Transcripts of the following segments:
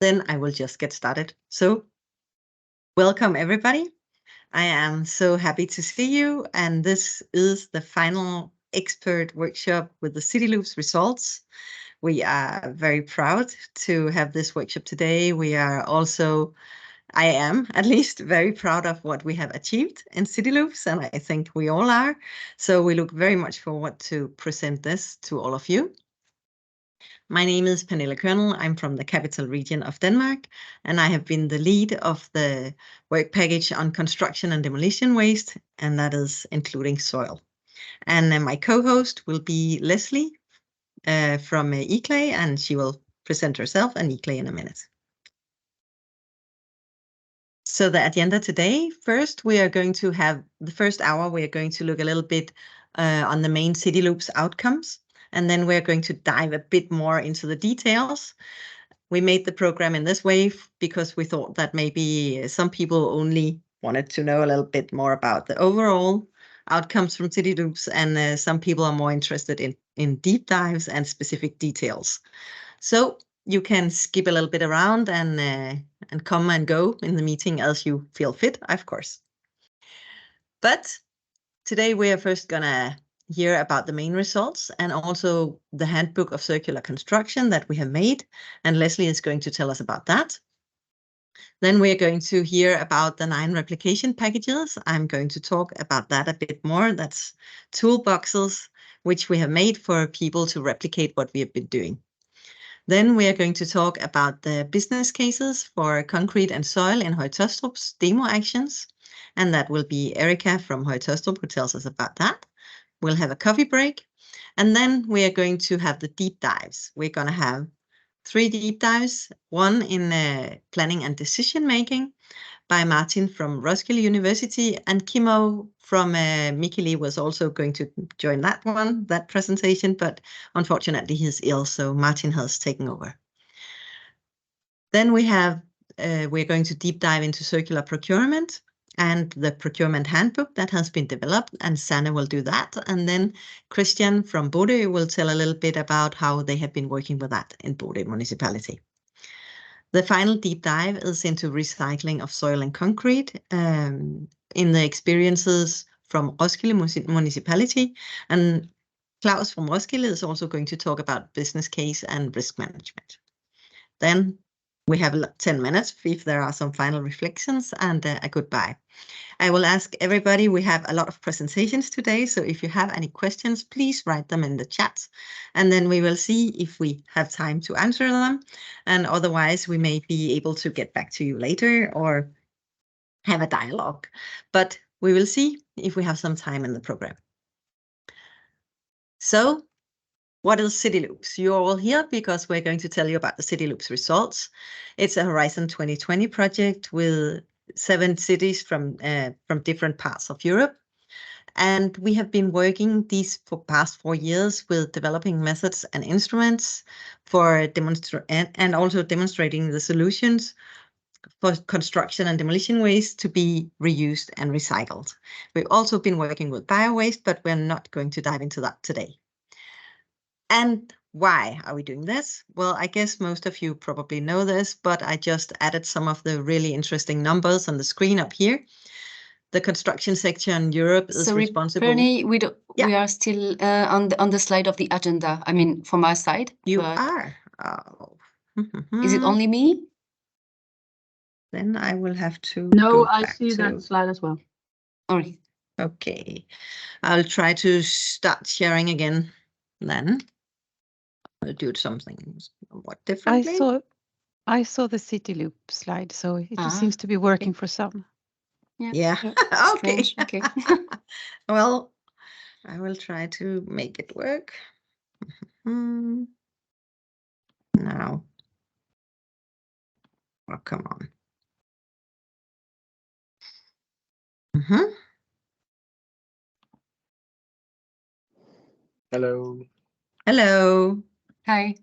Then I will just get started. So welcome everybody. I am so happy to see you, and this is the final expert workshop with the CityLoops results. We are very proud to have this workshop today. We are also, I am at least, very proud of what we have achieved in CityLoops, and I think we all are. So we look very much forward to present this to all of you. My name is Pernille Kernel. I'm from the capital region of Denmark, and I have been the lead of the work package on construction and demolition waste, and that is including soil. And my co-host will be Leslie from eClay, and she will present herself and eClay in a minute. So the agenda today, first we are going to have the first hour, we are going to look a little bit on the main CityLoops outcomes. And then we're going to dive a bit more into the details. We made the program in this way because we thought that maybe some people only wanted to know a little bit more about the overall outcomes from CityLoops, and some people are more interested in deep dives and specific details. So you can skip a little bit around and come and go in the meeting as you feel fit, of course. But today we are first gonna hear about the main results and also the handbook of circular construction that we have made, and Leslie is going to tell us about that. Then we are going to hear about the 9 replication packages. I'm going to talk about that a bit more. That's toolboxes which we have made for people to replicate what we have been doing. Then we are going to talk about the business cases for concrete and soil in Høje-Taastrup's demo actions, and that will be Erica from Høje-Taastrup who tells us about that. We'll have a coffee break, and then we are going to have the deep dives. We're going to have 3 deep dives, one in planning and decision making by Martin from Roskilde University, and Kimmo from Mikkeli was also going to join that presentation, but unfortunately he's ill, so Martin has taken over. Then we're going to deep dive into circular procurement and the procurement handbook that has been developed, and Sanne will do that. And then Christian from Bodø will tell a little bit about how they have been working with that in Bodø municipality. The final deep dive is into recycling of soil and concrete in the experiences from Roskilde municipality. And Klaus from Roskilde is also going to talk about business case and risk management. Then we have 10 minutes if there are some final reflections, and a goodbye. I will ask everybody, we have a lot of presentations today, so if you have any questions, please write them in the chat, and then we will see if we have time to answer them, and otherwise we may be able to get back to you later or have a dialogue. But we will see if we have some time in the program. So, what is CityLoops? You're all here because we're going to tell you about the CityLoops results. It's a Horizon 2020 project with 7 cities from different parts of Europe. And we have been working these past 4 years with developing methods and instruments for and also demonstrating the solutions for construction and demolition waste to be reused and recycled. We've also been working with bio-waste, but we're not going to dive into that today. And why are we doing this? Well, I guess most of you probably know this, but I just added some of the really interesting numbers on the screen up here. The construction sector in Europe is responsible. Bernie, we are still on the slide of the agenda. I mean, from our side. You are. Oh. Is it only me? Then I will have to. No, I see that slide as well. All right. Okay. I'll try to start sharing again then. I'll do something somewhat differently. I saw the CityLoop slide, so it seems to be working for some. Yeah. Okay. Okay. Well, I will try to make it work. Now. Oh, come on. Hello. Hello. Hi.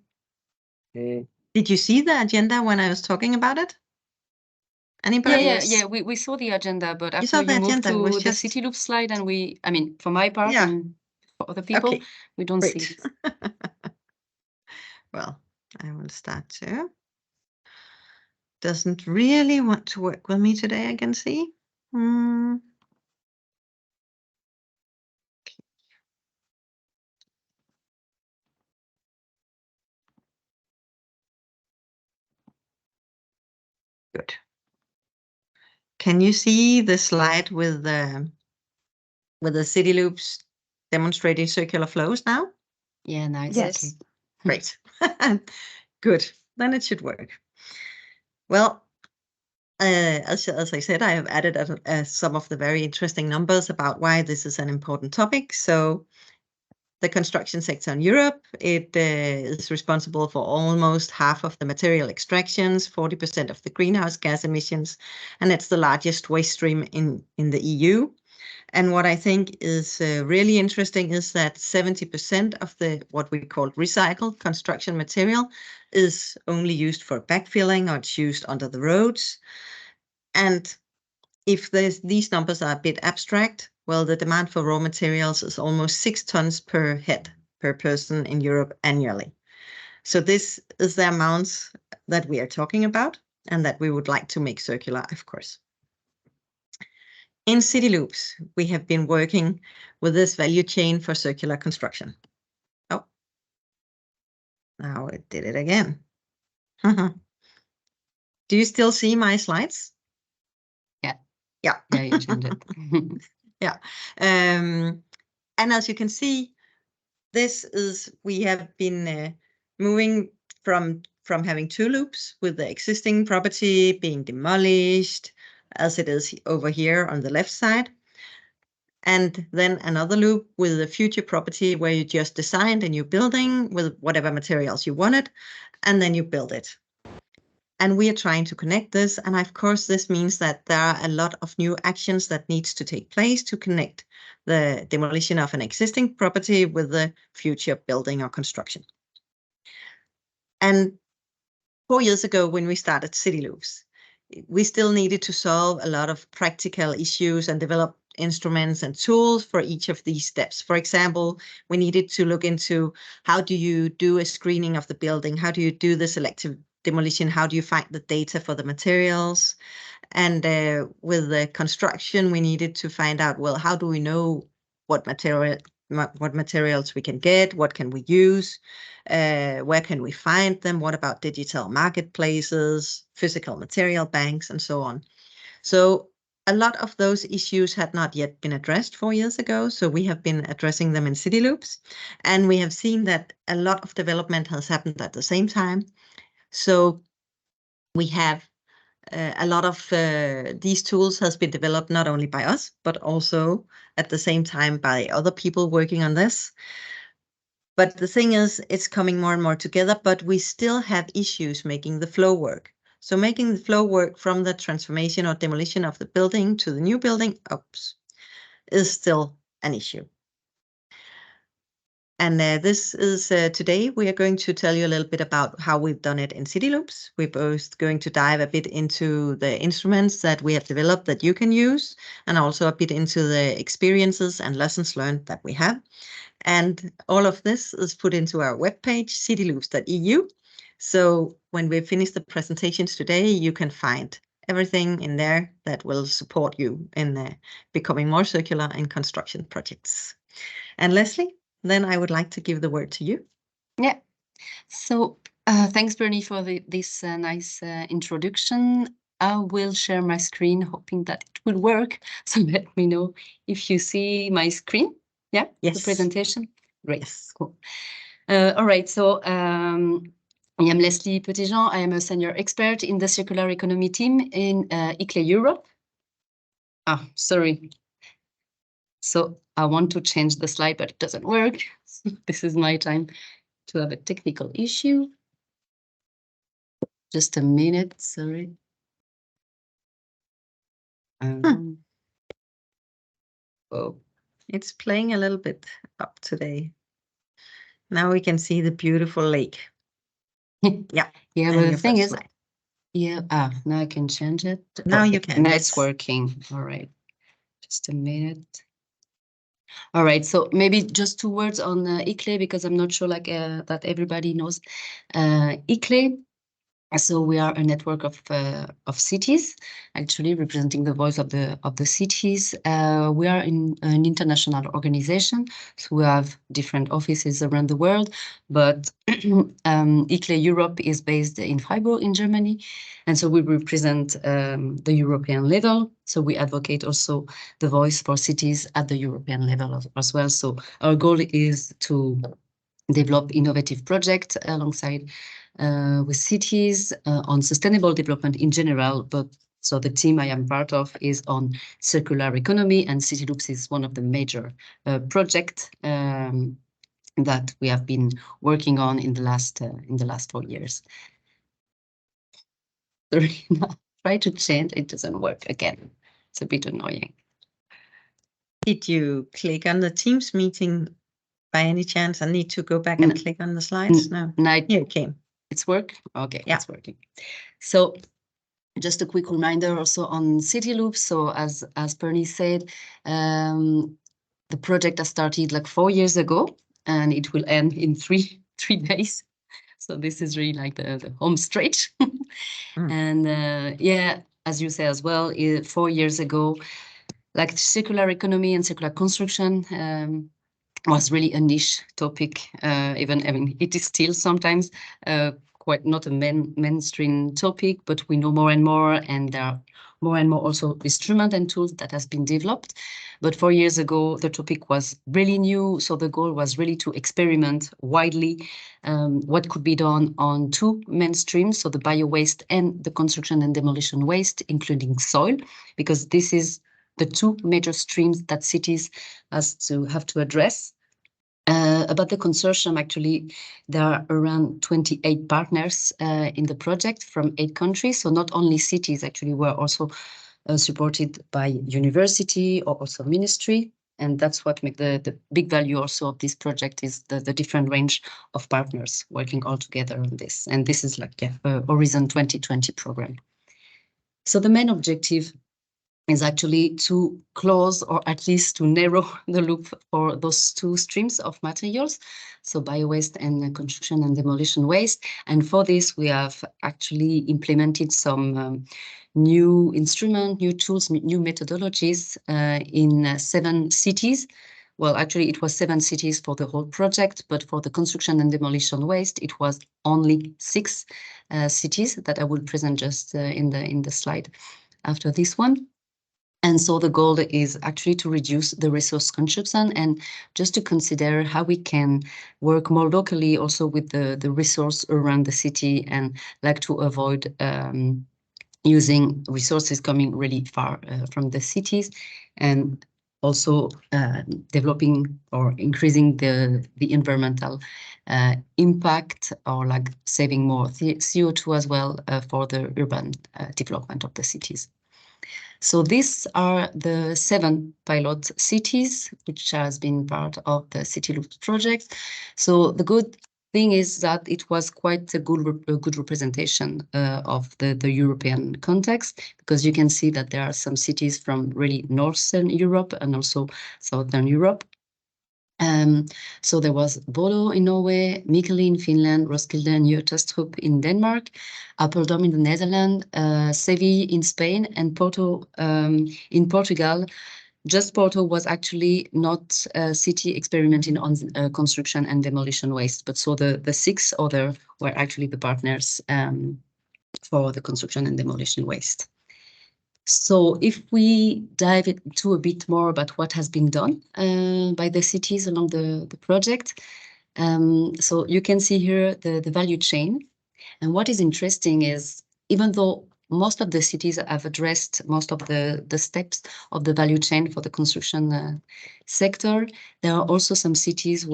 Hey. Did you see the agenda when I was talking about it? Anybody? Yeah. We saw the agenda, but after you moved to the CityLoop slide, and I mean, for my part and for other people, we don't see it. Well, I will start too. doesn't really want to work with me today, I can see. Good. Can you see the slide with the CityLoops demonstrating circular flows now? Yeah, nice. Yes. Great. Good. Then it should work. Well, as I said, I have added some of the very interesting numbers about why this is an important topic. So the construction sector in Europe, it is responsible for almost half of the material extractions, 40% of the greenhouse gas emissions, and it's the largest waste stream in the EU. And what I think is really interesting is that 70% of the what we call recycled construction material is only used for backfilling, or it's used under the roads. And if these numbers are a bit abstract, well, the demand for raw materials is almost 6 tons per head per person in Europe annually. So this is the amounts that we are talking about and that we would like to make circular, of course. In CityLoops, we have been working with this value chain for circular construction. Oh, now it did it again. Do you still see my slides? Yeah. Yeah. Yeah, you changed it. Yeah. And as you can see, we have been moving from having 2 loops with the existing property being demolished, as it is over here on the left side, and then another loop with the future property where you just designed a new building with whatever materials you wanted, and then you build it. And we are trying to connect this, and of course this means that there are a lot of new actions that needs to take place to connect the demolition of an existing property with the future building or construction. And 4 years ago, when we started CityLoops, we still needed to solve a lot of practical issues and develop instruments and tools for each of these steps. For example, we needed to look into how do you do a screening of the building? How do you do the selective demolition? How do you find the data for the materials? And with the construction, we needed to find out, well, how do we know what materials we can get? What can we use? Where can we find them? What about digital marketplaces, physical material banks, and so on? So a lot of those issues had not yet been addressed 4 years ago. So we have been addressing them in CityLoops, and we have seen that a lot of development has happened at the same time. So we have a lot of these tools has been developed not only by us, but also at the same time by other people working on this. But the thing is, it's coming more and more together, but we still have issues making the flow work. So making the flow work from the transformation or demolition of the building to the new building, is still an issue. And this is today we are going to tell you a little bit about how we've done it in CityLoops. We're both going to dive a bit into the instruments that we have developed that you can use, and also a bit into the experiences and lessons learned that we have. And all of this is put into our webpage, cityloops.eu. So when we finish the presentations today, you can find everything in there that will support you in becoming more circular in construction projects. And Leslie, then I would like to give the word to you. Yeah. So thanks, Bernie, for this nice introduction. I will share my screen, hoping that it will work. So let me know if you see my screen. Yeah, yes. The presentation. Great, yes. Cool. All right, so I am Leslie Petitjean. I am a senior expert in the circular economy team in ICLE Europe. Sorry. So I want to change the slide, but it doesn't work. This is my time to have a technical issue. Just a minute, sorry. Oh, it's playing a little bit up today. Now we can see the beautiful lake. Yeah. Yeah, but the thing is, yeah, now I can change it. Now you can. Now it's working. All right. Just a minute. All right, so maybe just 2 words on ICLE, because I'm not sure that everybody knows ICLE. So we are a network of cities, actually representing the voice of the cities. We are in an international organization, so we have different offices around the world. But ICLE Europe is based in Freiburg in Germany, and so we represent the European level. So we advocate also the voice for cities at the European level as well. So our goal is to develop innovative projects alongside with cities on sustainable development in general, but so the team I am part of is on circular economy, and CityLoops is one of the major projects that we have been working on in the last 4 years. Sorry, try to change, it doesn't work again. It's a bit annoying. Did you click on the Teams meeting by any chance? I need to go back and click on the slides. No, here it came. It's work? Okay, yeah. It's working. So just a quick reminder also on CityLoops. So as Bernie said, the project has started like 4 years ago, and it will end in three days. So this is really like the home stretch. And yeah, as you say as well, 4 years ago, like circular economy and circular construction was really a niche topic. Even, I mean, it is still sometimes quite not a mainstream topic, but we know more and more, and there are more and more also instruments and tools that has been developed. But 4 years ago, the topic was really new. So the goal was really to experiment widely what could be done on two mainstreams, so the bio-waste and the construction and demolition waste, including soil, because this is the two major streams that cities have to address. About the consortium, actually, there are around 28 partners in the project from 8 countries. So not only cities, actually, were also supported by university or also ministry. And that's what makes the big value also of this project is the different range of partners working all together on this. And this is like a Horizon 2020 program. So the main objective is actually to close or at least to narrow the loop for those two streams of materials, so bio-waste and construction and demolition waste. And for this, we have actually implemented some new instruments, new tools, new methodologies in 7 cities. Well, actually, it was 7 cities for the whole project, but for the construction and demolition waste, it was only 6 cities that I will present just in the slide after this one. And so the goal is actually to reduce the resource consumption and just to consider how we can work more locally also with the resource around the city, and like to avoid using resources coming really far from the cities, and also developing or increasing the environmental impact, or like saving more CO2 as well for the urban development of the cities. So these are the 7 pilot cities, which has been part of the CityLoops project. So the good thing is that it was quite a good representation of the European context, because you can see that there are some cities from really Northern Europe and also Southern Europe. So there was Bodo in Norway, Mikkeli in Finland, Roskilde and Jøtastrup in Denmark, Apeldoorn in the Netherlands, Seville in Spain, and Porto in Portugal. Just Porto was actually not a city experimenting on construction and demolition waste, but so the 6 other were actually the partners for the construction and demolition waste. So if we dive into a bit more about what has been done by the cities along the project, so you can see here the value chain. And what is interesting is, even though most of the cities have addressed most of the steps of the value chain for the construction sector, there are also some cities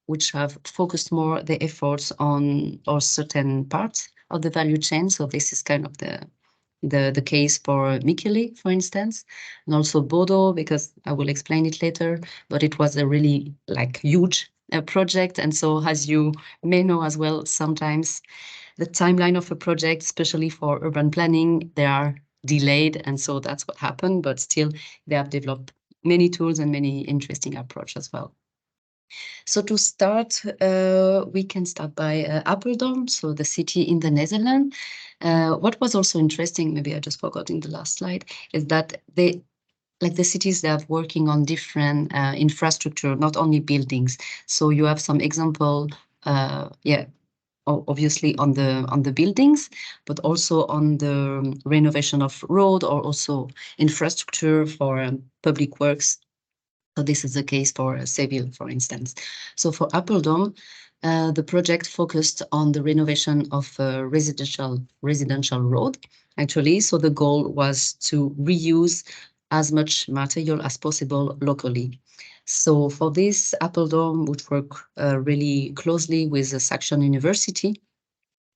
which have focused more the efforts on or certain parts of the value chain. So this is kind of the case for Mikkeli, for instance, and also Bodo, because I will explain it later, but it was a really like huge project. And so, as you may know as well, sometimes the timeline of a project, especially for urban planning, they are delayed. And so that's what happened, but still they have developed many tools and many interesting approaches as well. So to start, we can start by Apeldoorn, so the city in the Netherlands. What was also interesting, maybe I just forgot in the last slide, is that they, like the cities, they are working on different infrastructure, not only buildings. So you have some example, obviously on the buildings, but also on the renovation of road or also infrastructure for public works. So this is the case for Seville, for instance. So for Apeldoorn, the project focused on the renovation of a residential road, actually. So the goal was to reuse as much material as possible locally. So for this, Apeldoorn would work really closely with the Saxion University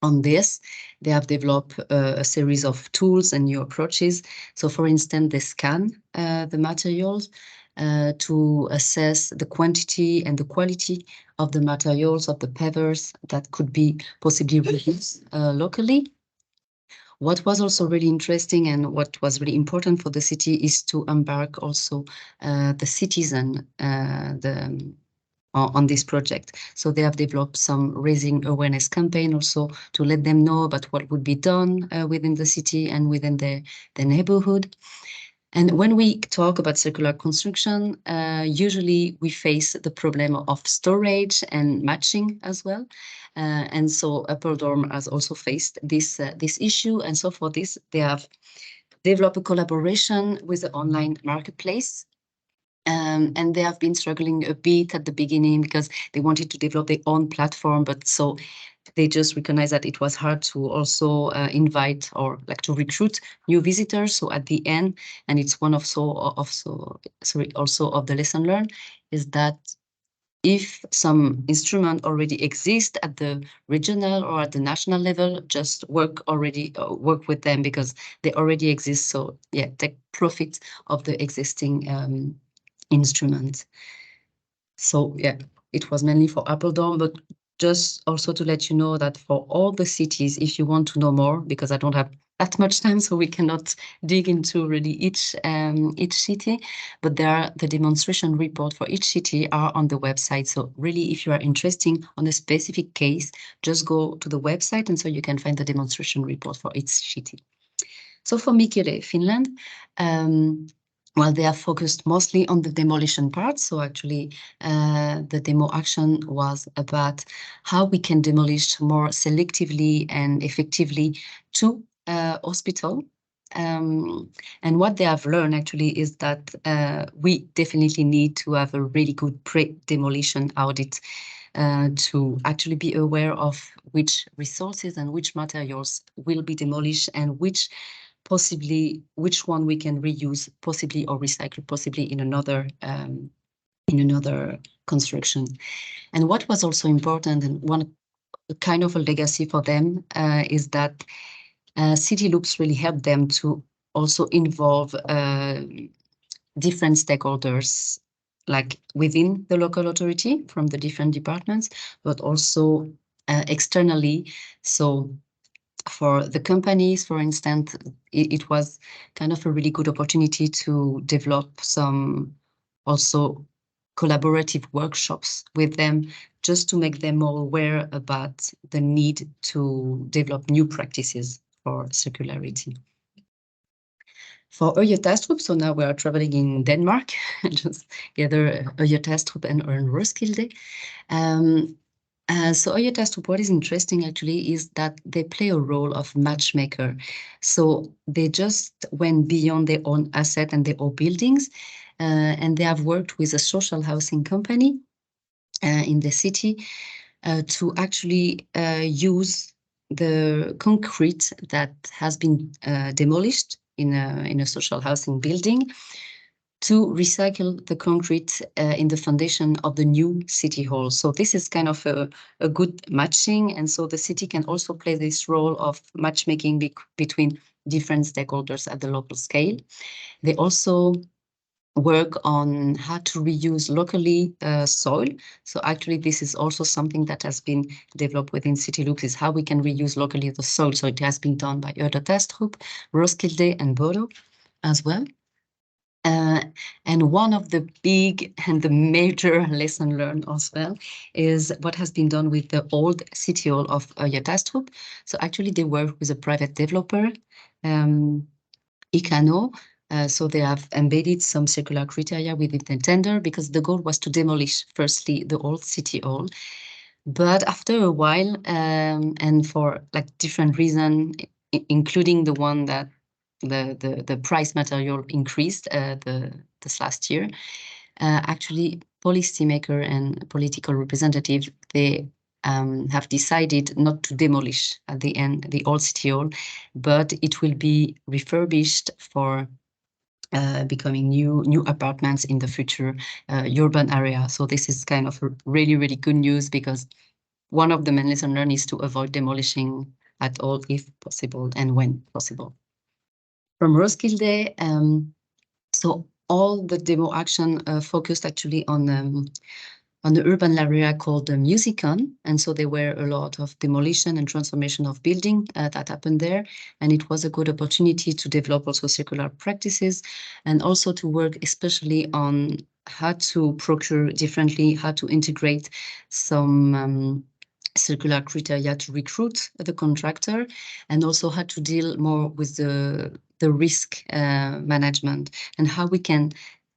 on this. They have developed a series of tools and new approaches. So for instance, they scan the materials to assess the quantity and the quality of the materials of the pavers that could be possibly reused locally. What was also really interesting and what was really important for the city is to embark also the citizen on this project. So they have developed some raising awareness campaign also to let them know about what would be done within the city and within the neighborhood. And when we talk about circular construction, usually we face the problem of storage and matching as well. And so Apeldoorn has also faced this issue. And so for this, they have developed a collaboration with the online marketplace. And they have been struggling a bit at the beginning because they wanted to develop their own platform, but so they just recognized that it was hard to also invite or like to recruit new visitors. So at the end, and it's one also of the lesson learned, is that if some instrument already exists at the regional or at the national level, just work with them because they already exist. So yeah, take profit of the existing instrument. So yeah, it was mainly for Apeldoorn, but just also to let you know that for all the cities, if you want to know more, because I don't have that much time, so we cannot dig into really each city, but there are the demonstration report for each city are on the website. So really, if you are interested on a specific case, just go to the website, and so you can find the demonstration report for each city. So for Mikere, Finland, well, they are focused mostly on the demolition part. So actually, the demo action was about how we can demolish more selectively and effectively to hospital. And what they have learned actually is that we definitely need to have a really good pre-demolition audit to actually be aware of which resources and which materials will be demolished and which one we can reuse possibly or recycle possibly in another construction. And what was also important and one kind of a legacy for them is that CityLoops really helped them to also involve different stakeholders, like within the local authority from the different departments, but also externally. So for the companies, for instance, it was kind of a really good opportunity to develop some also collaborative workshops with them, just to make them more aware about the need to develop new practices for circularity. For Øya-Tastrup, so now we are traveling in Denmark, just gather Øya-Tastrup and Roskilde. So Øya-Tastrup, what is interesting actually is that they play a role of matchmaker. So they just went beyond their own asset and their own buildings, and they have worked with a social housing company in the city to actually use the concrete that has been demolished in a social housing building to recycle the concrete in the foundation of the new city hall. So this is kind of a good matching. And so the city can also play this role of matchmaking between different stakeholders at the local scale. They also work on how to reuse locally soil. So actually, this is also something that has been developed within CityLoops, is how we can reuse locally the soil. So it has been done by Øya-Tastrup, Roskilde, and Bodo as well. And one of the big and the major lesson learned as well is what has been done with the old city hall of Jatastrup. So actually they work with a private developer, Icano. So they have embedded some circular criteria within the tender because the goal was to demolish firstly the old city hall. But after a while, and for like different reasons, including the one that the price material increased this last year, actually policymaker and political representative, they have decided not to demolish at the end the old city hall, but it will be refurbished for becoming new apartments in the future urban area. So this is kind of really, really good news because one of the main lessons learned is to avoid demolishing at all if possible and when possible. From Roskilde, so all the demo action focused actually on the urban area called the Musicon. And so there were a lot of demolition and transformation of building that happened there. And it was a good opportunity to develop also circular practices and also to work especially on how to procure differently, how to integrate some circular criteria to recruit the contractor, and also how to deal more with the risk management and how we can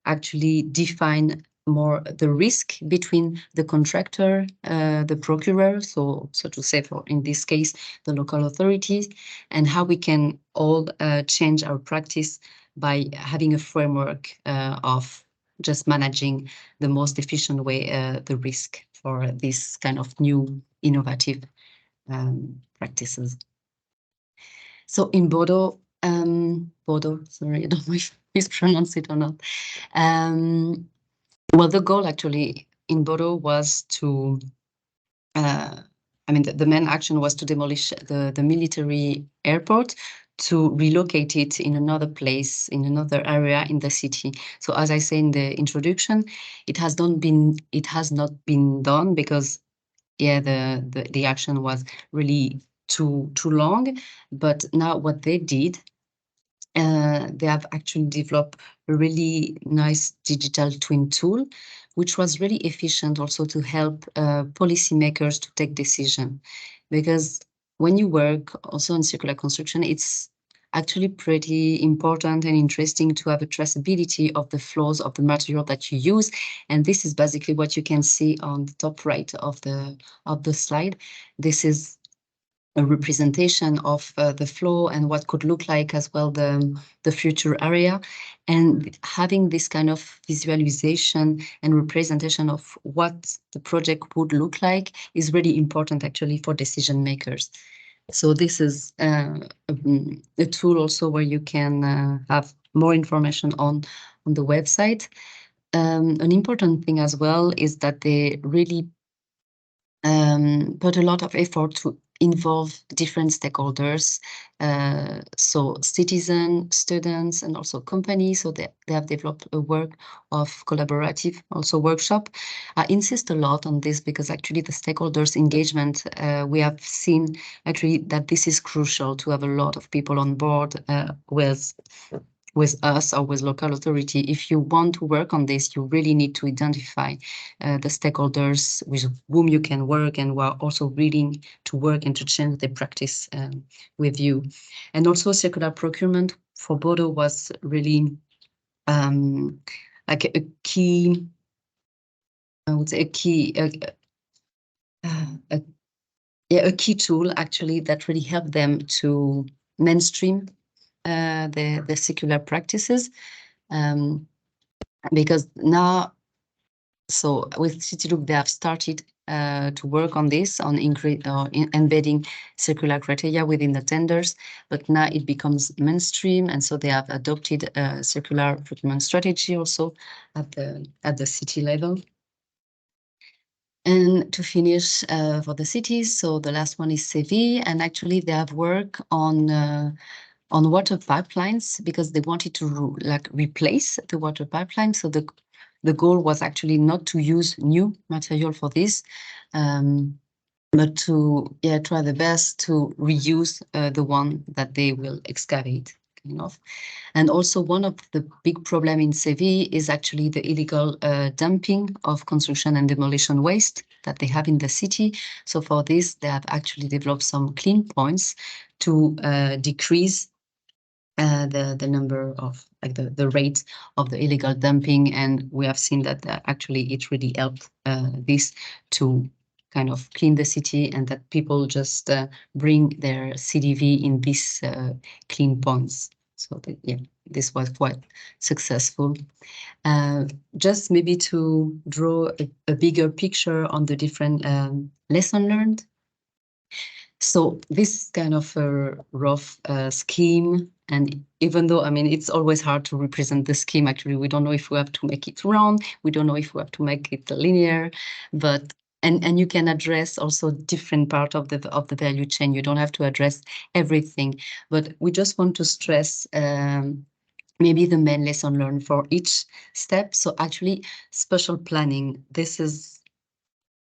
actually define more the risk between the contractor, the procurer, so to say, for in this case, the local authorities, and how we can all change our practice by having a framework of just managing the most efficient way the risk for this kind of new innovative practices. So in Bodo, sorry, I don't know if I mispronounce it or not. Well, the goal actually in Bodo was to, the main action was to demolish the military airport, to relocate it in another place, in another area in the city. So as I say in the introduction, it has not been done because the action was really too long. But now what they did, they have actually developed a really nice digital twin tool, which was really efficient also to help policymakers to take decision. Because when you work also in circular construction, it's actually pretty important and interesting to have a traceability of the flows of the material that you use. And this is basically what you can see on the top right of the slide. This is a representation of the flow and what could look like as well the future area, and having this kind of visualization and representation of what the project would look like is really important actually for decision makers. So this is a tool also where you can have more information on the website. An important thing as well is that they really put a lot of effort to involve different stakeholders, so citizens, students, and also companies. So they have developed a work of collaborative also workshop. I insist a lot on this because actually the stakeholders engagement, we have seen actually that this is crucial to have a lot of people on board with us or with local authority. If you want to work on this, you really need to identify the stakeholders with whom you can work and who are also willing to work and to change their practice with you. And also circular procurement for Bodo was really like a key, I would say a key tool actually that really helped them to mainstream the circular practices, because now, so with CityLoops, they have started to work on this, on embedding circular criteria within the tenders, but now it becomes mainstream, and so they have adopted a circular procurement strategy also at the city level. And to finish for the cities, so the last one is Seville, and actually they have worked on water pipelines because they wanted to replace the water pipeline. So the goal was actually not to use new material for this, but to try the best to reuse the one that they will excavate. kind of. And also one of the big problem in Seville is actually the illegal dumping of construction and demolition waste that they have in the city. So for this, they have actually developed some clean points to decrease the number of the rate of the illegal dumping, and we have seen that actually it really helped this to kind of clean the city, and that people just bring their CDV in these clean points. So yeah, this was quite successful. Just maybe to draw a bigger picture on the different lesson learned. So this kind of a rough scheme, and even though, I mean, it's always hard to represent the scheme, actually, we don't know if we have to make it round, we don't know if we have to make it linear, but and you can address also different part of the value chain. You don't have to address everything, but we just want to stress maybe the main lesson learned for each step. So actually, spatial planning, this is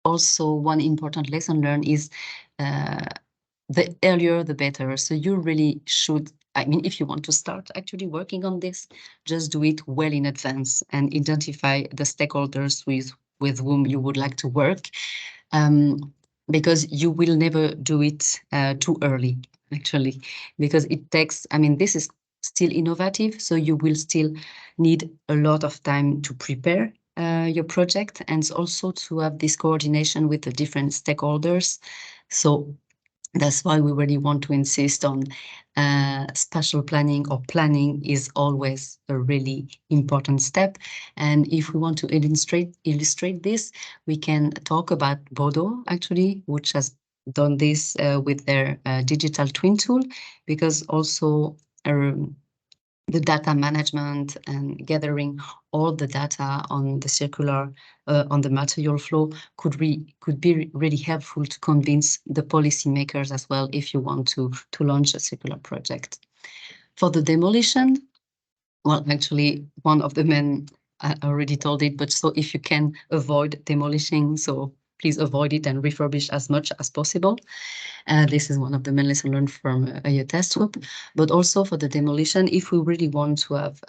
also one important lesson learned, is the earlier the better. So you really should, I mean, if you want to start actually working on this, just do it well in advance and identify the stakeholders with whom you would like to work, because you will never do it too early, actually, because it takes, I mean, this is still innovative, so you will still need a lot of time to prepare your project, and also to have this coordination with the different stakeholders. So that's why we really want to insist on spatial planning, or planning is always a really important step. And if we want to illustrate this, we can talk about Bodo, actually, which has done this with their digital twin tool, because also the data management and gathering all the data on the circular, on the material flow could be really helpful to convince the policymakers as well, if you want to launch a circular project. For the demolition, well, actually, one of the men, I already told it, but so if you can avoid demolishing, so please avoid it and refurbish as much as possible. This is one of the main lessons learned from a test group. But also for the demolition, if we really want to have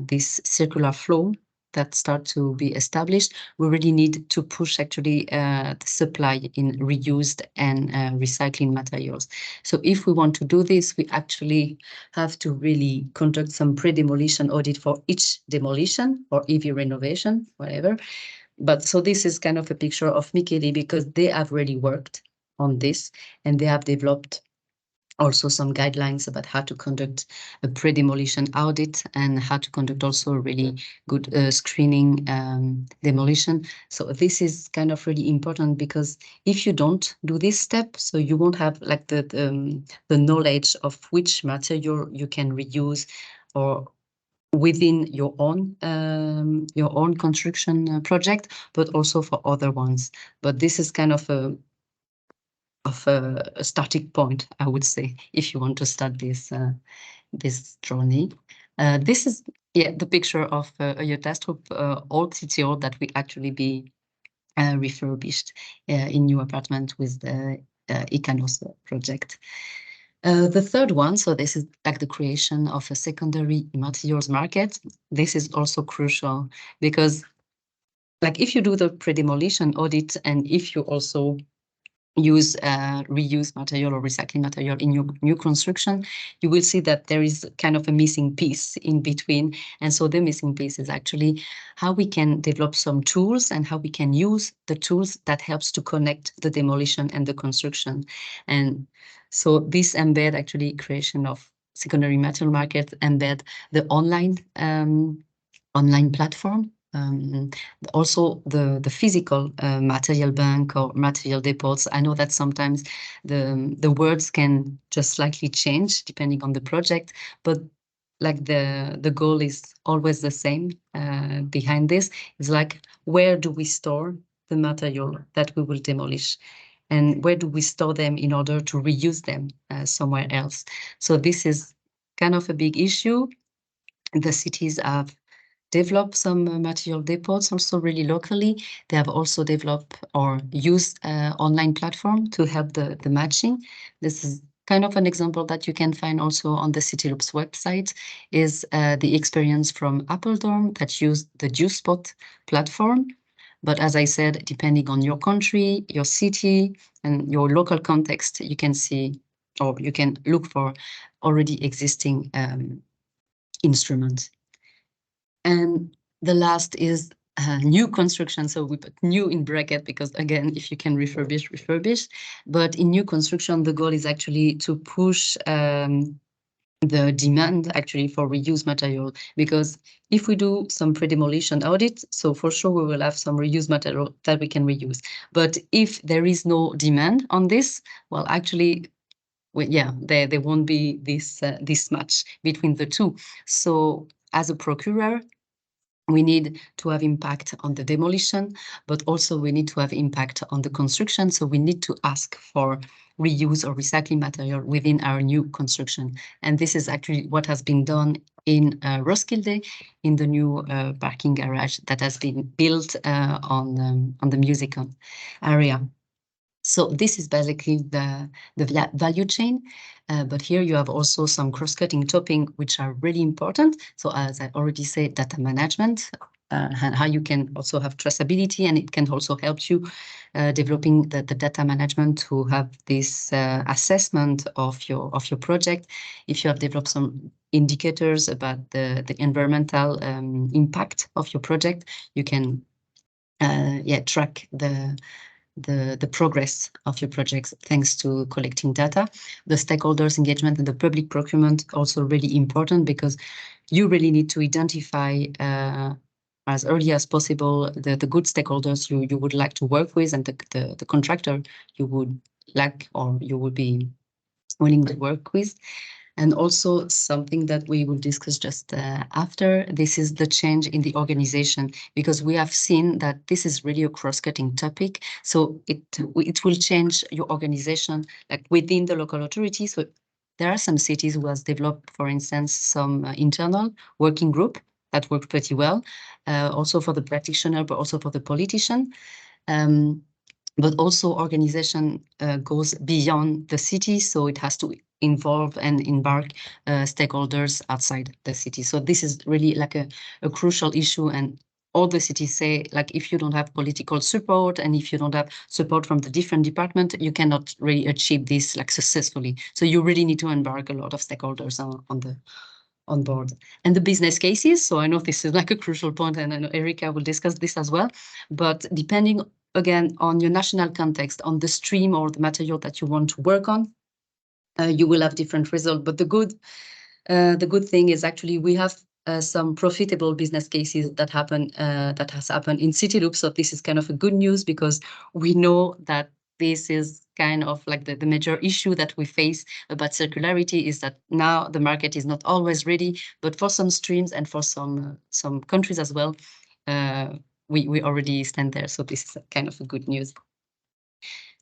this circular flow that start to be established, we really need to push actually the supply in reused and recycling materials. So if we want to do this, we actually have to really conduct some pre-demolition audit for each demolition or EV renovation, whatever. But so this is kind of a picture of Michele, because they have really worked on this, and they have developed also some guidelines about how to conduct a pre-demolition audit, and how to conduct also a really good screening demolition. So this is kind of really important, because if you don't do this step, so you won't have like the knowledge of which material you can reuse, or within your own construction project, but also for other ones. But this is kind of a starting point, I would say, if you want to start this journey. This is the picture of a test group old city hall that we actually be refurbished in new apartment with the Icanos project. The third one, so this is like the creation of a secondary materials market. This is also crucial, because like if you do the pre-demolition audit, and if you also use reused material or recycling material in your new construction, you will see that there is kind of a missing piece in between. And so the missing piece is actually how we can develop some tools, and how we can use the tools that helps to connect the demolition and the construction. And so this embed actually creation of secondary material market, embed the online platform. Also the physical material bank or material depots. I know that sometimes the words can just slightly change depending on the project, but like the goal is always the same behind this. It's like, where do we store the material that we will demolish? And where do we store them in order to reuse them somewhere else? So this is kind of a big issue. The cities have developed some material depots also really locally. They have also developed or used online platform to help the matching. This is kind of an example that you can find also on the CityLoops website is the experience from Appledorn that used the JuiceSpot platform. But as I said, depending on your country, your city, and your local context, you can see, or you can look for already existing instruments. And the last is new construction. So we put new in bracket because, again, if you can refurbish, refurbish. But in new construction, the goal is actually to push the demand actually for reused material, because if we do some pre-demolition audit, so for sure we will have some reused material that we can reuse. But if there is no demand on this, well, actually, well, yeah, there won't be this match between the two. So as a procurer, we need to have impact on the demolition, but also we need to have impact on the construction. So we need to ask for reuse or recycling material within our new construction. And this is actually what has been done in Roskilde, in the new parking garage that has been built on the Musicon area. So this is basically the value chain. But here you have also some cross-cutting topics which are really important. So as I already said, data management, and how you can also have traceability, and it can also help you developing the data management to have this assessment of your project. If you have developed some indicators about the environmental impact of your project, you can track the progress of your projects thanks to collecting data. The stakeholders engagement and the public procurement also really important, because you really need to identify as early as possible the good stakeholders you would like to work with, and the contractor you would like or you would be willing to work with. And also something that we will discuss just after, this is the change in the organization, because we have seen that this is really a cross-cutting topic. So it will change your organization like within the local authority. So there are some cities who has developed, for instance, some internal working group that worked pretty well, also for the practitioner, but also for the politician. But also organization goes beyond the city, so it has to involve and embark stakeholders outside the city. So this is really like a crucial issue, and all the cities say, like, if you don't have political support and if you don't have support from the different departments, you cannot really achieve this like successfully. So you really need to embark a lot of stakeholders on board. And the business cases, so I know this is like a crucial point, and I know Erika will discuss this as well, but depending again on your national context, on the stream or the material that you want to work on, you will have different results. But the good thing is actually we have some profitable business cases that has happened in CityLoops. So this is kind of a good news, because we know that this is kind of like the major issue that we face about circularity, is that now the market is not always ready, but for some streams and for some countries as well, we already stand there. So this is kind of a good news.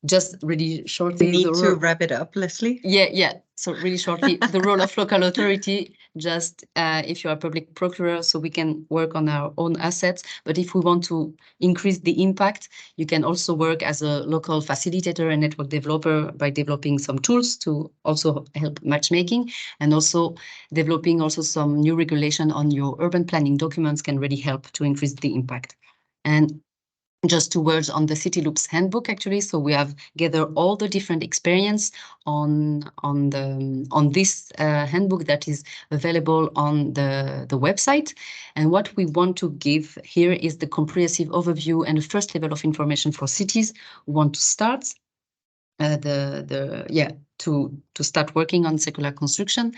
Just really shortly, we need to wrap it up, Leslie. Yeah. So really shortly, the role of local authority, just if you are a public procurer, so we can work on our own assets. But if we want to increase the impact, you can also work as a local facilitator and network developer by developing some tools to also help matchmaking, and also developing also some new regulation on your urban planning documents can really help to increase the impact. And just 2 words on the CityLoops handbook, actually. So we have gathered all the different experience on this handbook that is available on the website. And what we want to give here is the comprehensive overview and the first level of information for cities who want to start to start working on circular construction.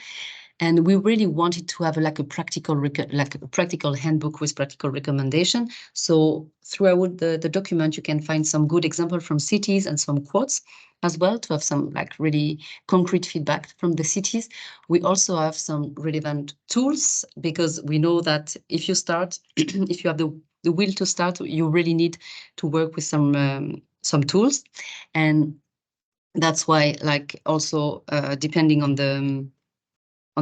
And we really wanted to have a practical handbook with practical recommendation. So throughout the document, you can find some good example from cities and some quotes as well, to have some like really concrete feedback from the cities. We also have some relevant tools, because we know that if you start, if you have the will to start, you really need to work with some tools. And that's why, like, also depending on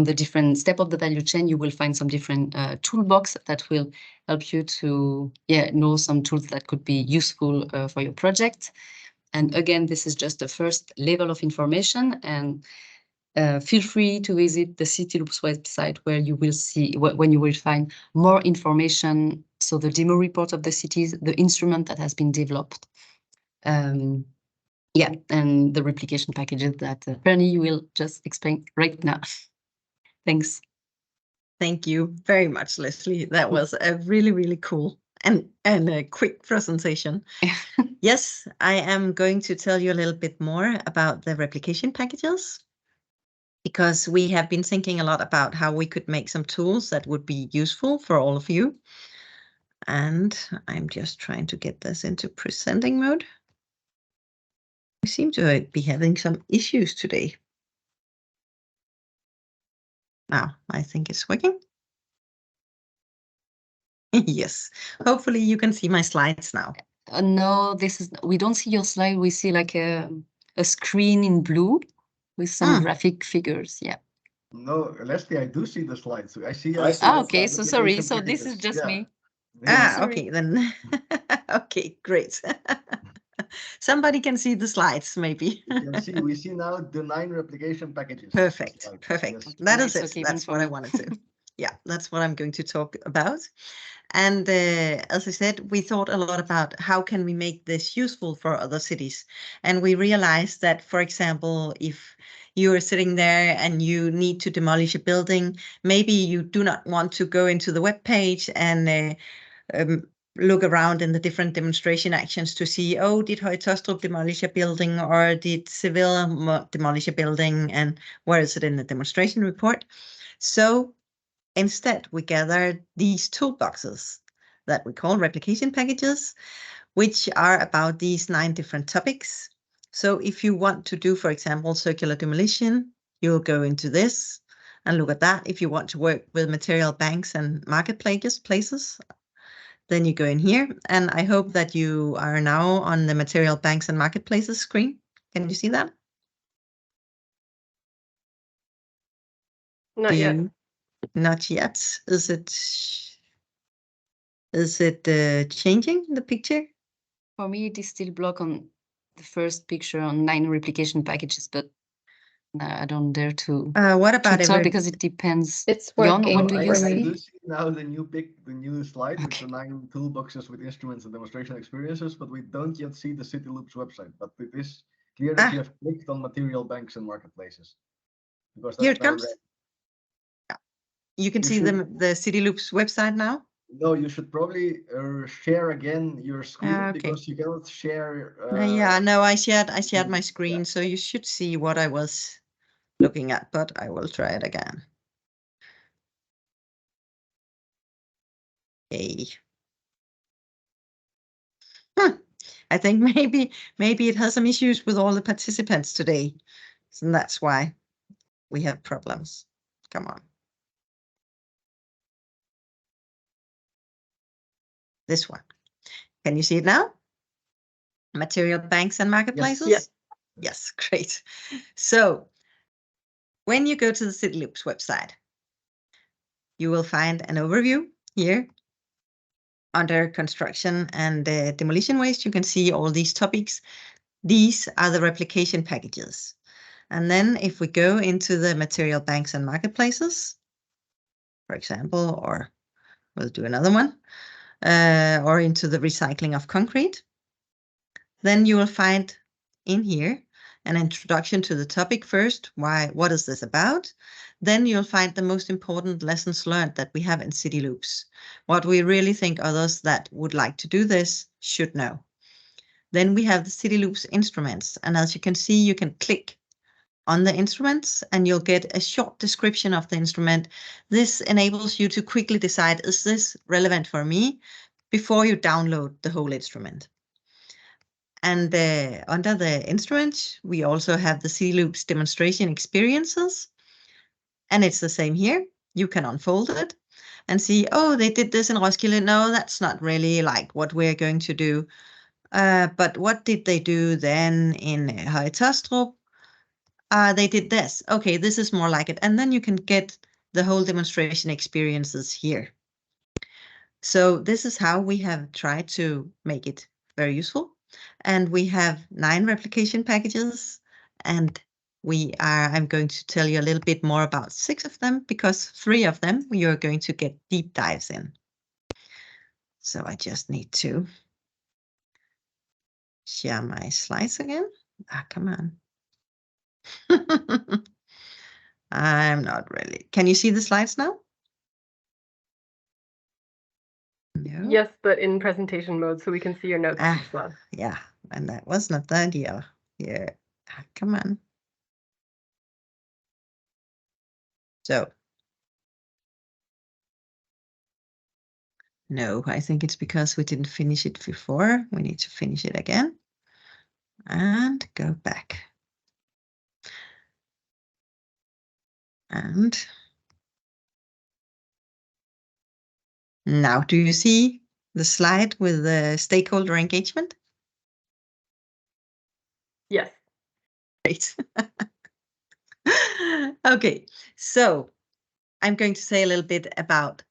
the different step of the value chain, you will find some different toolbox that will help you to know some tools that could be useful for your project. And again, this is just the first level of information, and feel free to visit the CityLoops website, where you will see when you will find more information. So the demo report of the cities, the instrument that has been developed, yeah, and the replication packages that Bernie will just explain right now. Thanks. Thank you very much, Leslie. That was a really, really cool and a quick presentation. Yes, I am going to tell you a little bit more about the replication packages, because we have been thinking a lot about how we could make some tools that would be useful for all of you. And I'm just trying to get this into presenting mode. We seem to be having some issues today. Now, I think it's working. Yes, hopefully you can see my slides now. No, we don't see your slide. We see like a screen in blue with some graphic figures. Yeah. No, Leslie, I do see the slides. I see. Okay, so sorry. So this is just me. Okay, then. Okay, great. Somebody can see the slides, maybe. We see now the 9 replication packages. Perfect, perfect. Yes. That is it. Okay, that's what I wanted to. Yeah, that's what I'm going to talk about. And as I said, we thought a lot about how can we make this useful for other cities. And we realized that, for example, if you are sitting there and you need to demolish a building, maybe you do not want to go into the web page and look around in the different demonstration actions to see, oh, did Høje Taastrup demolish a building, or did Seville demolish a building, and where is it in the demonstration report? So instead, we gathered these toolboxes that we call replication packages, which are about these 9 different topics. So if you want to do, for example, circular demolition, you'll go into this and look at that. If you want to work with material banks and marketplaces, then you go in here. And I hope that you are now on the material banks and marketplaces screen. Can you see that? Not yet. Not yet. Is it changing the picture? For me, it is still blocked on the first picture on 9 replication packages, but I don't dare to. What about to talk, because it depends. It's working. Jon, what do you I see? do see now the new slide with the 9 toolboxes with instruments and demonstration experiences, but we don't yet see the CityLoops website. But it is clear that you have clicked on material banks and marketplaces. Because Here it comes. You can see the CityLoops website now. No, you should probably share again your screen, okay. because you cannot share. Yeah, no, I shared my screen, so you should see what I was looking at, but I will try it again. Okay. I think maybe it has some issues with all the participants today, so that's why we have problems. Come on. This one. Can you see it now? Material banks and marketplaces? Yes. Yes, great. So when you go to the CityLoops website, you will find an overview here. Under construction and demolition waste, you can see all these topics. These are the replication packages. And then if we go into the material banks and marketplaces, for example, or we'll do another one, or into the recycling of concrete, then you will find in here an introduction to the topic first. What is this about? Then you'll find the most important lessons learned that we have in CityLoops. What we really think others that would like to do this should know. Then we have the CityLoops instruments. And as you can see, you can click on the instruments and you'll get a short description of the instrument. This enables you to quickly decide, is this relevant for me, before you download the whole instrument. And under the instrument, we also have the CityLoops demonstration experiences. And it's the same here. You can unfold it and see, oh, they did this in Roskilde. No, that's not really like what we're going to do. But what did they do then in Høje Taastrup? They did this. Okay, this is more like it. And then you can get the whole demonstration experiences here. So this is how we have tried to make it very useful. And we have 9 replication packages and I'm going to tell you a little bit more about 6 of them, because 3 of them you're going to get deep dives in. So I just need to share my slides again. Come on. I'm not really. Can you see the slides now? No. Yes, but in presentation mode, so we can see your notes as well. Yeah, and that was not the idea. Yeah, come on. So, no, I think it's because we didn't finish it before. We need to finish it again and go back. And now, do you see the slide with the stakeholder engagement? Yes. Great. Okay, so I'm going to say a little bit about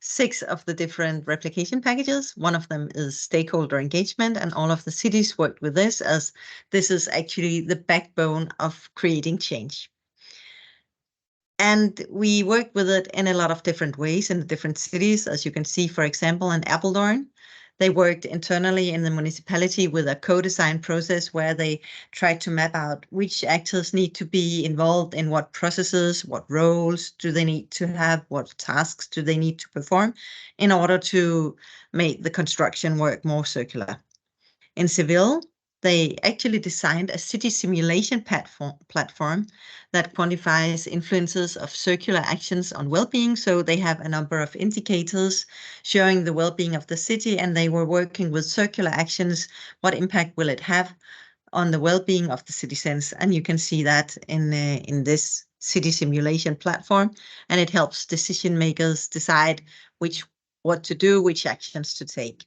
6 of the different replication packages. One of them is stakeholder engagement, and all of the cities worked with this, as this is actually the backbone of creating change. And we worked with it in a lot of different ways in the different cities. As you can see, for example, in Apeldoorn, they worked internally in the municipality with a co-design process where they tried to map out which actors need to be involved in what processes, what roles do they need to have, what tasks do they need to perform in order to make the construction work more circular. In Seville, they actually designed a city simulation platform that quantifies influences of circular actions on well-being. So they have a number of indicators showing the well-being of the city, and they were working with circular actions. What impact will it have on the well-being of the citizens? And you can see that in this city simulation platform, and it helps decision makers decide what to do, which actions to take.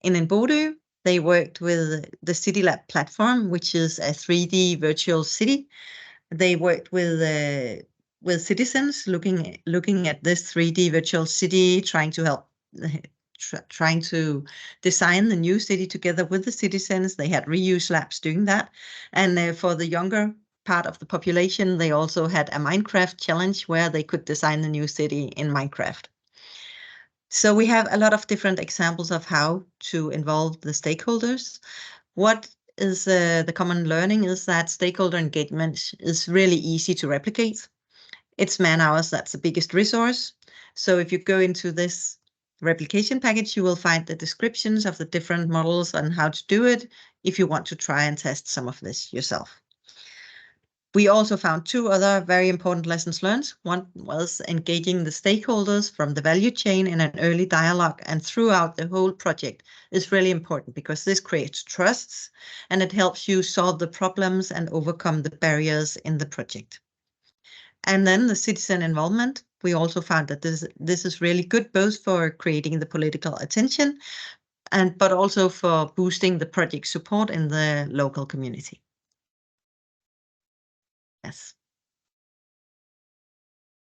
In Bodø, they worked with the CityLab platform, which is a 3D virtual city. They worked with citizens looking at this 3D virtual city, trying to help, trying to design the new city together with the citizens. They had reuse labs doing that. And for the younger part of the population, they also had a Minecraft challenge where they could design the new city in Minecraft. So we have a lot of different examples of how to involve the stakeholders. What is the common learning is that stakeholder engagement is really easy to replicate. It's man hours that's the biggest resource. So if you go into this replication package, you will find the descriptions of the different models and how to do it if you want to try and test some of this yourself. We also found 2 other very important lessons learned. One was engaging the stakeholders from the value chain in an early dialogue and throughout the whole project is really important, because this creates trusts and it helps you solve the problems and overcome the barriers in the project. And then the citizen involvement, we also found that this is really good, both for creating the political attention but also for boosting the project support in the local community. Yes.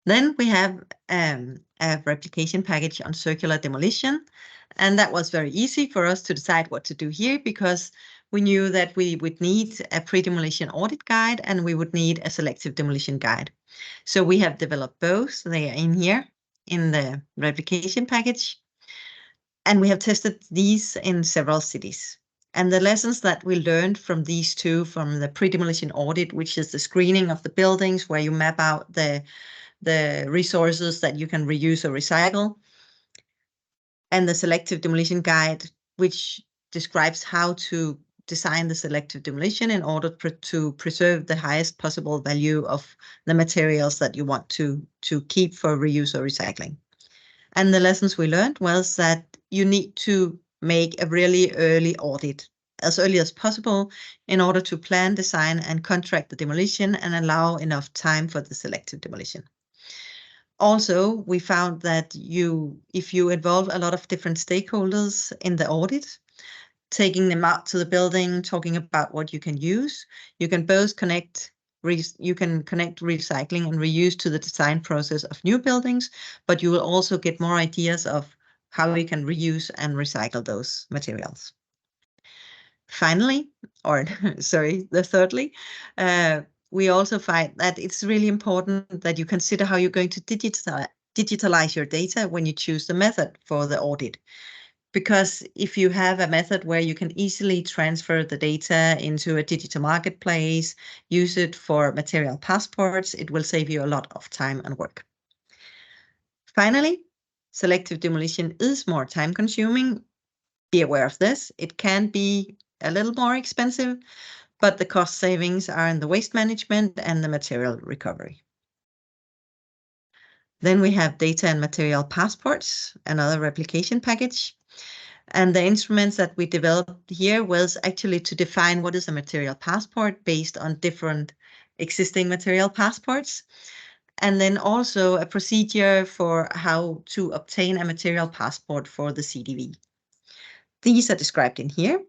Then we have a replication package on circular demolition, and that was very easy for us to decide what to do here, because we knew that we would need a pre-demolition audit guide and we would need a selective demolition guide. So we have developed both. They are in here in the replication package, and we have tested these in several cities. And the lessons that we learned from these 2, from the pre-demolition audit, which is the screening of the buildings where you map out the resources that you can reuse or recycle, and the selective demolition guide, which describes how to design the selective demolition in order to preserve the highest possible value of the materials that you want to keep for reuse or recycling. And the lessons we learned was that you need to make a really early audit, as early as possible, in order to plan, design, and contract the demolition and allow enough time for the selective demolition. Also, we found that if you involve a lot of different stakeholders in the audit, taking them out to the building, talking about what you can use, you can both connect recycling and reuse to the design process of new buildings, but you will also get more ideas of how you can reuse and recycle those materials. Finally, or sorry, thirdly, we also find that it's really important that you consider how you're going to digitalize your data when you choose the method for the audit. Because if you have a method where you can easily transfer the data into a digital marketplace, use it for material passports, it will save you a lot of time and work. Finally, selective demolition is more time consuming. Be aware of this. It can be a little more expensive, but the cost savings are in the waste management and the material recovery. Then we have data and material passports, another replication package. And the instruments that we developed here was actually to define what is a material passport based on different existing material passports. And then also a procedure for how to obtain a material passport for the CDV. These are described in here.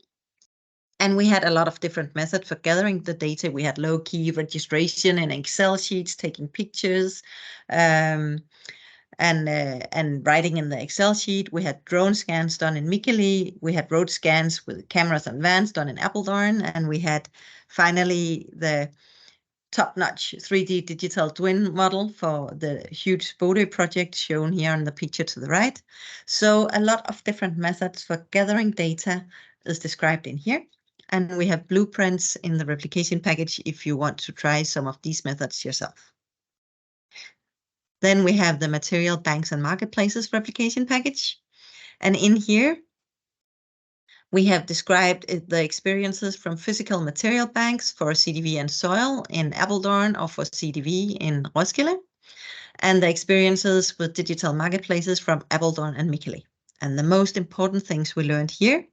And we had a lot of different methods for gathering the data. We had low-key registration in Excel sheets, taking pictures, and writing in the Excel sheet. We had drone scans done in Mikkeli. We had road scans with cameras and vans done in Apeldoorn. And we had finally the top-notch 3D digital twin model for the huge Bodø project shown here on the picture to the right. So a lot of different methods for gathering data is described in here. And we have blueprints in the replication package if you want to try some of these methods yourself. Then we have the material banks and marketplaces replication package. And in here, we have described the experiences from physical material banks for CDV and soil in Apeldoorn or for CDV in Roskilde, and the experiences with digital marketplaces from Apeldoorn and Mikkeli. And the most important things we learned here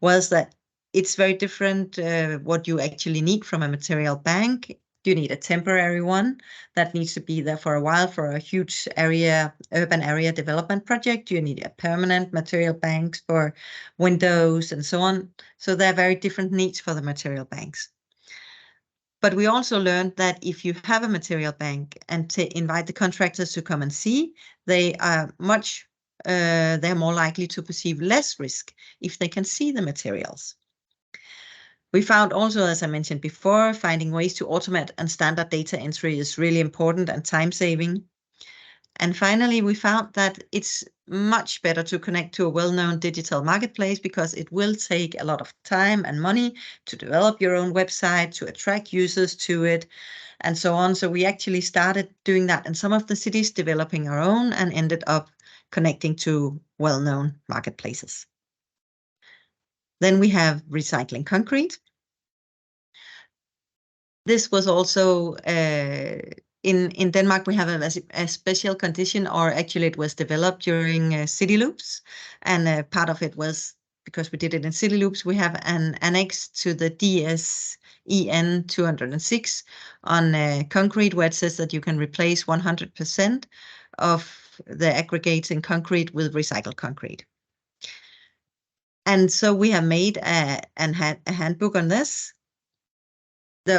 was that it's very different what you actually need from a material bank. You need a temporary one that needs to be there for a while for a huge area, urban area development project. You need a permanent material banks for windows and so on. So there are very different needs for the material banks. But we also learned that if you have a material bank and invite the contractors to come and see, they are they're more likely to perceive less risk if they can see the materials. We found also, as I mentioned before, finding ways to automate and standard data entry is really important and time-saving. And finally, we found that it's much better to connect to a well-known digital marketplace because it will take a lot of time and money to develop your own website, to attract users to it, and so on. So we actually started doing that in some of the cities, developing our own, and ended up connecting to well-known marketplaces. Then we have recycling concrete. This was also in Denmark. We have a special condition, or actually it was developed during CityLoops, and part of it was because we did it in CityLoops. We have an annex to the DSEN 206 on concrete, where it says that you can replace 100% of the aggregates in concrete with recycled concrete. And so we have made a handbook on this,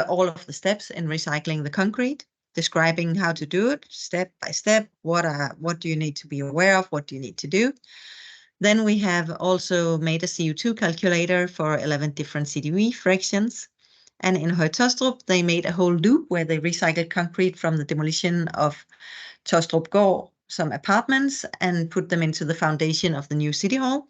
all of the steps in recycling the concrete, describing how to do it step by step. What do you need to be aware of? What do you need to do? Then we have also made a CO2 calculator for 11 different CDV fractions. And in Høje-Taastrup, they made a whole loop where they recycled concrete from the demolition of Taastrup Gård, some apartments, and put them into the foundation of the new city hall.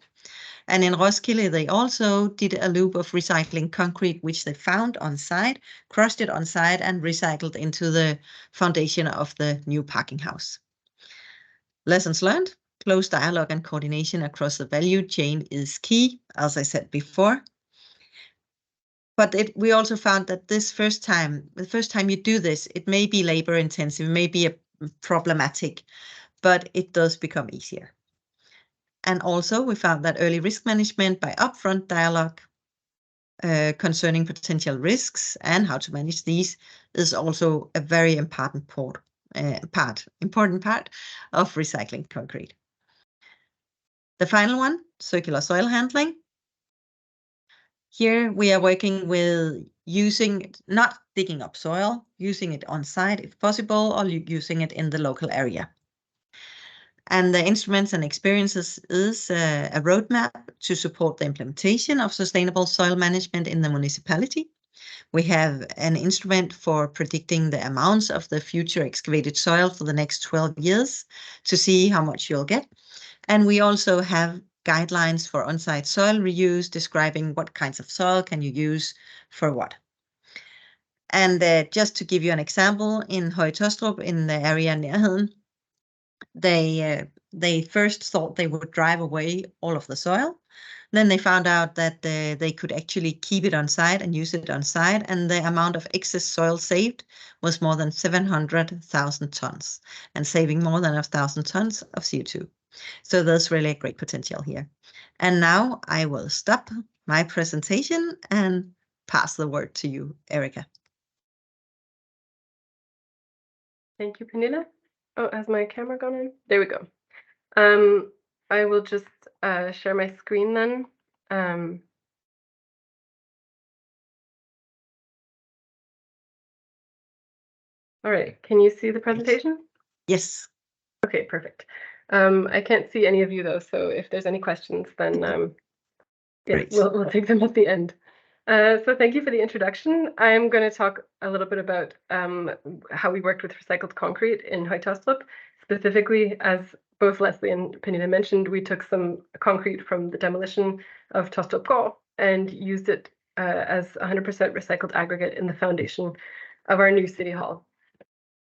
And in Roskilde, they also did a loop of recycling concrete, which they found on site, crushed it on site, and recycled into the foundation of the new parking house. Lessons learned: close dialogue and coordination across the value chain is key, as I said before. But we also found that the first time you do this, it may be labor intensive, may be problematic, but it does become easier. And also we found that early risk management by upfront dialogue concerning potential risks and how to manage these is also a very important part of recycling concrete. The final one, circular soil handling. Here we are working with not digging up soil, using it on site if possible, or using it in the local area. And the instruments and experiences is a roadmap to support the implementation of sustainable soil management in the municipality. We have an instrument for predicting the amounts of the future excavated soil for the next 12 years to see how much you'll get. And we also have guidelines for on-site soil reuse, describing what kinds of soil can you use for what. And just to give you an example, in Høje Taastrup, in the area Nærheden, they first thought they would drive away all of the soil. Then they found out that they could actually keep it on site and use it on site, and the amount of excess soil saved was more than 700,000 tons, and saving more than 1,000 tons of CO2. So there's really a great potential here. And now I will stop my presentation and pass the word to you, Erica. Thank you, Pernille. Oh, has my camera gone in? There we go. I will just share my screen then. All right, can you see the presentation? Yes. Okay, perfect. I can't see any of you though, so if there's any questions, then yeah, we'll take them at the end. So thank you for the introduction. I'm going to talk a little bit about how we worked with recycled concrete in Høje Taastrup. Specifically, as both Leslie and Pernille mentioned, we took some concrete from the demolition of Taastrup Gård and used it as 100% recycled aggregate in the foundation of our new city hall.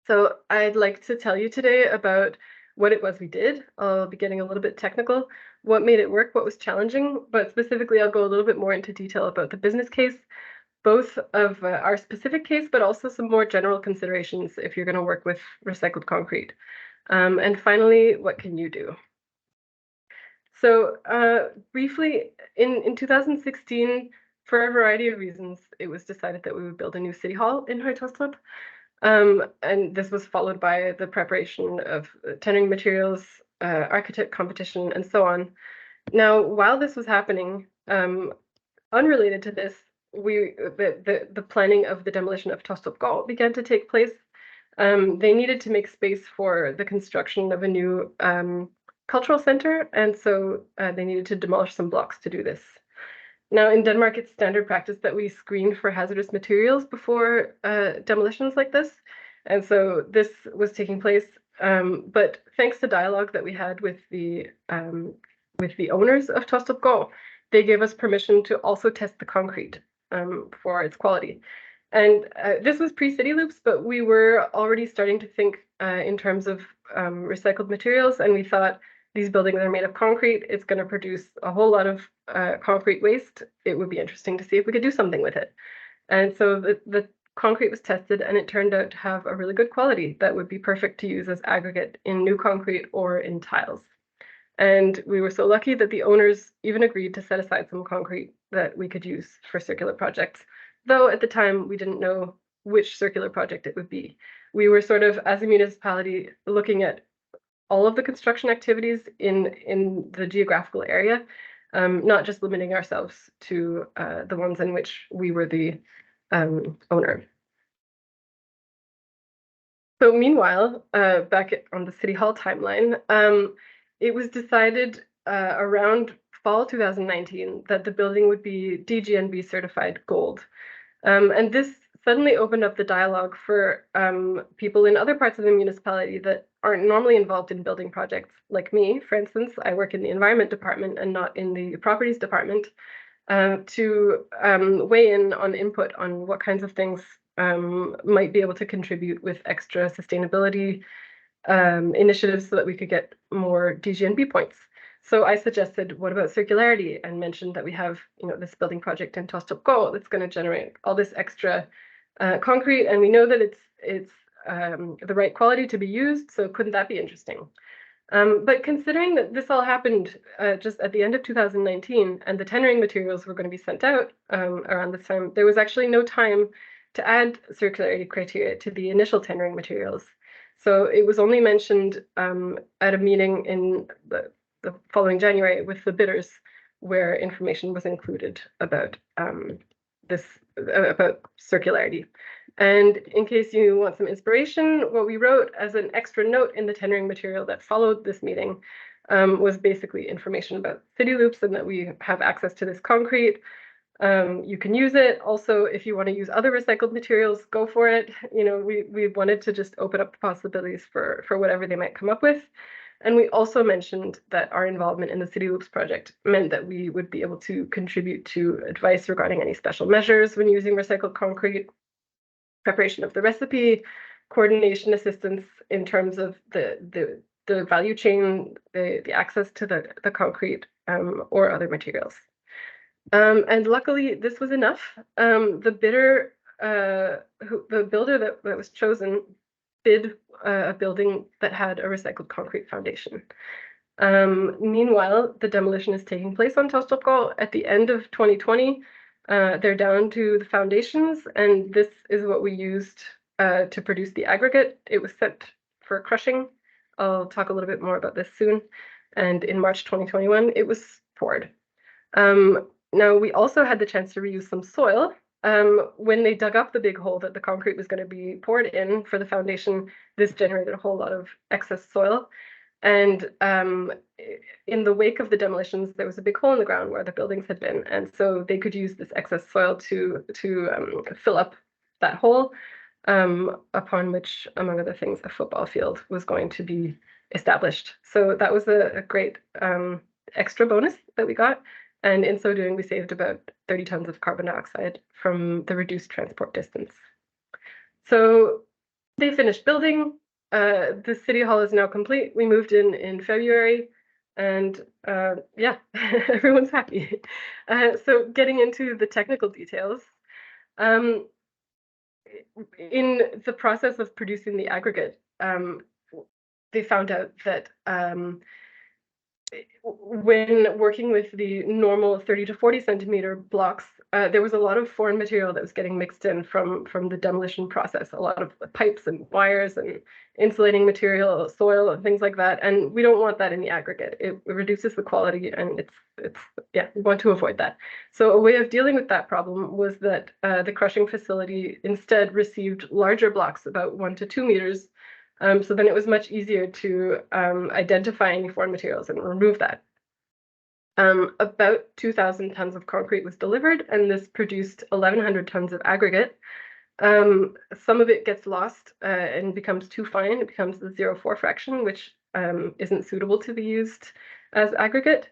So I'd like to tell you today about what it was we did. I'll be getting a little bit technical, what made it work, what was challenging, but specifically I'll go a little bit more into detail about the business case, both of our specific case, but also some more general considerations if you're going to work with recycled concrete. And finally, what can you do? So briefly, in 2016, for a variety of reasons, it was decided that we would build a new city hall in Høje Taastrup. And this was followed by the preparation of tendering materials, architect competition, and so on. Now, while this was happening, unrelated to this, the planning of the demolition of Taastrup Gård began to take place. They needed to make space for the construction of a new cultural center, and so they needed to demolish some blocks to do this. Now, in Denmark, it's standard practice that we screen for hazardous materials before demolitions like this. And so this was taking place. But thanks to dialogue that we had with the owners of Taastrup Gård, they gave us permission to also test the concrete for its quality. And this was pre-CityLoops, but we were already starting to think in terms of recycled materials. And we thought, these buildings are made of concrete. It's going to produce a whole lot of concrete waste. It would be interesting to see if we could do something with it. And so the concrete was tested, and it turned out to have a really good quality that would be perfect to use as aggregate in new concrete or in tiles. And we were so lucky that the owners even agreed to set aside some concrete that we could use for circular projects, though at the time we didn't know which circular project it would be. We were sort of, as a municipality, looking at all of the construction activities in the geographical area, not just limiting ourselves to the ones in which we were the owner. So meanwhile, back on the City Hall timeline, it was decided around fall 2019 that the building would be DGNB certified gold. And this suddenly opened up the dialogue for people in other parts of the municipality that aren't normally involved in building projects, like me, for instance. I work in the environment department and not in the properties department, to weigh in on input on what kinds of things might be able to contribute with extra sustainability initiatives so that we could get more DGNB points. So I suggested, what about circularity? And mentioned that we have, this building project in Taastrup Gård that's going to generate all this extra concrete, and we know that it's the right quality to be used. So couldn't that be interesting? But considering that this all happened just at the end of 2019, and the tendering materials were going to be sent out around this time, there was actually no time to add circularity criteria to the initial tendering materials. So it was only mentioned at a meeting in the following January with the bidders, where information was included about about circularity. And in case you want some inspiration, what we wrote as an extra note in the tendering material that followed this meeting was basically information about CityLoops and that we have access to this concrete, you can use it. Also, if you want to use other recycled materials, go for it. You know, we wanted to just open up the possibilities for whatever they might come up with. And we also mentioned that our involvement in the CityLoops project meant that we would be able to contribute to advice regarding any special measures when using recycled concrete, preparation of the recipe, coordination assistance in terms of the value chain, the access to the concrete or other materials. And luckily, this was enough. The builder that was chosen bid a building that had a recycled concrete foundation. Meanwhile, the demolition is taking place on Telstroppgård at the end of 2020. They're down to the foundations, and this is what we used to produce the aggregate. It was sent for crushing. I'll talk a little bit more about this soon. And in March 2021, it was poured. Now, we also had the chance to reuse some soil. When they dug up the big hole that the concrete was going to be poured in for the foundation, this generated a whole lot of excess soil. And in the wake of the demolitions, there was a big hole in the ground where the buildings had been. And so they could use this excess soil to fill up that hole, upon which, among other things, a football field was going to be established. So that was a great extra bonus that we got. And in so doing, we saved about 30 tons of carbon dioxide from the reduced transport distance. So they finished building. The city hall is now complete. We moved in February, and yeah, everyone's happy. So getting into the technical details, in the process of producing the aggregate, they found out that when working with the normal 30 to 40 centimeter blocks, there was a lot of foreign material that was getting mixed in from the demolition process, a lot of pipes and wires and insulating material, soil and things like that. And we don't want that in the aggregate. It reduces the quality, and yeah, we want to avoid that. So a way of dealing with that problem was that the crushing facility instead received larger blocks, about 1 to 2 meters. So then it was much easier to identify any foreign materials and remove that. About 2,000 tons of concrete was delivered, and this produced 1,100 tons of aggregate. Some of it gets lost and becomes too fine. It becomes the 0.4 fraction, which isn't suitable to be used as aggregate.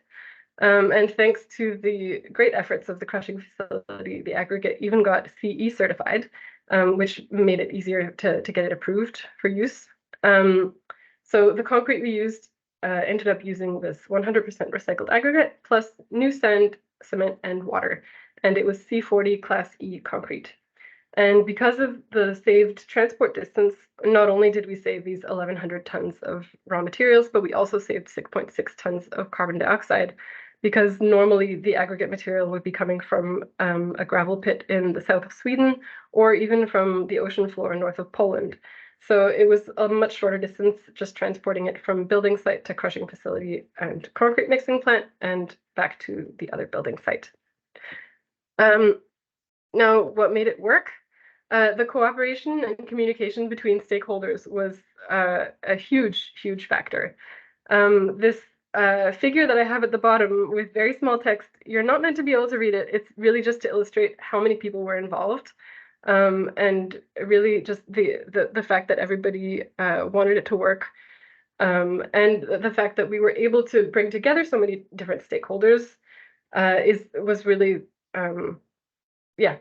And thanks to the great efforts of the crushing facility, the aggregate even got CE certified, which made it easier to get it approved for use. So the concrete we used ended up using this 100% recycled aggregate plus new sand, cement, and water. And it was C40 Class E concrete. And because of the saved transport distance, not only did we save these 1,100 tons of raw materials, but we also saved 6.6 tons of carbon dioxide, because normally the aggregate material would be coming from a gravel pit in the south of Sweden, or even from the ocean floor north of Poland. So it was a much shorter distance, just transporting it from building site to crushing facility and concrete mixing plant and back to the other building site. Now, what made it work? The cooperation and communication between stakeholders was a huge, huge factor. This figure that I have at the bottom with very small text, you're not meant to be able to read it. It's really just to illustrate how many people were involved. And really just the fact that everybody wanted it to work, and the fact that we were able to bring together so many different stakeholders was really, yeah,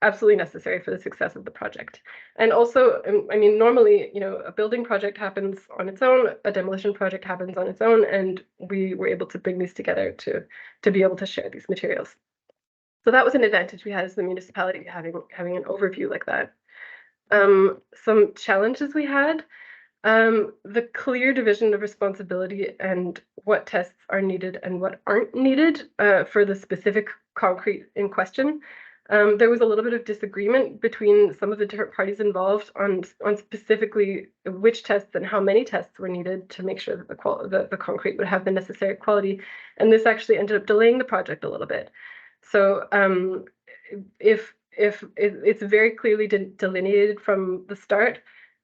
absolutely necessary for the success of the project. And also, I mean, normally, you know, a building project happens on its own, a demolition project happens on its own, and we were able to bring these together to be able to share these materials. So that was an advantage we had as the municipality, having an overview like that. Some challenges we had, the clear division of responsibility and what tests are needed and what aren't needed for the specific concrete in question. There was a little bit of disagreement between some of the different parties involved on specifically which tests and how many tests were needed to make sure that the concrete would have the necessary quality. And this actually ended up delaying the project a little bit. So if it's very clearly delineated from the start,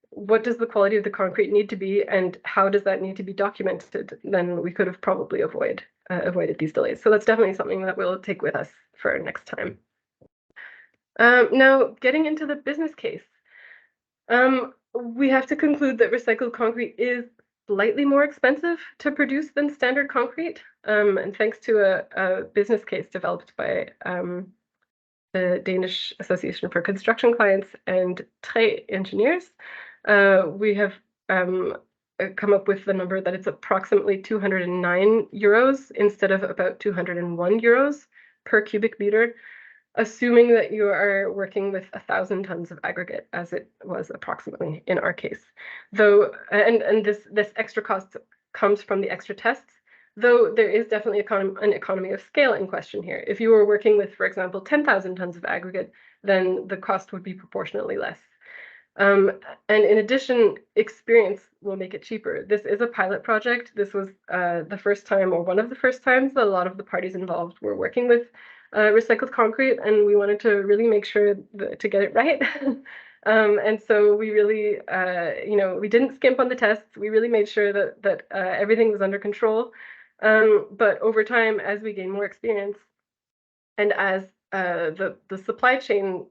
what does the quality of the concrete need to be, and how does that need to be documented, then we could have probably avoided these delays. So that's definitely something that we'll take with us for next time. Now, getting into the business case. We have to conclude that recycled concrete is slightly more expensive to produce than standard concrete. And thanks to a business case developed by the Danish Association for Construction Clients and Tre engineers, we have come up with the number that it's approximately 209 euros instead of about 201 euros per cubic meter, assuming that you are working with 1,000 tons of aggregate, as it was approximately in our case. Though, and this extra cost comes from the extra tests, though there is definitely an economy of scale in question here. If you were working with, for example, 10,000 tons of aggregate, then the cost would be proportionately less. And in addition, experience will make it cheaper. This is a pilot project. This was the first time, or one of the first times, that a lot of the parties involved were working with recycled concrete, and we wanted to really make sure to get it right. And so we really, we didn't skimp on the tests. We really made sure that everything was under control. But over time, as we gain more experience, and as the supply chain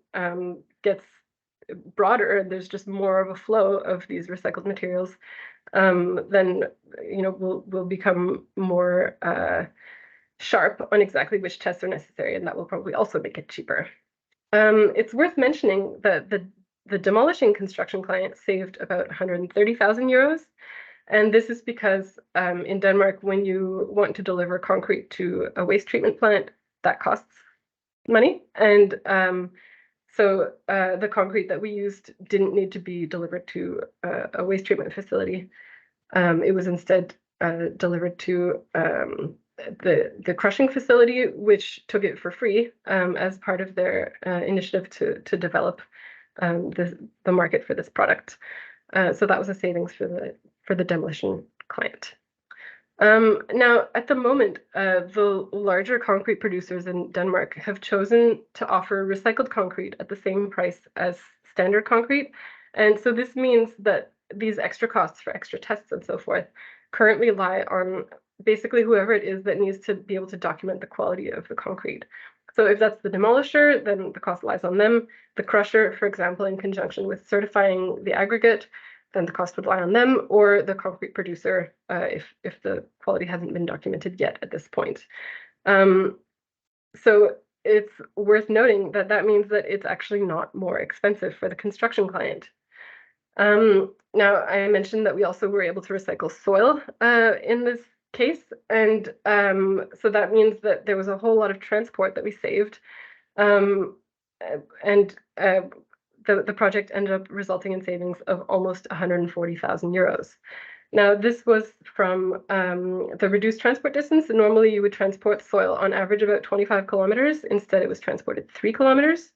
gets broader, there's just more of a flow of these recycled materials, then we'll become more sharp on exactly which tests are necessary, and that will probably also make it cheaper. It's worth mentioning that the demolishing construction client saved about 130,000 euros. And this is because in Denmark, when you want to deliver concrete to a waste treatment plant, that costs money. And so the concrete that we used didn't need to be delivered to a waste treatment facility. It was instead delivered to the crushing facility, which took it for free as part of their initiative to develop the market for this product. So that was a savings for the demolition client. Now, at the moment, the larger concrete producers in Denmark have chosen to offer recycled concrete at the same price as standard concrete. And so this means that these extra costs for extra tests and so forth currently lie on basically whoever it is that needs to be able to document the quality of the concrete. So if that's the demolisher, then the cost lies on them. The crusher, for example, in conjunction with certifying the aggregate, then the cost would lie on them, or the concrete producer if the quality hasn't been documented yet at this point. So it's worth noting that that means that it's actually not more expensive for the construction client. Now, I mentioned that we also were able to recycle soil in this case, and so that means that there was a whole lot of transport that we saved, and the project ended up resulting in savings of almost 140,000 euros. Now, this was from the reduced transport distance. Normally, you would transport soil on average about 25 kilometers. Instead, it was transported 3 kilometers.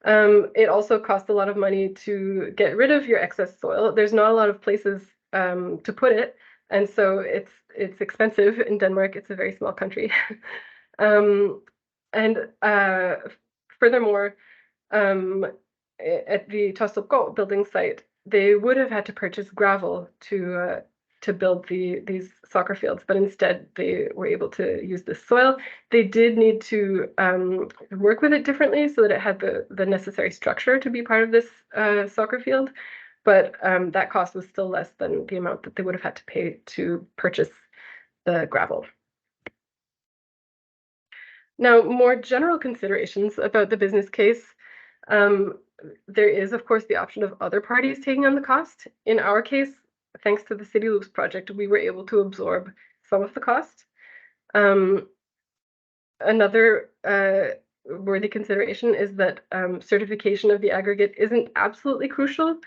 It also cost a lot of money to get rid of your excess soil. There's not a lot of places to put it, and so it's expensive in Denmark. It's a very small country. Furthermore, at the Tostrup building site, they would have had to purchase gravel to build these soccer fields, but instead they were able to use this soil. They did need to work with it differently so that it had the necessary structure to be part of this soccer field, but that cost was still less than the amount that they would have had to pay to purchase the gravel. Now, more general considerations about the business case. There is, of course, the option of other parties taking on the cost. In our case, thanks to the CityLoops project, we were able to absorb some of the cost. Another worthy consideration is that certification of the aggregate isn't absolutely crucial.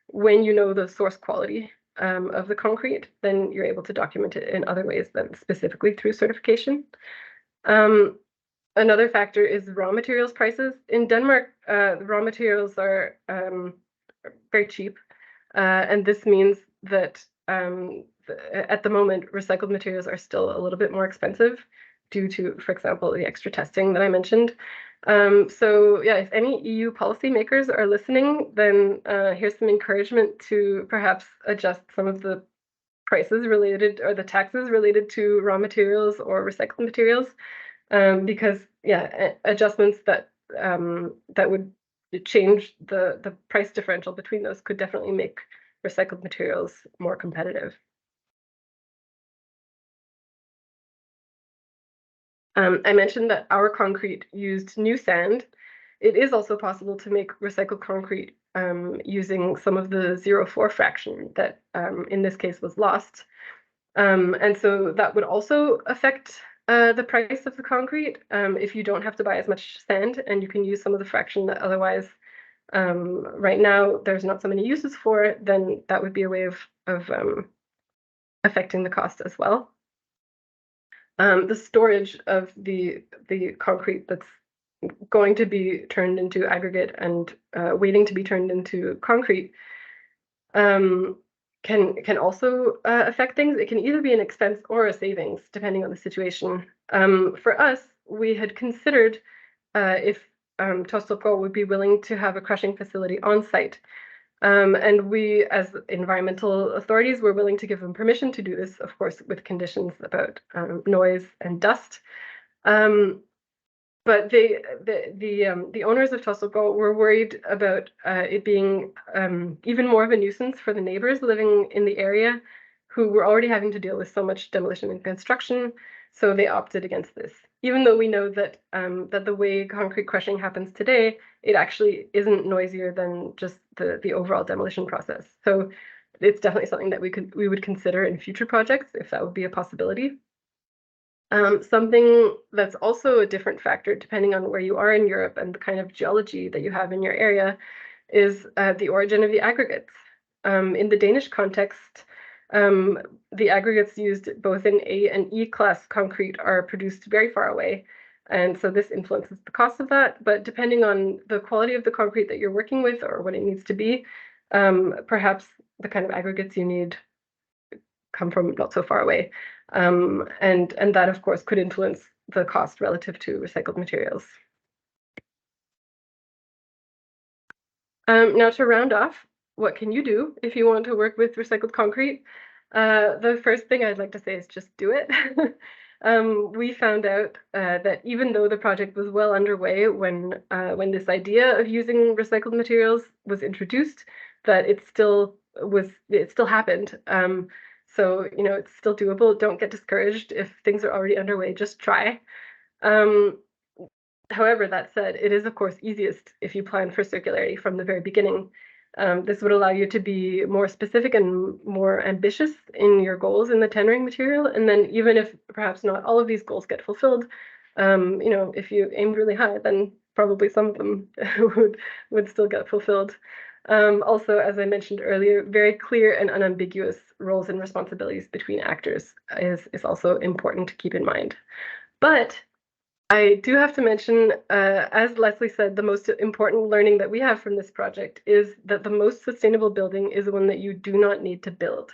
When you know the source quality of the concrete, then you're able to document it in other ways than specifically through certification. Another factor is raw materials prices. In Denmark, the raw materials are very cheap, and this means that at the moment, recycled materials are still a little bit more expensive due to, for example, the extra testing that I mentioned. So yeah, if any EU policymakers are listening, then here's some encouragement to perhaps adjust some of the prices related or the taxes related to raw materials or recycled materials. because adjustments that would change the price differential between those could definitely make recycled materials more competitive. I mentioned that our concrete used new sand. It is also possible to make recycled concrete using some of the 0.4 fraction that in this case was lost. And so that would also affect the price of the concrete if you don't have to buy as much sand and you can use some of the fraction that otherwise right now there's not so many uses for, then that would be a way of affecting the cost as well. The storage of the concrete that's going to be turned into aggregate and waiting to be turned into concrete can also affect things. It can either be an expense or a savings, depending on the situation. For us, we had considered if Tostelco would be willing to have a crushing facility on site. And we, as environmental authorities, were willing to give them permission to do this, of course, with conditions about noise and dust. But the owners of Tostelco were worried about it being even more of a nuisance for the neighbors living in the area, who were already having to deal with so much demolition and construction. So they opted against this, even though we know that that the way concrete crushing happens today, it actually isn't noisier than just the overall demolition process. So it's definitely something that we would consider in future projects if that would be a possibility. Something that's also a different factor depending on where you are in Europe and the kind of geology that you have in your area is the origin of the aggregates. In the Danish context, the aggregates used both in A and E class concrete are produced very far away. And so this influences the cost of that. But depending on the quality of the concrete that you're working with or what it needs to be, perhaps the kind of aggregates you need come from not so far away. And that, of course, could influence the cost relative to recycled materials. Now, to round off, what can you do if you want to work with recycled concrete? The first thing I'd like to say is just do it. We found out that even though the project was well underway when this idea of using recycled materials was introduced, that it still happened. So, you know, it's still doable. Don't get discouraged if things are already underway. Just try. However, that said, it is, of course, easiest if you plan for circularity from the very beginning. This would allow you to be more specific and more ambitious in your goals in the tendering material. And then even if perhaps not all of these goals get fulfilled, you know, if you aim really high, then probably some of them would still get fulfilled. Also, as I mentioned earlier, very clear and unambiguous roles and responsibilities between actors is also important to keep in mind. But I do have to mention, as Leslie said, the most important learning that we have from this project is that the most sustainable building is one that you do not need to build.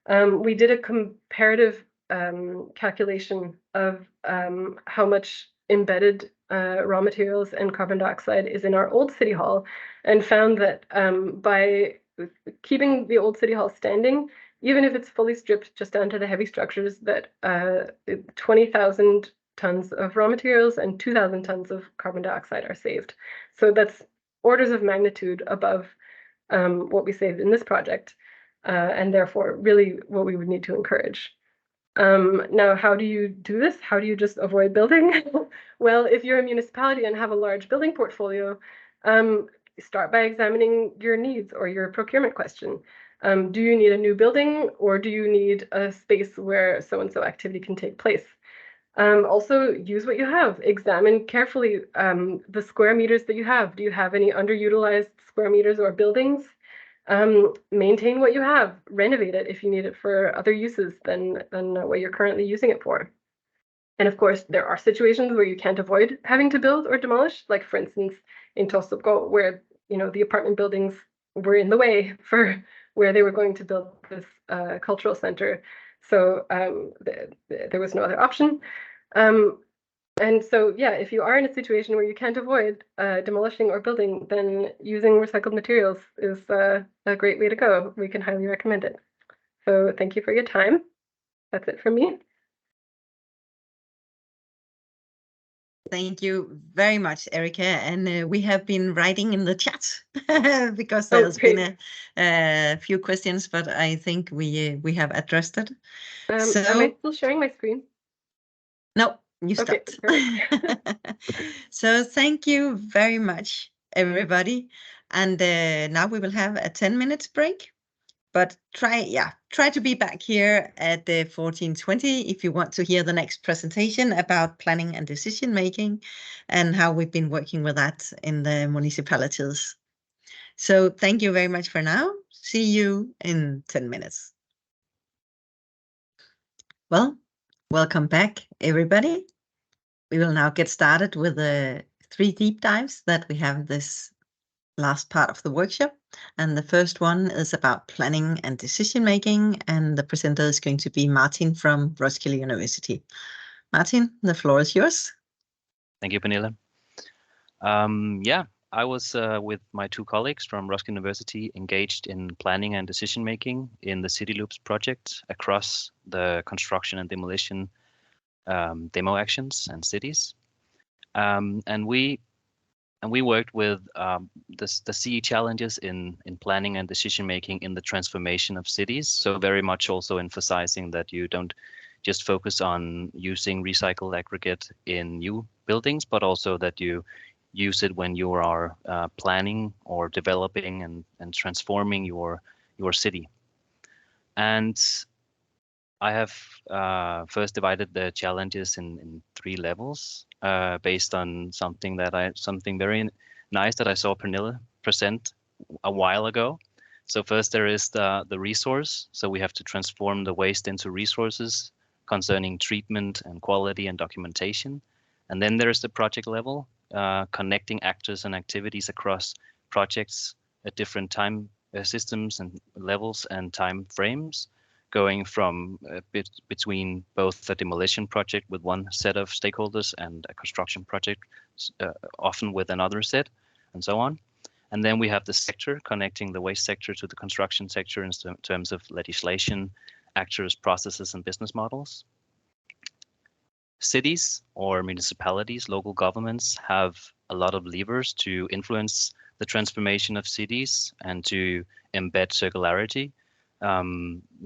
We did a comparative calculation of how much embedded raw materials and carbon dioxide is in our old city hall, and found that by keeping the old city hall standing, even if it's fully stripped just down to the heavy structures, that 20,000 tons of raw materials and 2,000 tons of carbon dioxide are saved. So that's orders of magnitude above what we saved in this project, and therefore really what we would need to encourage. Now, how do you do this? How do you just avoid building? Well, if you're a municipality and have a large building portfolio, start by examining your needs or your procurement question. Do you need a new building, or do you need a space where so-and-so activity can take place? Also, use what you have. Examine carefully the square meters that you have. Do you have any underutilized square meters or buildings? Maintain what you have. Renovate it if you need it for other uses than what you're currently using it for. And of course, there are situations where you can't avoid having to build or demolish, like for instance, in Tostelco, where the apartment buildings were in the way for where they were going to build this cultural center. So there was no other option. And so, yeah, if you are in a situation where you can't avoid demolishing or building, then using recycled materials is a great way to go. We can highly recommend it. So thank you for your time. That's it from me. Thank you very much, Erica. And we have been writing in the chat because Oh, there's been a few questions, but I think we have addressed it. Am I still sharing my screen? No, you stopped. Okay, So thank you very much, everybody. And now we will have a 10 minutes break. But try to be back here at the 14:20 if you want to hear the next presentation about planning and decision making and how we've been working with that in the municipalities. So thank you very much for now. See you in 10 minutes. Well, welcome back, everybody. We will now get started with the 3 deep dives that we have this last part of the workshop. And the first one is about planning and decision making. And the presenter is going to be Martin from Roskilde University. Martin, the floor is yours. Thank you, Pernille. I was with my 2 colleagues from Roskilde University engaged in planning and decision making in the CityLoops project across the construction and demolition demo actions and cities. And we worked with the CE challenges in planning and decision making in the transformation of cities. So very much also emphasizing that you don't just focus on using recycled aggregate in new buildings, but also that you use it when you are planning or developing and transforming your city. And I have first divided the challenges in 3 levels based on something very nice that I saw Pernille present a while ago. So first there is the resource. So we have to transform the waste into resources concerning treatment and quality and documentation. And then there's the project level, connecting actors and activities across projects at different time systems and levels and time frames, going from between both a demolition project with one set of stakeholders and a construction project, often with another set, and so on. And then we have the sector, connecting the waste sector to the construction sector in terms of legislation, actors, processes, and business models. Cities or municipalities, local governments have a lot of levers to influence the transformation of cities and to embed circularity,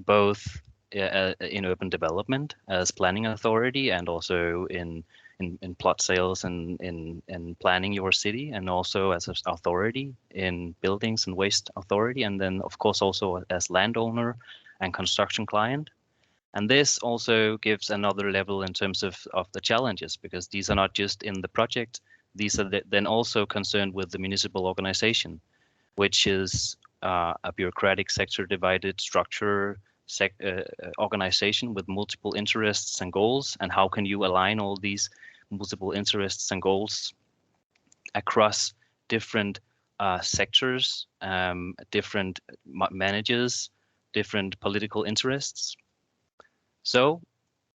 both in urban development as planning authority and also in plot sales and in planning your city, and also as an authority in buildings and waste authority, and then of course also as landowner and construction client. And this also gives another level in terms of the challenges, because these are not just in the project, these are then also concerned with the municipal organization, which is a bureaucratic sector divided structure, organization with multiple interests and goals. And how can you align all these multiple interests and goals across different sectors, different managers, different political interests? So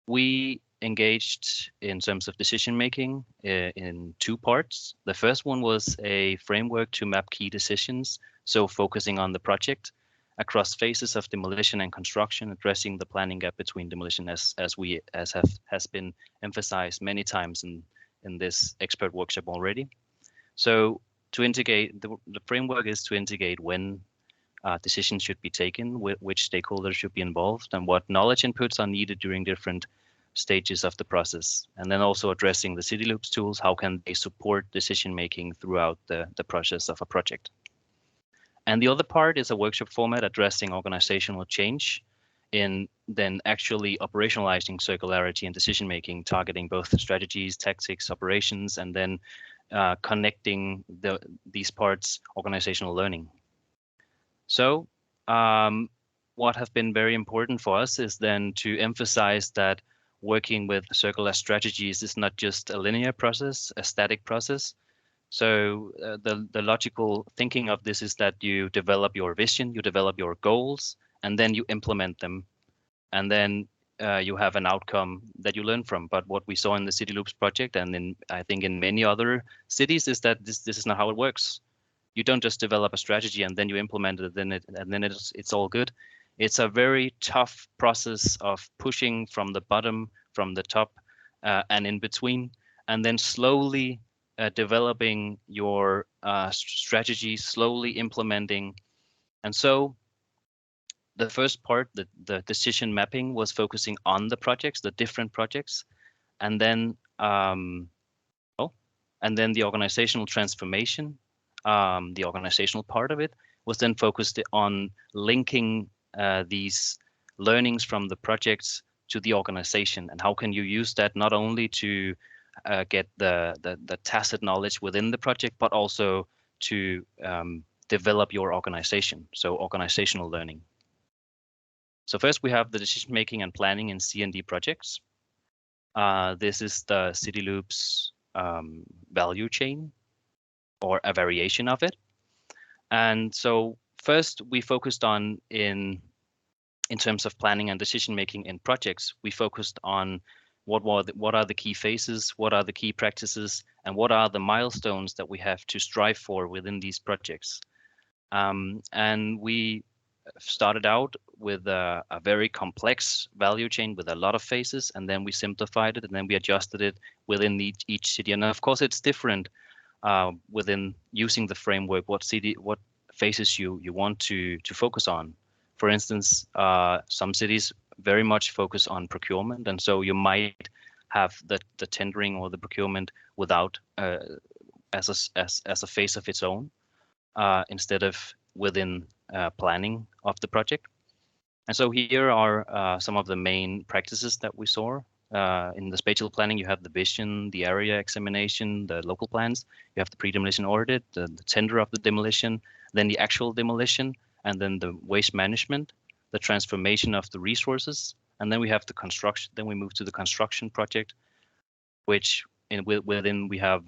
we engaged in terms of decision making in 2 parts. The first one was a framework to map key decisions, so focusing on the project across phases of demolition and construction, addressing the planning gap between demolition as has been emphasized many times in this expert workshop already. So to integrate, the framework is to integrate when decisions should be taken, which stakeholders should be involved, and what knowledge inputs are needed during different stages of the process. And then also addressing the CityLoops tools, how can they support decision making throughout the process of a project. And the other part is a workshop format addressing organizational change in then actually operationalizing circularity and decision making, targeting both strategies, tactics, operations, and then connecting these parts, organizational learning. So what have been very important for us is then to emphasize that working with circular strategies is not just a linear process, a static process. So the logical thinking of this is that you develop your vision, you develop your goals, and then you implement them. And then you have an outcome that you learn from. But what we saw in the CityLoops project, and I think in many other cities, is that this is not how it works. You don't just develop a strategy and then you implement it, and then it's all good. It's a very tough process of pushing from the bottom, from the top, and in between, and then slowly developing your strategy, slowly implementing. And so the first part, the decision mapping, was focusing on the projects, the different projects, and then the organizational transformation, the organizational part of it, was then focused on linking these learnings from the projects to the organization, and how can you use that not only to get the tacit knowledge within the project, but also to develop your organization, so organizational learning. So first we have the decision making and planning in C&D projects. This is the CityLoops value chain, or a variation of it. And so first we focused on, in terms of planning and decision making in projects, we focused on what are the key phases, what are the key practices, and what are the milestones that we have to strive for within these projects. And we started out with a very complex value chain with a lot of phases, and then we simplified it, and then we adjusted it within each city. And of course, it's different within using the framework, what phases you want to focus on. For instance, some cities very much focus on procurement, and so you might have the tendering or the procurement without as a phase of its own, instead of within planning of the project. And so here are some of the main practices that we saw. In the spatial planning, you have the vision, the area examination, the local plans. You have the pre-demolition audit, the tender of the demolition, then the actual demolition, and then the waste management, the transformation of the resources, and then we have the construction. Then we move to the construction project, which within we have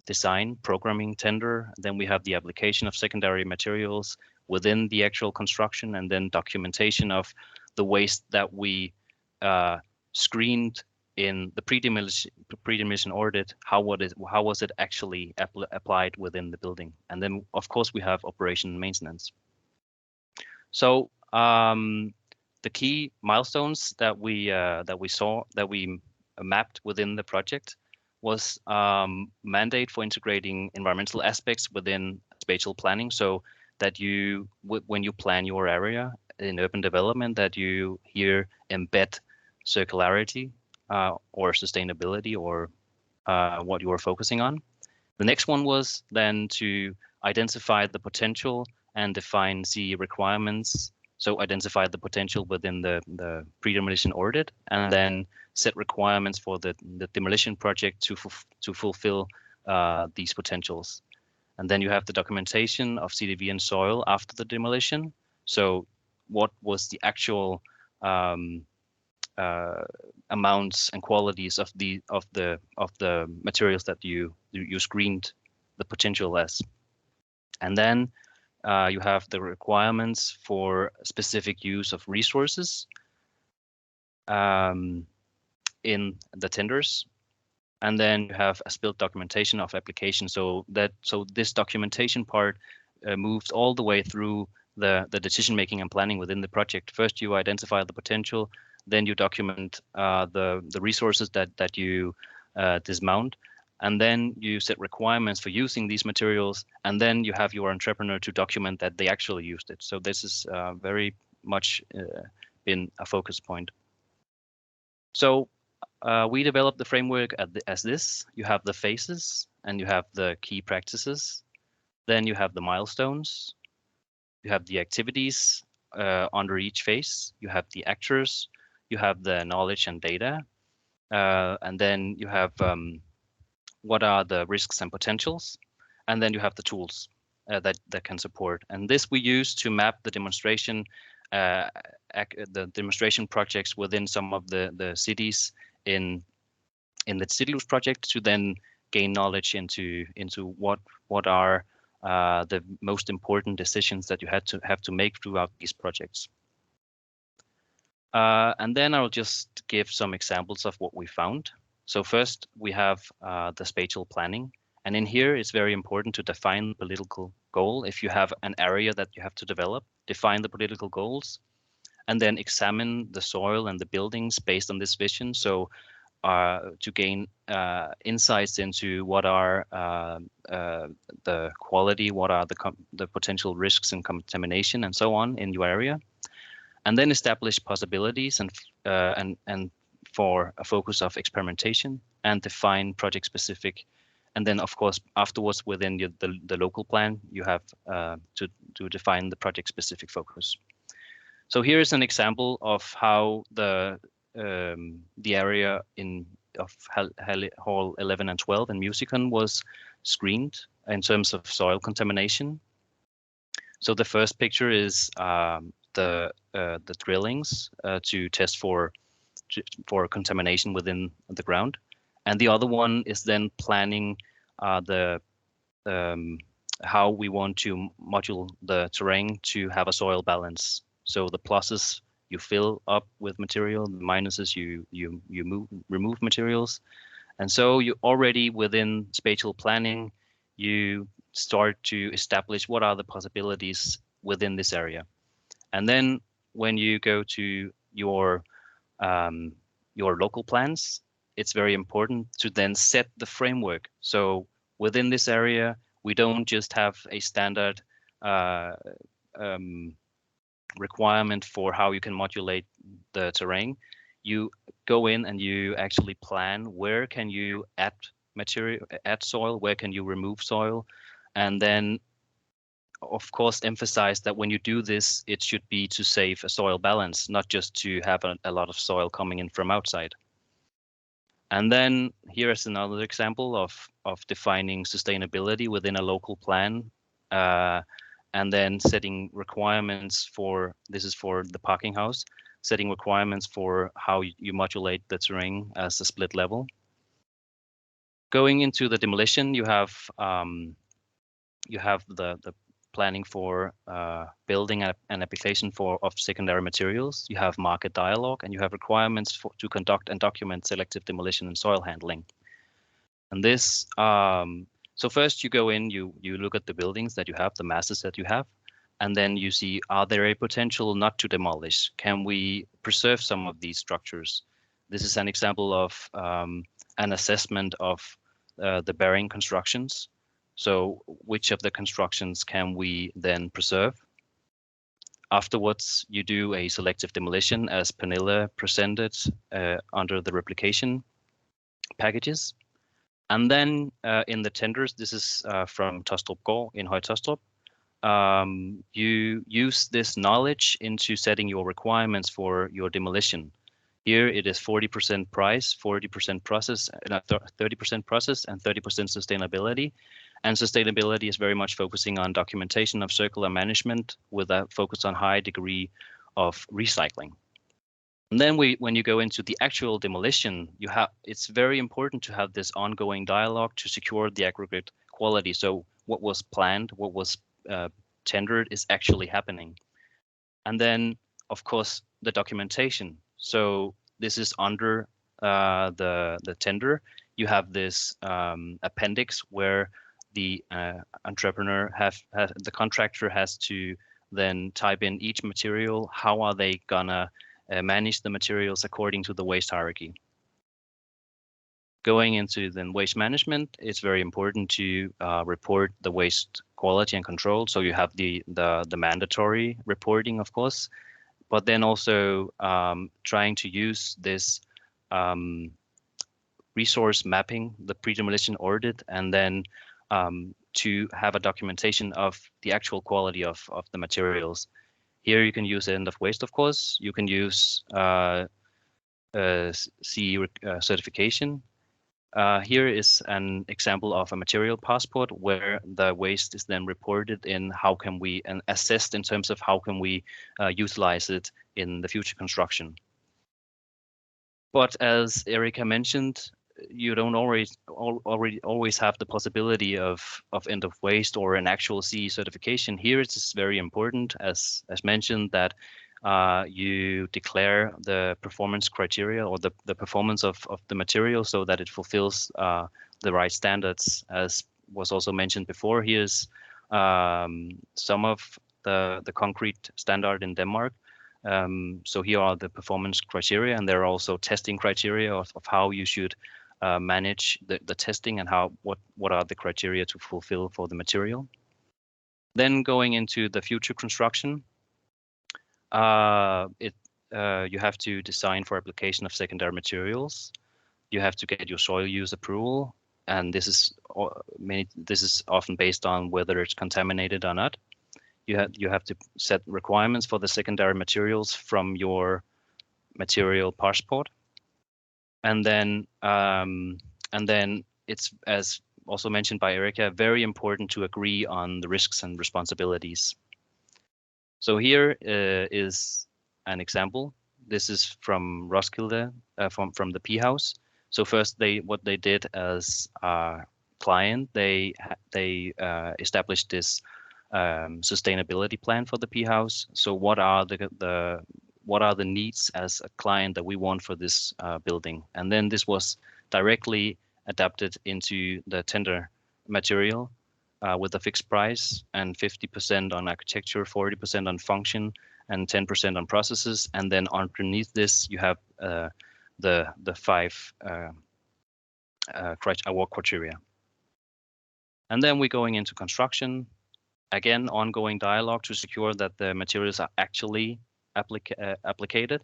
design, programming, tender. Then we have the application of secondary materials within the actual construction, and then documentation of the waste that we screened in the pre-demolition audit. How was it actually applied within the building? And then of course we have operation and maintenance. So the key milestones that we mapped within the project was mandate for integrating environmental aspects within spatial planning, so that you, when you plan your area in urban development, that you here embed circularity or sustainability, or what you are focusing on. The next one was then to identify the potential and define the requirements. So identify the potential within the pre-demolition audit, and then set requirements for the demolition project to fulfill these potentials. And then you have the documentation of CDV and soil after the demolition. So what was the actual amounts and qualities of the materials that you screened the potential as. And then you have the requirements for specific use of resources in the tenders. And then you have a built documentation of application. So this documentation part moves all the way through the decision making and planning within the project. First, you identify the potential, then you document the resources that you dismount, and then you set requirements for using these materials, and then you have your entrepreneur to document that they actually used it. So this is very much been a focus point. So we developed the framework as this. You have the phases, and you have the key practices. Then you have the milestones. You have the activities under each phase. You have the actors. You have the knowledge and data. And then you have what are the risks and potentials. And then you have the tools that can support. And this we use to map the demonstration projects within some of the cities in the CityLoops project, to then gain knowledge into what are the most important decisions that you have to make throughout these projects. And then I'll just give some examples of what we found. So first we have the spatial planning, and in here it's very important to define the political goal. If you have an area that you have to develop, define the political goals, and then examine the soil and the buildings based on this vision. So to gain insights into what are the quality, what are the potential risks and contamination, and so on in your area, and then establish possibilities and for a focus of experimentation and define project specific. And then, of course, afterwards within the local plan, you have to define the project specific focus. So here is an example of how the area of Hall 11 and 12 in Musicon was screened in terms of soil contamination. So the first picture is the drillings to test for contamination within the ground, and the other one is then planning how we want to module the terrain to have a soil balance. So the pluses you fill up with material, the minuses you remove materials, and so you already within spatial planning you start to establish what are the possibilities within this area. And then when you go to your local plans, it's very important to then set the framework. So within this area, we don't just have a standard requirement for how you can modulate the terrain. You go in and you actually plan where can you add material, add soil, where can you remove soil, and then of course emphasize that when you do this, it should be to save a soil balance, not just to have a lot of soil coming in from outside. And then here is another example of defining sustainability within a local plan, and then setting requirements for, this is for the parking house, setting requirements for how you modulate the terrain as a split level. Going into the demolition, you have the planning for building an application of secondary materials. You have market dialogue, and you have requirements to conduct and document selective demolition and soil handling. And this, so first you go in, you look at the buildings that you have, the masses that you have, and then you see, are there a potential not to demolish? Can we preserve some of these structures? This is an example of an assessment of the bearing constructions. So which of the constructions can we then preserve? Afterwards, you do a selective demolition as Pernille presented under the replication packages. And then in the tenders, this is from Tostrup Gård in Høje Tostrup, you use this knowledge into setting your requirements for your demolition. Here it is 40% price, 40% process, 30% process, and 30% sustainability. And sustainability is very much focusing on documentation of circular management with a focus on high degree of recycling. And then when you go into the actual demolition, it's very important to have this ongoing dialogue to secure the aggregate quality. So what was planned, what was tendered is actually happening. And then, of course, the documentation. So this is under the tender. You have this appendix where the entrepreneur the contractor has to then type in each material. How are they gonna manage the materials according to the waste hierarchy? Going into then waste management, it's very important to report the waste quality and control. So you have the mandatory reporting, of course, but then also trying to use this resource mapping, the pre-demolition audit, and then to have a documentation of the actual quality of the materials. Here you can use end of waste, of course. You can use CE certification. Here is an example of a material passport where the waste is then reported in how can we, and assessed in terms of how can we utilize it in the future construction. But as Erika mentioned, you don't always have the possibility of end of waste or an actual CE certification. Here it's very important, as mentioned, that you declare the performance criteria or the performance of the material so that it fulfills the right standards. As was also mentioned before, here's some of the concrete standard in Denmark. So here are the performance criteria, and there are also testing criteria of how you should manage the testing and what are the criteria to fulfill for the material. Then going into the future construction, you have to design for application of secondary materials. You have to get your soil use approval, and this is often based on whether it's contaminated or not. You have to set requirements for the secondary materials from your material passport, and then it's, as also mentioned by Erika, very important to agree on the risks and responsibilities. So here is an example. This is from Roskilde, from the P House. So first, what they did as a client, they established this sustainability plan for the P House. So what are the needs as a client that we want for this building? And then this was directly adapted into the tender material with a fixed price and 50% on architecture, 40% on function, and 10% on processes. And then underneath this, you have the 5 award criteria. And then we're going into construction. Again, ongoing dialogue to secure that the materials are actually applicated.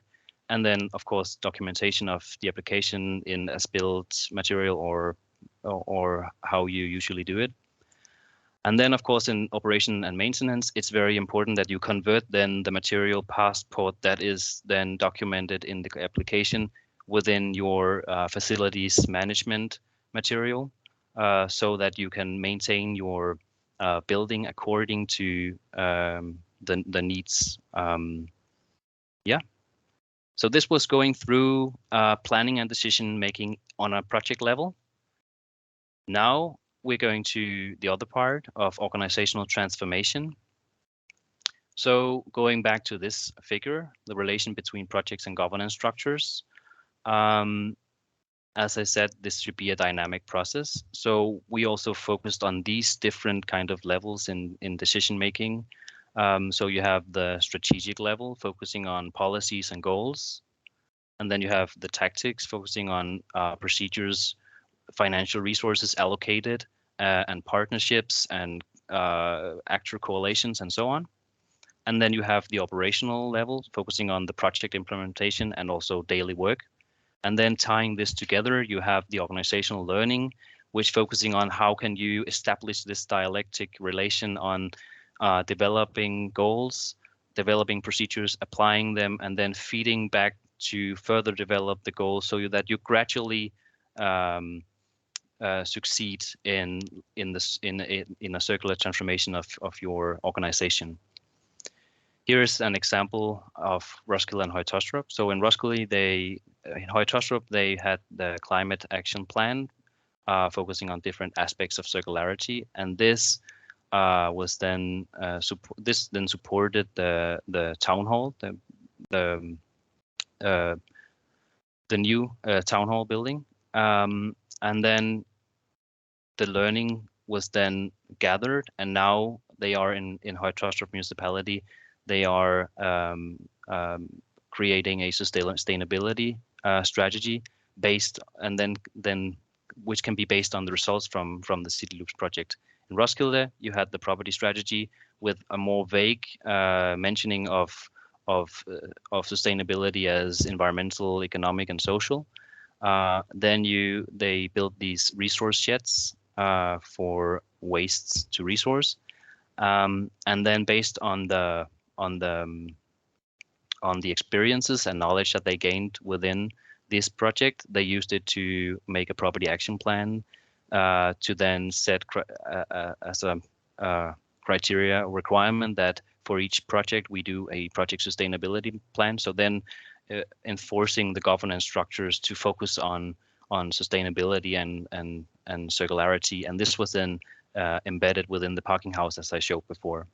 And then, of course, documentation of the application in as-built material or how you usually do it. And then, of course, in operation and maintenance, it's very important that you convert then the material passport that is then documented in the application within your facilities management material, so that you can maintain your building according to the needs. Yeah. So this was going through planning and decision making on a project level. Now we're going to the other part of organizational transformation. So going back to this figure, the relation between projects and governance structures. As I said, this should be a dynamic process. So we also focused on these different kind of levels in decision making. So you have the strategic level, focusing on policies and goals. And then you have the tactics, focusing on procedures, financial resources allocated, and partnerships and actor coalitions and so on. And then you have the operational level, focusing on the project implementation and also daily work. And then tying this together, you have the organizational learning, which focusing on how can you establish this dialectic relation on developing goals, developing procedures, applying them, and then feeding back to further develop the goals so that you gradually succeed in a circular transformation of your organization. Here is an example of Roskilde and Høje-Taastrup. So in Roskilde, in Høje-Taastrup, they had the climate action plan, focusing on different aspects of circularity, and this was then supported the town hall, the new town hall building, and then the learning was then gathered, and now they are in Høje-Taastrup municipality. They are creating a sustainability strategy based, and then which can be based on the results from the CityLoops project. In Roskilde, you had the property strategy with a more vague mentioning of sustainability as environmental, economic, and social. Then they built these resource sheds for wastes to resource, and then based on the experiences and knowledge that they gained within this project, they used it to make a property action plan, to then set as a criteria requirement that for each project we do a project sustainability plan. So then enforcing the governance structures to focus on sustainability and circularity, and this was then embedded within the parking house, as I showed before.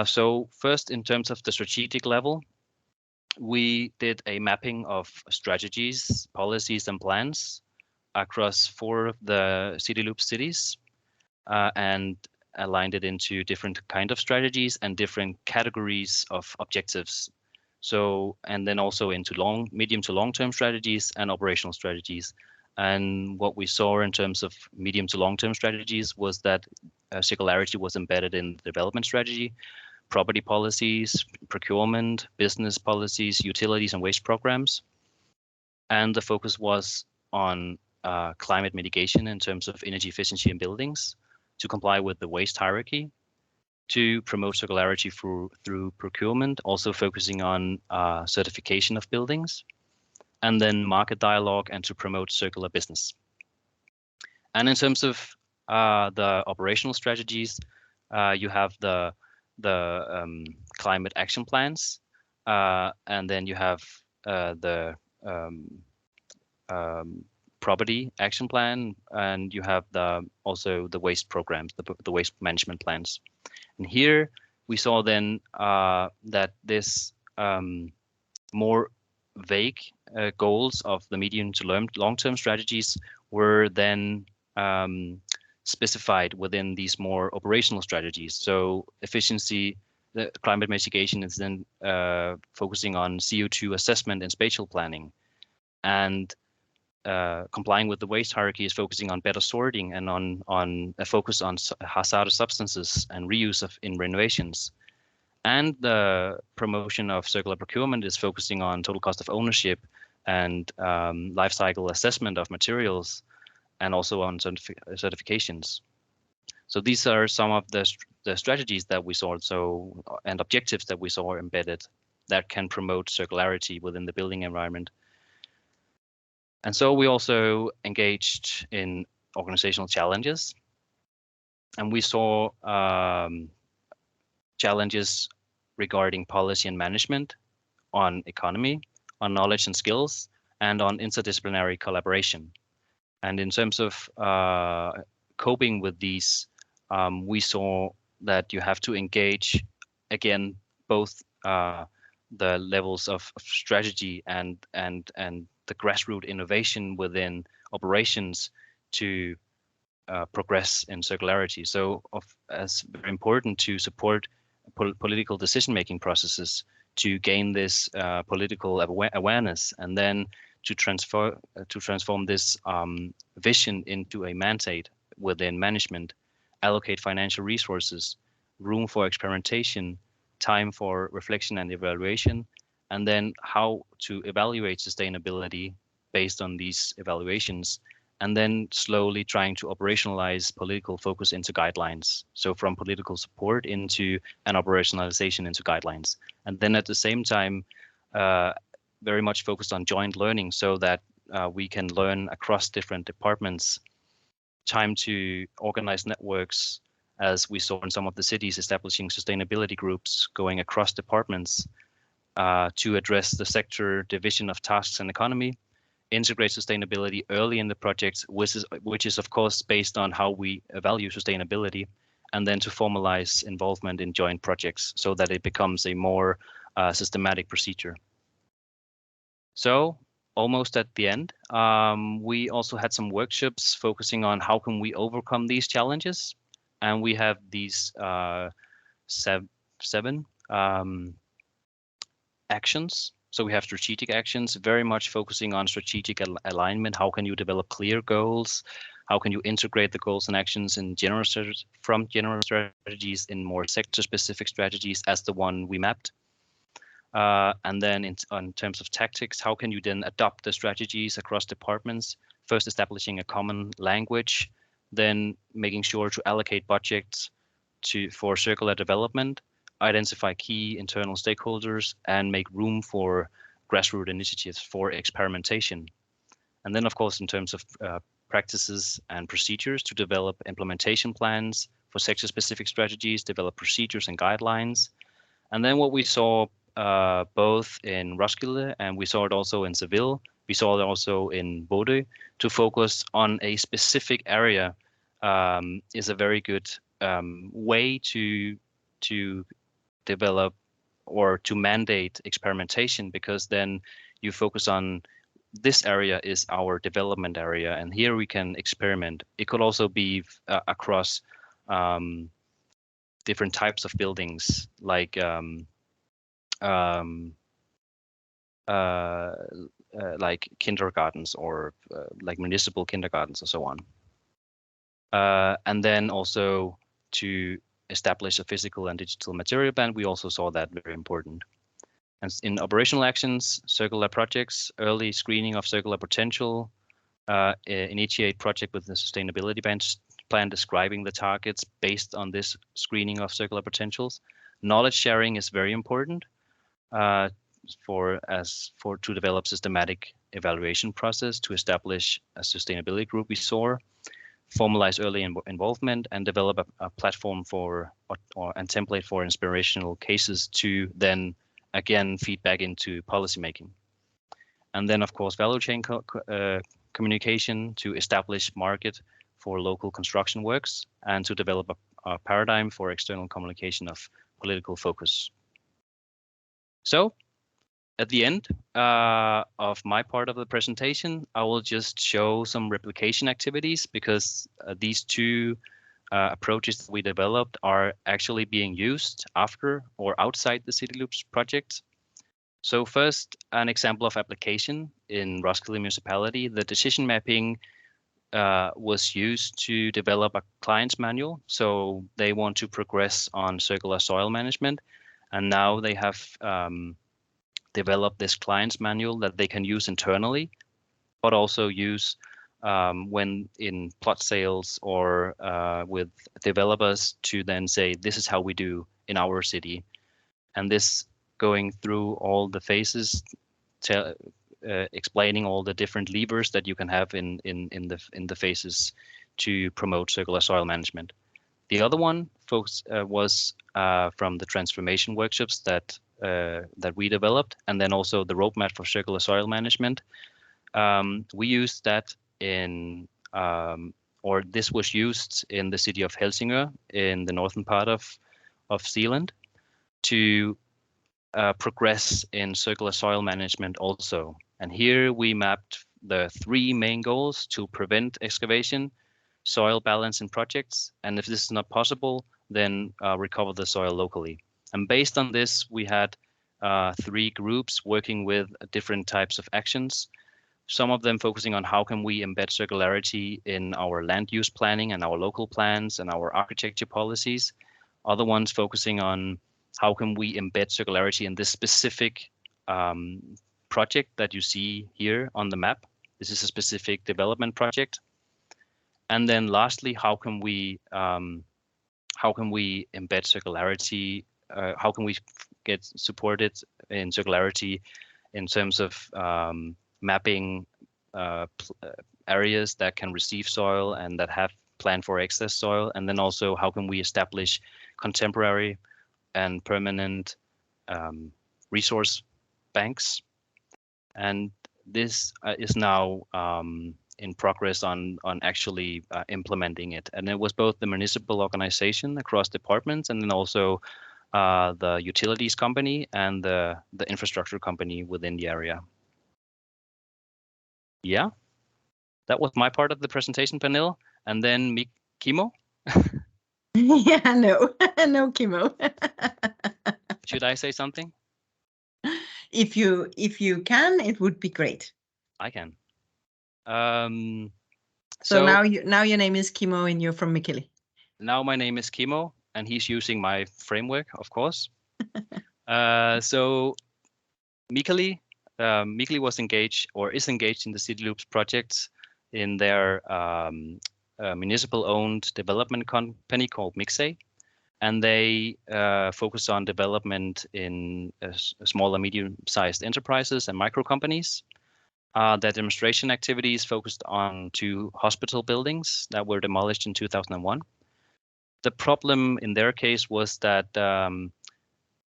So first, in terms of the strategic level, we did a mapping of strategies, policies, and plans across 4 of the CityLoops cities, and aligned it into different kind of strategies and different categories of objectives. So, and then also into medium to long-term strategies and operational strategies. And what we saw in terms of medium to long-term strategies was that circularity was embedded in the development strategy, property policies, procurement, business policies, utilities and waste programs. And the focus was on climate mitigation in terms of energy efficiency in buildings, to comply with the waste hierarchy, to promote circularity through procurement, also focusing on certification of buildings, and then market dialogue and to promote circular business. And in terms of the operational strategies, you have the climate action plans, and then you have the property action plan, and you have also the waste programs, the waste management plans. And here we saw then that this more vague goals of the medium to long-term strategies were then specified within these more operational strategies. So efficiency, the climate mitigation is then focusing on CO2 assessment and spatial planning. And complying with the waste hierarchy is focusing on better sorting and on a focus on hazardous substances and reuse in renovations. And the promotion of circular procurement is focusing on total cost of ownership and life cycle assessment of materials, and also on certifications. So these are some of the strategies that we saw, and objectives that we saw embedded that can promote circularity within the building environment. And so we also engaged in organizational challenges, and we saw challenges regarding policy and management, on economy, on knowledge and skills, and on interdisciplinary collaboration. And in terms of coping with these, we saw that you have to engage, again, both the levels of strategy and the grassroots innovation within operations to progress in circularity. So as very important to support political decision-making processes to gain this political awareness, and then to transform this vision into a mandate within management, allocate financial resources, room for experimentation, time for reflection and evaluation, and then how to evaluate sustainability based on these evaluations, and then slowly trying to operationalize political focus into guidelines. So from political support into an operationalization into guidelines. And then at the same time, very much focused on joint learning so that we can learn across different departments, time to organize networks, as we saw in some of the cities, establishing sustainability groups going across departments to address the sector division of tasks and economy, integrate sustainability early in the projects, which is of course based on how we value sustainability, and then to formalize involvement in joint projects so that it becomes a more systematic procedure. So almost at the end, we also had some workshops focusing on how can we overcome these challenges, and we have these 7 actions. So we have strategic actions, very much focusing on strategic alignment. How can you develop clear goals? How can you integrate the goals and actions from general strategies in more sector-specific strategies as the one we mapped? And then in terms of tactics, how can you then adopt the strategies across departments? First, establishing a common language, then making sure to allocate budgets for circular development, identify key internal stakeholders, and make room for grassroots initiatives for experimentation. And then, of course, in terms of practices and procedures, to develop implementation plans for sector-specific strategies, develop procedures and guidelines. And then what we saw both in Roskilde, and we saw it also in Seville, we saw it also in Bodø, to focus on a specific area is a very good way to develop or to mandate experimentation, because then you focus on this area is our development area, and here we can experiment. It could also be across different types of buildings, like kindergartens or like municipal kindergartens and so on. And then also to establish a physical and digital material ban, we also saw that very important. And in operational actions, circular projects, early screening of circular potential, initiate project with the sustainability plan describing the targets based on this screening of circular potentials. Knowledge sharing is very important to develop systematic evaluation process to establish a sustainability group we saw, formalize early involvement, and develop a platform for and template for inspirational cases to then again feed back into policymaking. And then of course value chain communication to establish market for local construction works and to develop a paradigm for external communication of political focus. So at the end of my part of the presentation, I will just show some replication activities because these two approaches that we developed are actually being used after or outside the CityLoops project. So first, an example of application in Roskilde municipality. The decision mapping was used to develop a client's manual. So they want to progress on circular soil management. And now they have developed this client's manual that they can use internally, but also use when in plot sales or with developers to then say, this is how we do in our city. And this going through all the phases, explaining all the different levers that you can have in the phases to promote circular soil management. The other one was from the transformation workshops that we developed, and then also the roadmap for circular soil management. We used that in, or this was used in the city of Helsingør in the northern part of Zealand to progress in circular soil management also. And here we mapped the 3 main goals to prevent excavation, soil balance in projects, and if this is not possible, then recover the soil locally. And based on this, we had 3 groups working with different types of actions. Some of them focusing on how can we embed circularity in our land use planning and our local plans and our architecture policies. Other ones focusing on how can we embed circularity in this specific project that you see here on the map. This is a specific development project. And then lastly, how can we embed circularity? How can we get supported in circularity in terms of mapping areas that can receive soil and that have planned for excess soil? And then also, how can we establish contemporary and permanent resource banks? And this is now in progress on actually implementing it. And it was both the municipal organization across departments and then also the utilities company and the infrastructure company within the area. Yeah, that was my part of the presentation, Pernille. And then Kimmo. Yeah, no, no, Kimmo. Should I say something? If you can, it would be great. I can. So now your name is Kimmo and you're from Mikkeli. Now my name is Kimmo and he's using my framework, of course. So Mikkeli was engaged or is engaged in the CityLoops project in their municipal-owned development company called Mixay. And they focus on development in small and medium-sized enterprises and micro companies. Their demonstration activities focused on 2 hospital buildings that were demolished in 2001. The problem in their case was that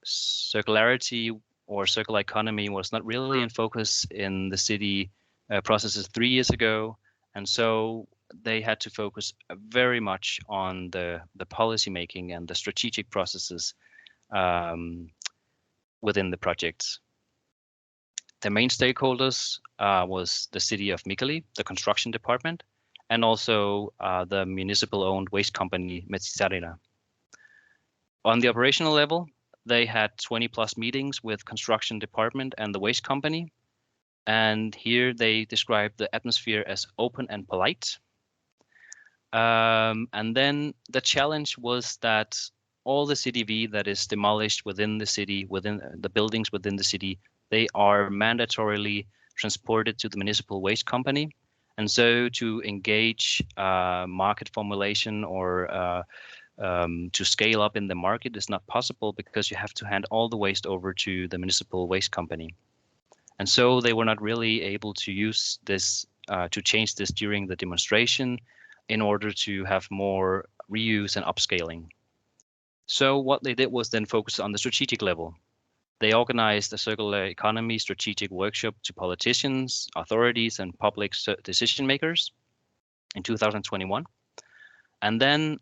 circularity or circular economy was not really in focus in the city processes 3 years ago. And so they had to focus very much on the policy making and the strategic processes within the projects. The main stakeholders was the city of Mikkeli, the construction department, and also the municipal-owned waste company Metsisarina. On the operational level, they had 20+ meetings with construction department and the waste company. And here they described the atmosphere as open and polite. And then the challenge was that all the CDV that is demolished within the city, within the buildings within the city, they are mandatorily transported to the municipal waste company. And so to engage market formulation or to scale up in the market is not possible because you have to hand all the waste over to the municipal waste company. And so they were not really able to use this, to change this during the demonstration in order to have more reuse and upscaling. So what they did was then focus on the strategic level. They organized a circular economy strategic workshop to politicians, authorities, and public decision makers in 2021. And then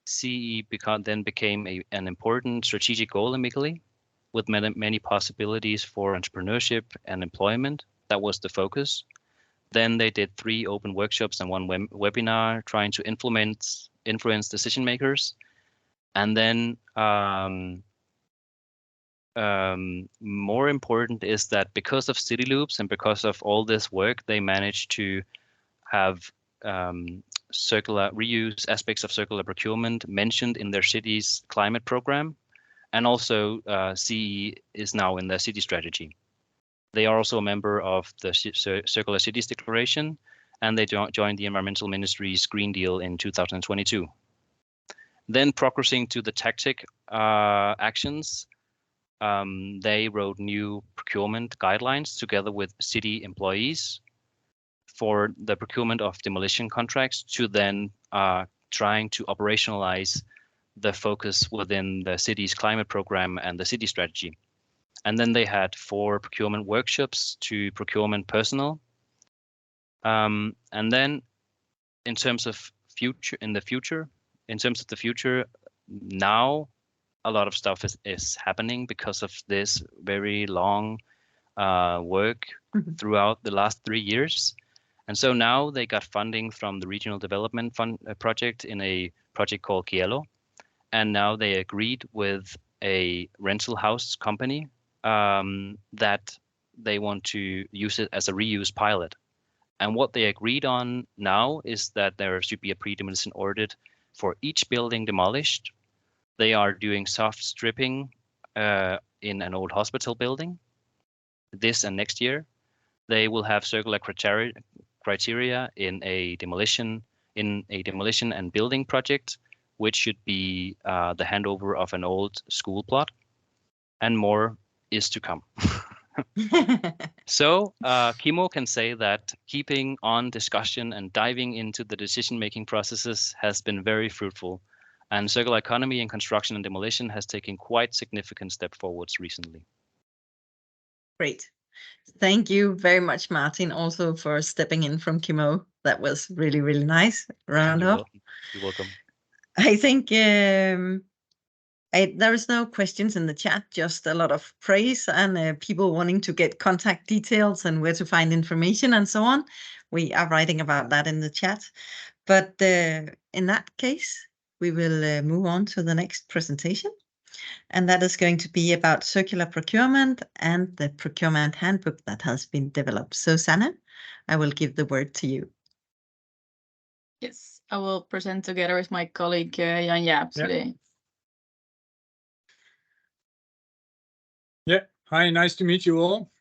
CE became an important strategic goal in Mikkeli, with many possibilities for entrepreneurship and employment. That was the focus. Then they did 3 open workshops and 1 webinar trying to influence decision makers. And then more important is that because of CityLoops and because of all this work, they managed to have circular reuse aspects of circular procurement mentioned in their city's climate program. And also CE is now in their city strategy. They are also a member of the Circular Cities Declaration, and they joined the Environmental Ministry's Green Deal in 2022. Then progressing to the tactic actions, they wrote new procurement guidelines together with city employees for the procurement of demolition contracts to then trying to operationalize the focus within the city's climate program and the city strategy. And then they had 4 procurement workshops to procurement personnel. And then in terms of the future, now a lot of stuff is happening because of this very long work throughout the last 3 years. And so now they got funding from the Regional Development Fund project in a project called Kielo. And now they agreed with a rental house company that they want to use it as a reuse pilot. And what they agreed on now is that there should be a pre-demolition audit for each building demolished. They are doing soft stripping in an old hospital building this and next year. They will have circular criteria in a demolition and building project, which should be the handover of an old school plot, and more is to come. So Kimmo can say that keeping on discussion and diving into the decision-making processes has been very fruitful, and circular economy in construction and demolition has taken quite significant step forwards recently. Great. Thank you very much, Martin, also for stepping in from Kimmo. That was really, really nice. Round up. You're welcome. I think there is no questions in the chat, just a lot of praise and people wanting to get contact details and where to find information and so on. We are writing about that in the chat. But in that case, we will move on to the next presentation. And that is going to be about circular procurement and the procurement handbook that has been developed. So Sanne, I will give the word to you. Yes, I will present together with my colleague Jan Jaap today. Yeah, hi, nice to meet you all.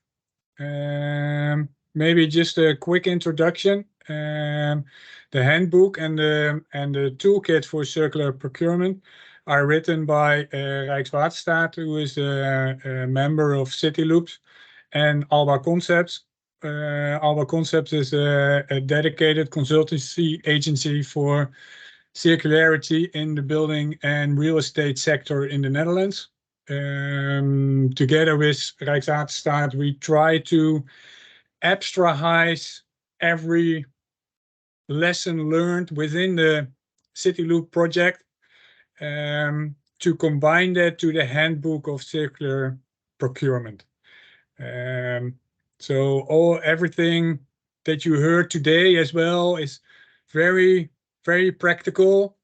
Maybe just a quick introduction. The handbook and the toolkit for circular procurement are written by Rijkswaterstaat, who is a member of CityLoops, and Alba Concepts. Alba Concepts is a dedicated consultancy agency for circularity in the building and real estate sector in the Netherlands. Together with Rijkswaterstaat, we try to abstrahize every lesson learned within the CityLoop project to combine that to the handbook of circular procurement. So everything that you heard today as well is very, very practical.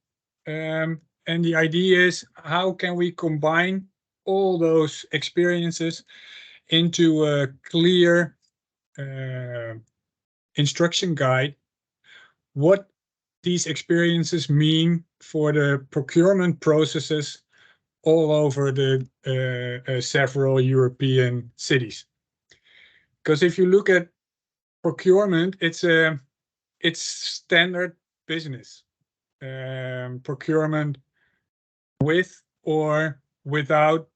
the idea is, how can we combine all those experiences into a clear instruction guide, what these experiences mean for the procurement processes all over the several European cities. Because if you look at procurement, it's standard business. Procurement with or without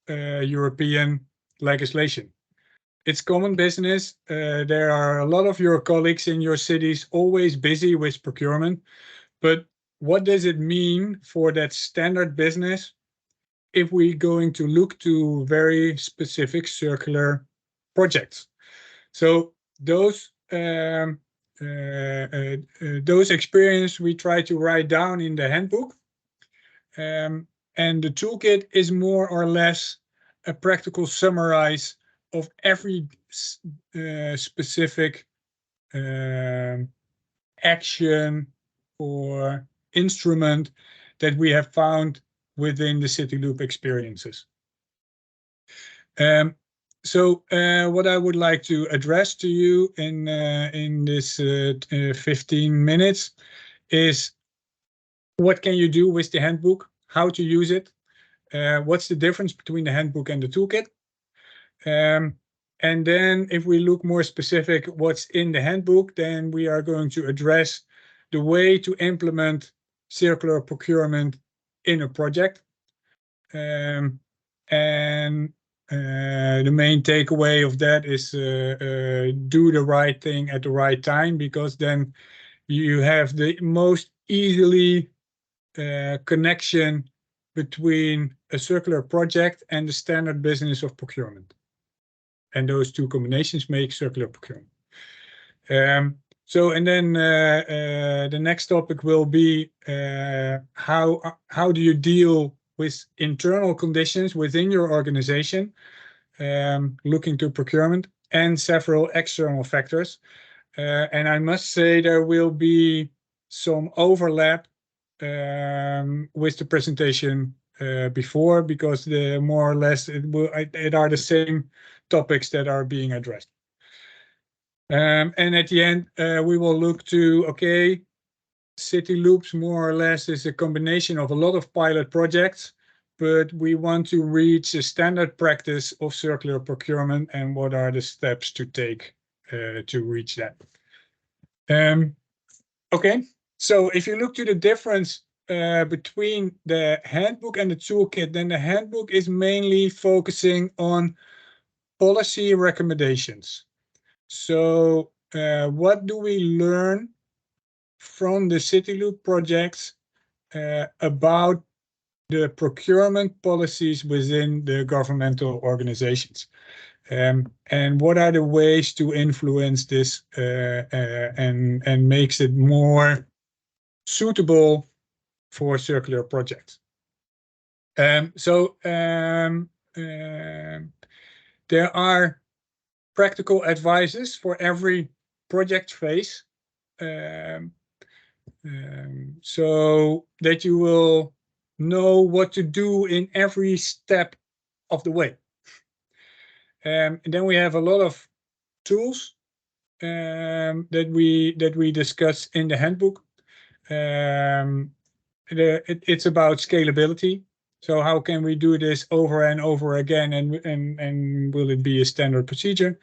European legislation. It's common business. There are a lot of your colleagues in your cities always busy with procurement, but what does it mean for that standard business if we're going to look to very specific circular projects? So those experiences we try to write down in the handbook, and the toolkit is more or less a practical summarize of every specific action or instrument that we have found within the CityLoop experiences. So what I would like to address to you in this 15 minutes is, what can you do with the handbook, how to use it, what's the difference between the handbook and the toolkit. And then if we look more specific what's in the handbook, then we are going to address the way to implement circular procurement in a project. And the main takeaway of that is do the right thing at the right time, because then you have the most easily connection between a circular project and the standard business of procurement. And those two combinations make circular procurement. So, and then the next topic will be how do you deal with internal conditions within your organization, looking to procurement, and several external factors. And I must say there will be some overlap with the presentation before, because the more or less it are the same topics that are being addressed. And at the end, we will look to, okay, CityLoops more or less is a combination of a lot of pilot projects, but we want to reach a standard practice of circular procurement, and what are the steps to take to reach that. Okay, so if you look to the difference between the handbook and the toolkit, then the handbook is mainly focusing on policy recommendations. So what do we learn from the CityLoop projects about the procurement policies within the governmental organizations? And what are the ways to influence this and makes it more suitable for circular projects? There are practical advices for every project phase, so that you will know what to do in every step of the way. And then we have a lot of tools that we discuss in the handbook. It's about scalability. So how can we do this over and over again, and will it be a standard procedure?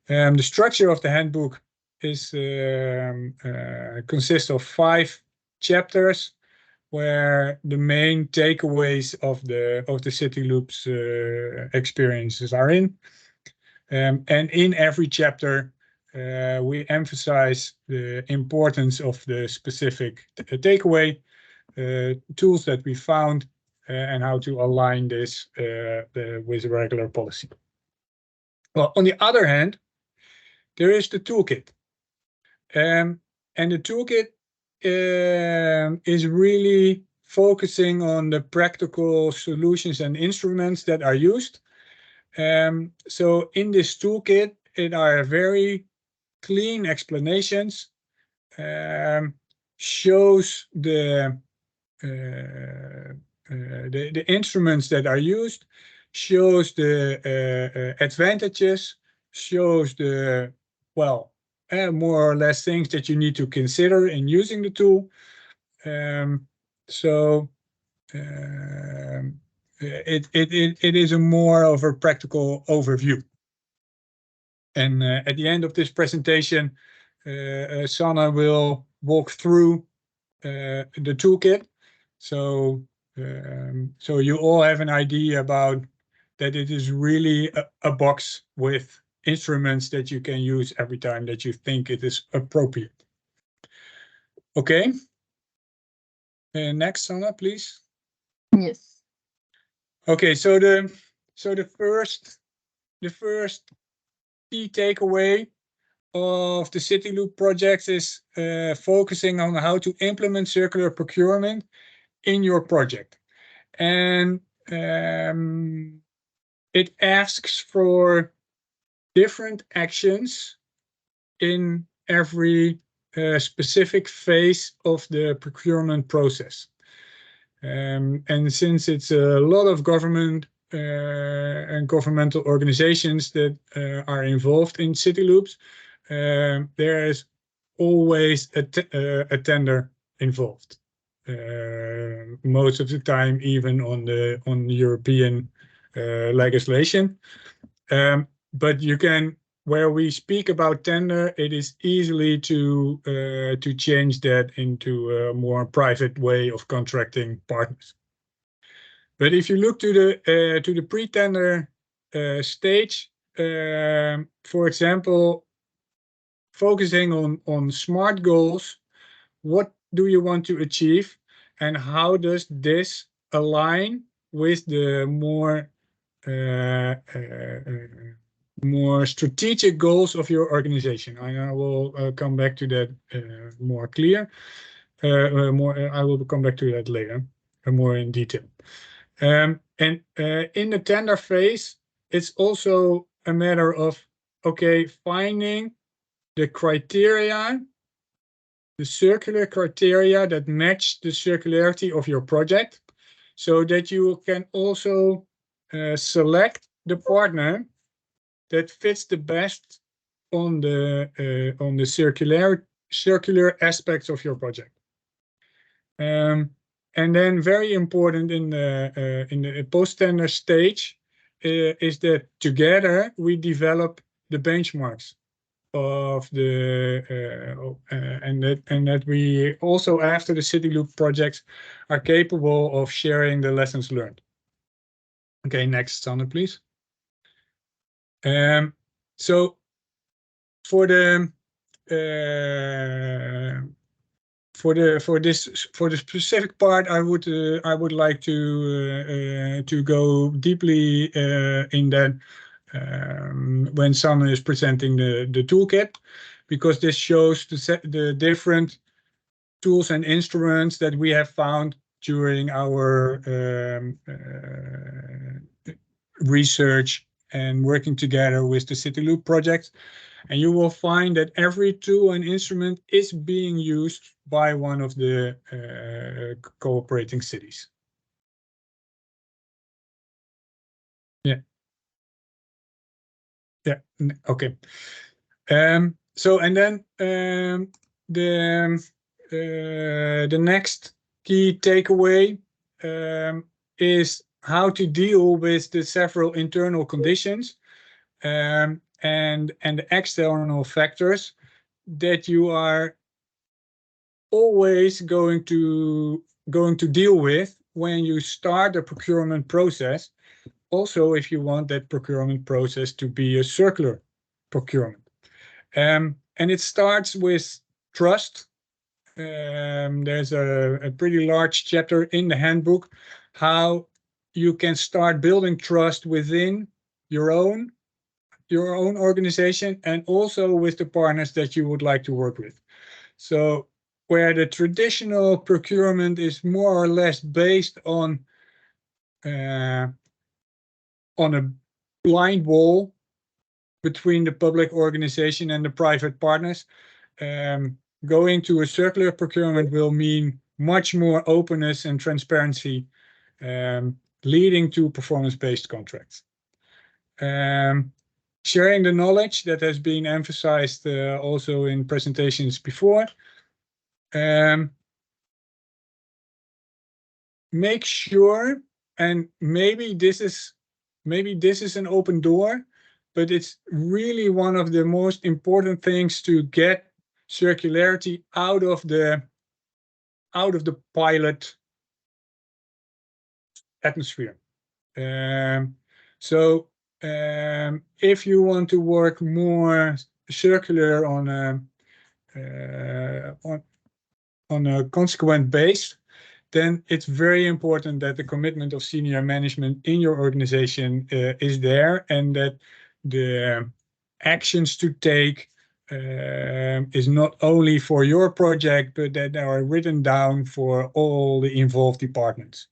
The structure of the handbook is consists of 5 chapters, where the main takeaways of the CityLoops experiences are in. And in every chapter, we emphasize the importance of the specific takeaway, tools that we found, and how to align this with regular policy. Well, on the other hand, there is the toolkit. And the toolkit is really focusing on the practical solutions and instruments that are used. So in this toolkit, it are very clean explanations, shows the the instruments that are used, shows the advantages, shows the, well, more or less things that you need to consider in using the tool. It is a more of a practical overview. And at the end of this presentation, Sanne will walk through the toolkit. So you all have an idea about that it is really a box with instruments that you can use every time that you think it is appropriate. Okay. Next, Sanne, please. Yes. Okay, so the first key takeaway of the CityLoop project is focusing on how to implement circular procurement in your project. And it asks for different actions in every specific phase of the procurement process. And since it's a lot of government and governmental organizations that are involved in CityLoops, there is always a tender involved. Most of the time, even on the European legislation. But you can, where we speak about tender, it is easily to change that into a more private way of contracting partners. But if you look to the pre-tender stage, for example, focusing on SMART goals, what do you want to achieve, and how does this align with the more strategic goals of your organization? I will come back to that more clear. I will come back to that later, more in detail. And in the tender phase, it's also a matter of, okay, finding the criteria, the circular criteria that match the circularity of your project, so that you can also select the partner that fits the best on the circular aspects of your project. And then very important in the post-tender stage is that together we develop the benchmarks of the and that we also, after the CityLoop projects, are capable of sharing the lessons learned. Okay, next, Sanne, please. So for the specific part, I would like to go deeply in that when Sanne is presenting the toolkit, because this shows the different tools and instruments that we have found during our research and working together with the CityLoop project. And you will find that every tool and instrument is being used by one of the cooperating cities. Yeah. Yeah, okay. So, and then the next key takeaway is how to deal with the several internal conditions and the external factors that you are always going to deal with when you start a procurement process. Also, if you want that procurement process to be a circular procurement. And it starts with trust. There's a pretty large chapter in the handbook how you can start building trust within your own organization and also with the partners that you would like to work with. So where the traditional procurement is more or less based on a blind wall between the public organization and the private partners, going to a circular procurement will mean much more openness and transparency, leading to performance-based contracts. Sharing the knowledge that has been emphasized also in presentations before. Make sure, and maybe this is an open door, but it's really one of the most important things to get circularity out of the pilot atmosphere. So if you want to work more circular on a consequent base, then it's very important that the commitment of senior management in your organization is there, and that the actions to take is not only for your project, but that they are written down for all the involved departments.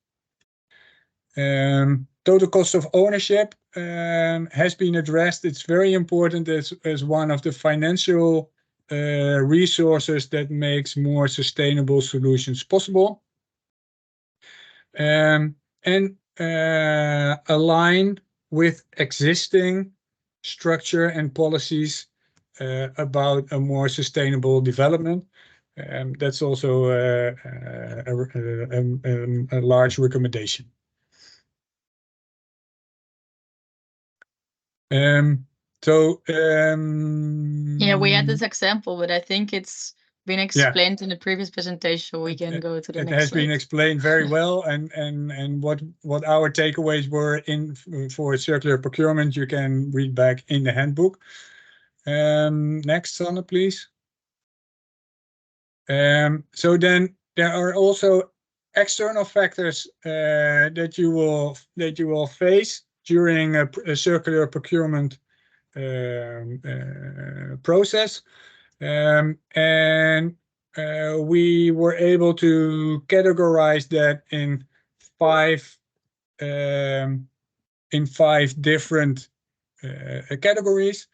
Total cost of ownership has been addressed. It's very important as one of the financial resources that makes more sustainable solutions possible. And align with existing structure and policies about a more sustainable development. That's also a large recommendation. Yeah, we had this example, but I think it's been explained in the previous presentation. We can go to the next slide. It has been explained very well, and what our takeaways were for circular procurement, you can read back in the handbook. Next, Sanne, please. So then there are also external factors that you will face during a circular procurement process, and we were able to categorize that in five different categories,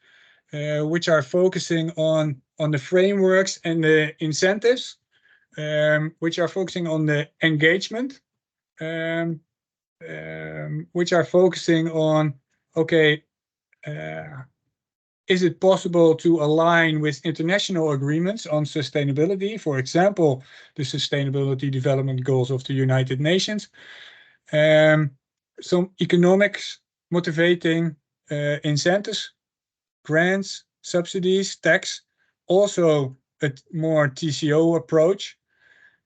which are focusing on the frameworks and the incentives, which are focusing on the engagement, which are focusing on, okay, is it possible to align with international agreements on sustainability? For example, the Sustainability Development Goals of the United Nations. Some economics motivating incentives, grants, subsidies, tax, also a more TCO approach.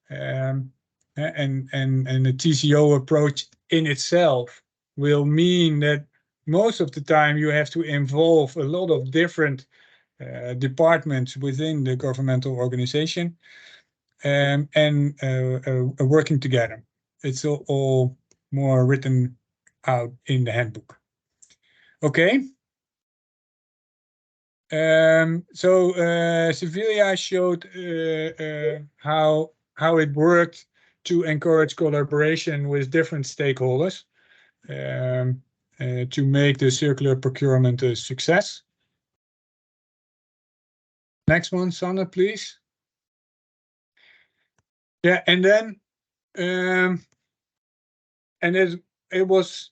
And the TCO approach in itself will mean that most of the time you have to involve a lot of different departments within the governmental organization, and working together. It's all more written out in the handbook. Okay. So Sevilla showed how it worked to encourage collaboration with different stakeholders to make the circular procurement a success. Next one, Sanne, please. Yeah, and then it was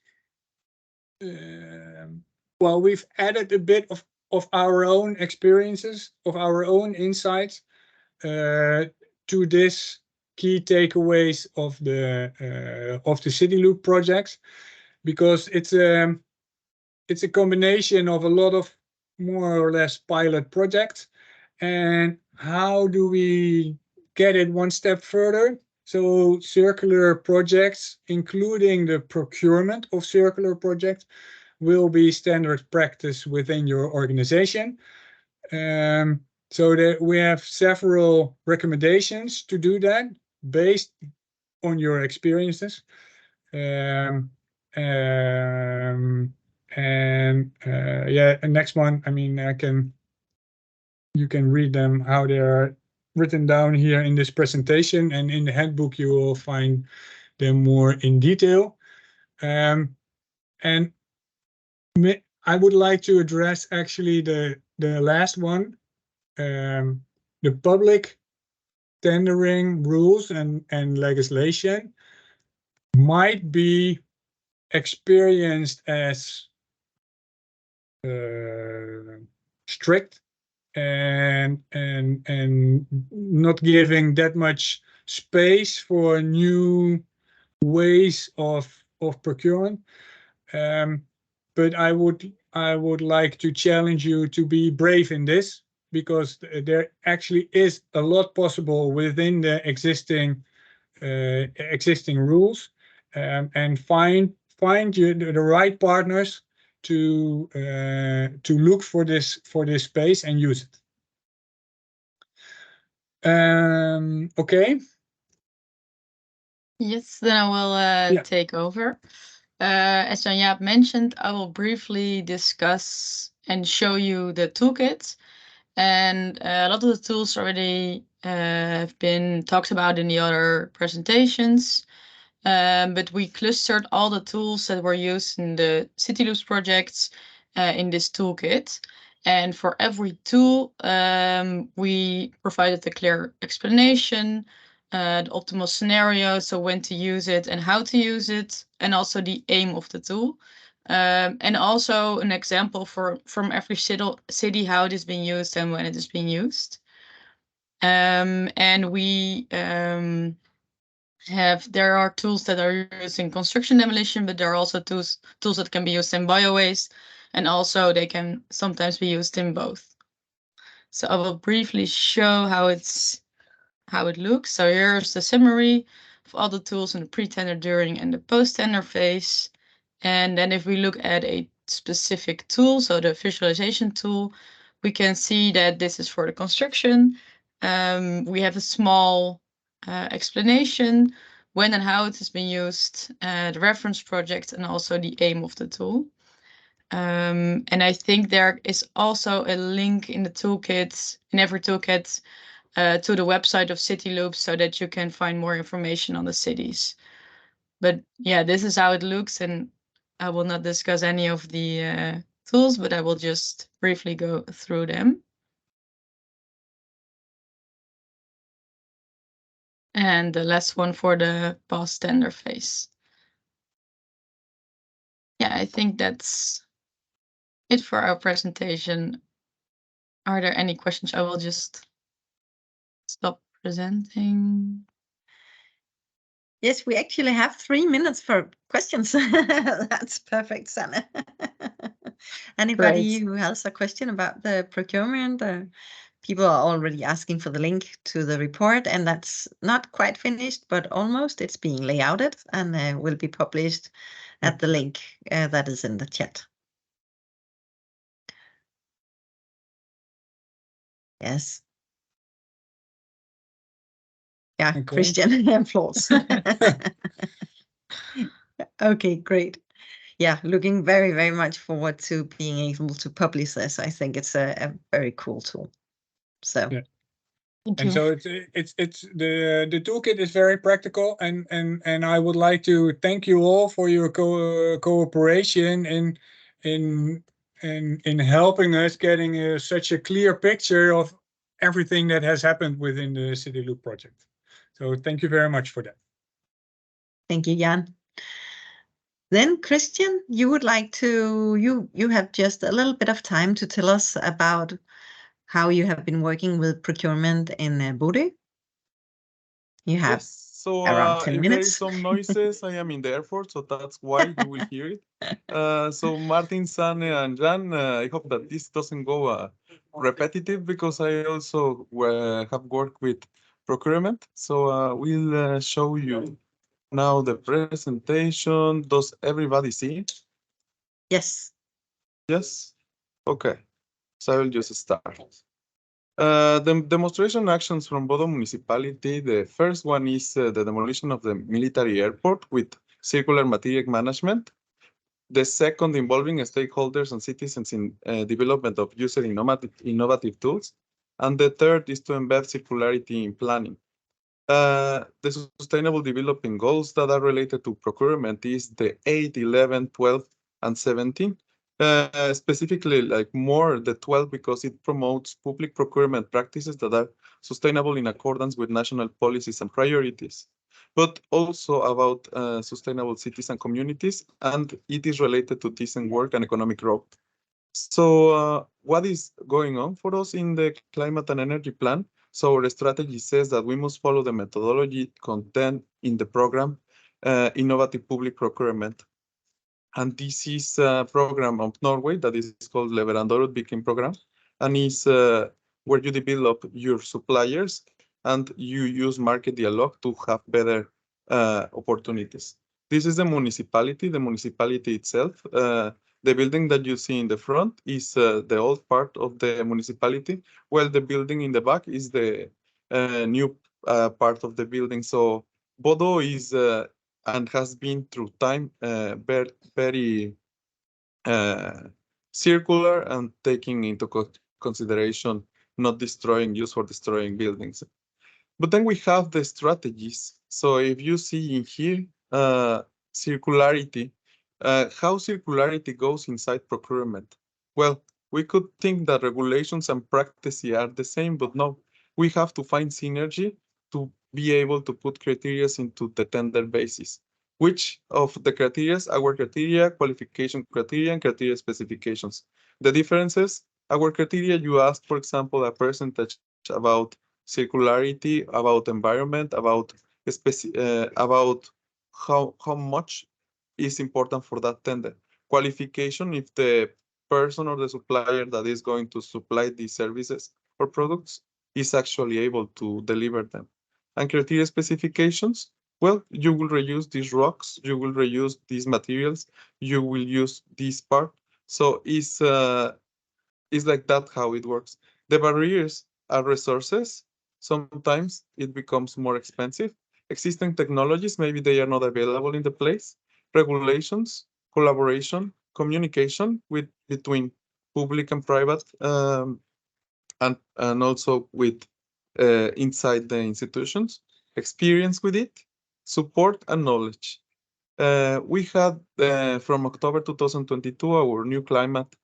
well, we've added a bit of our own experiences, of our own insights to this key takeaways of the CityLoop projects, because it's a combination of a lot of more or less pilot projects, and how do we get it one step further? So circular projects, including the procurement of circular projects, will be standard practice within your organization. So that we have several recommendations to do that based on your experiences. Yeah, and next one, I mean, you can read them how they are written down here in this presentation, and in the handbook you will find them more in detail. And I would like to address actually the last one, the public tendering rules and legislation might be experienced as strict and not giving that much space for new ways of procurement. But I would like to challenge you to be brave in this, because there actually is a lot possible within the existing rules, and find you the right partners to look for this space and use it. Okay. Yes, then I will take over. As Jan-Jaap mentioned, I will briefly discuss and show you the toolkit. And a lot of the tools already have been talked about in the other presentations. But we clustered all the tools that were used in the CityLoops projects in this toolkit. And for every tool, we provided a clear explanation, the optimal scenario, so when to use it and how to use it, and also the aim of the tool. And also an example from every city how it is being used and when it is being used. And we there are tools that are used in construction demolition, but there are also tools that can be used in biowaste, and also they can sometimes be used in both. So I will briefly show how it looks. So here's the summary of all the tools in the pre-tender, during, and the post-tender phase. And then if we look at a specific tool, so the visualization tool, we can see that this is for the construction. We have a small explanation, when and how it has been used, the reference project, and also the aim of the tool. And I think there is also a link in the toolkit, in every toolkit, to the website of CityLoops, so that you can find more information on the cities. But yeah, this is how it looks, and I will not discuss any of the tools, but I will just briefly go through them. And the last one for the past tender phase. Yeah, I think that's it for our presentation. Are there any questions? I will just stop presenting. Yes, we actually have 3 minutes for questions. That's perfect, Sanne. Anybody who has a question about the procurement? People are already asking for the link to the report, and that's not quite finished, but almost. It's being layouted and will be published at the link that is in the chat. Yes. Yeah, okay. Christian applause. Okay, great. Yeah, looking very, very much forward to being able to publish this. I think it's a very cool tool. So, yeah. And so it's the toolkit is very practical, and I would like to thank you all for your cooperation in helping us getting such a clear picture of everything that has happened within the CityLoop project. So thank you very much for that. Thank you, Jan. Then, Christian, you would like to, you have just a little bit of time to tell us about how you have been working with procurement in Bodø. You have around 10 minutes. If there is some noises, I am in the airport, so that's why you will hear it. So Martin, Sanne, and Jan, I hope that this doesn't go repetitive, because I also have worked with procurement. So we'll show you now the presentation. Does everybody see it? Yes. Yes? Okay. So I will just start. The demonstration actions from Bodø municipality. The first one is the demolition of the military airport with circular material management. The second, involving stakeholders and citizens in development of user innovative tools. And the third is to embed circularity in planning. The sustainable development goals that are related to procurement is the 8, 11, 12, and 17. specifically like more the 12 because it promotes public procurement practices that are sustainable in accordance with national policies and priorities, but also about sustainable cities and communities, and it is related to decent work and economic growth. So what is going on for us in the climate and energy plan? So our strategy says that we must follow the methodology content in the program, innovative public procurement. And this is a program of Norway that is called Leverandørutvikling program, and is where you develop your suppliers and you use market dialogue to have better opportunities. This is the municipality itself. The building that you see in the front is the old part of the municipality, while the building in the back is the new part of the building. So Bodo is and has been through time very circular and taking into consideration not destroying use for destroying buildings. But then we have the strategies. So if you see in here, circularity, how circularity goes inside procurement. Well, we could think that regulations and practices are the same, but no, we have to find synergy to be able to put criteria into the tender basis. Which of the criteria? Our criteria, qualification criteria, and criteria specifications. The differences, our criteria, you ask, for example, a percentage about circularity, about environment, about how much is important for that tender. Qualification, if the person or the supplier that is going to supply these services or products is actually able to deliver them. And criteria specifications, well, you will reuse these rocks, you will reuse these materials, you will use this part. So it's like that how it works. The barriers are resources. Sometimes it becomes more expensive. Existing technologies, maybe they are not available in the place. Regulations, collaboration, communication between public and private, and also with inside the institutions, experience with it, support and knowledge. We had from October 2022 our new climate,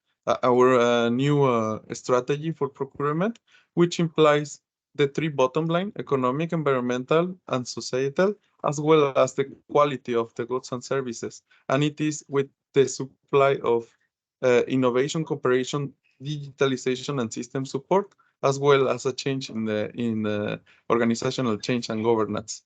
our new strategy for procurement, which implies the three bottom line: economic, environmental, and societal, as well as the quality of the goods and services. And it is with the supply of innovation, cooperation, digitalization, and system support, as well as a change in the organizational change and governance.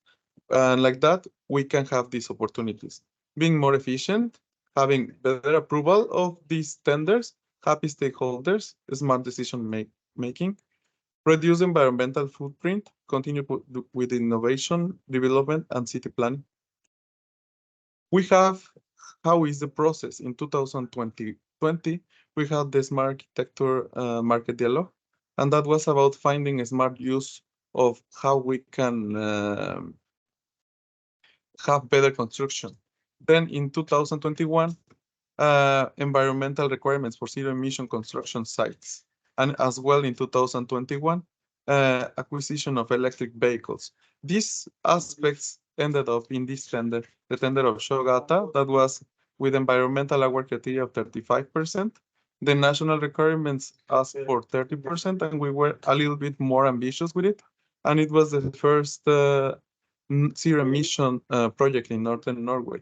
And like that, we can have these opportunities. Being more efficient, having better approval of these tenders, happy stakeholders, smart decision making, reduce environmental footprint, continue with innovation, development, and city planning. We have, how is the process? In 2020, we had the smart architecture market dialogue, and that was about finding a smart use of how we can have better construction. Then in 2021, environmental requirements for zero emission construction sites. And as well in 2021, acquisition of electric vehicles. These aspects ended up in this tender, the tender of Shogata, that was with environmental aware criteria of 35%. The national requirements asked for 30%, and we were a little bit more ambitious with it. And it was the first zero emission project in northern Norway.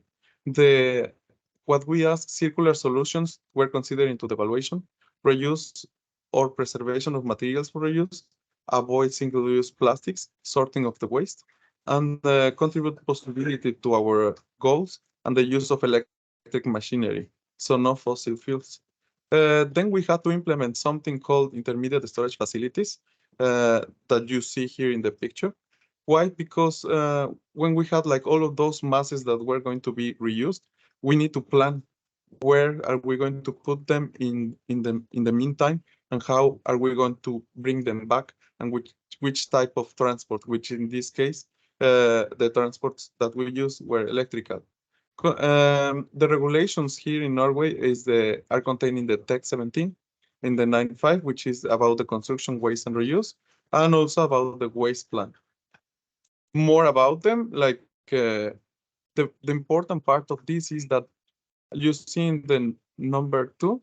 What we asked, circular solutions were considered into the evaluation: reuse or preservation of materials for reuse, avoid single-use plastics, sorting of the waste, and contribute positively to our goals and the use of electric machinery, so no fossil fuels. Then we had to implement something called intermediate storage facilities that you see here in the picture. Why? Because when we had like all of those masses that were going to be reused, we need to plan where are we going to put them in the meantime, and how are we going to bring them back, and which type of transport, which in this case, the transports that we use were electrical. The regulations here in Norway are contained in the TEC 17, in the 95, which is about the construction waste and reuse, and also about the waste plan. More about them, like the important part of this is that you see in Number 2,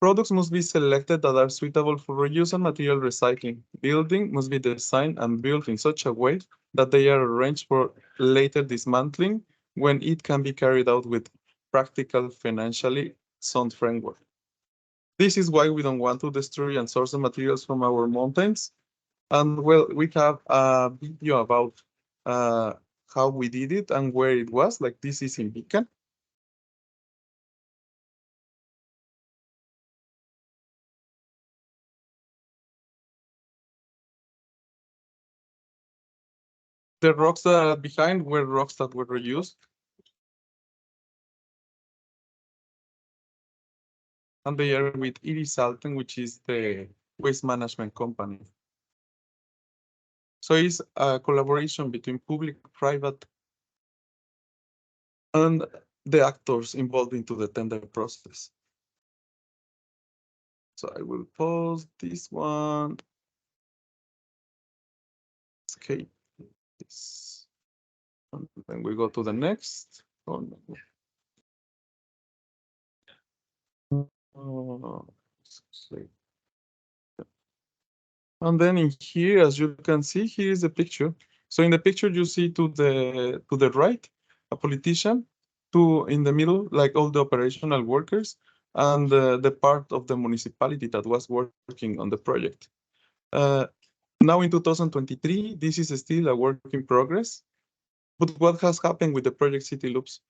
products must be selected that are suitable for reuse and material recycling. Building must be designed and built in such a way that they are arranged for later dismantling when it can be carried out with practical, financially sound framework. This is why we don't want to destroy and source the materials from our mountains. And well, we have a video about how we did it and where it was. Like this is in Beacon. The rocks that are behind were rocks that were reused. And they are with Iris Alten, which is the waste management company. So it's a collaboration between public, private, and the actors involved into the tender process. So I will pause this one. Escape this. And then we go to the next. Oh, no. And then in here, as you can see, here is the picture. So in the picture, you see to the right, a politician, in the middle, like all the operational workers, and the part of the municipality that was working on the project. Now in 2023, this is still a work in progress. But what has happened with the project CityLoops?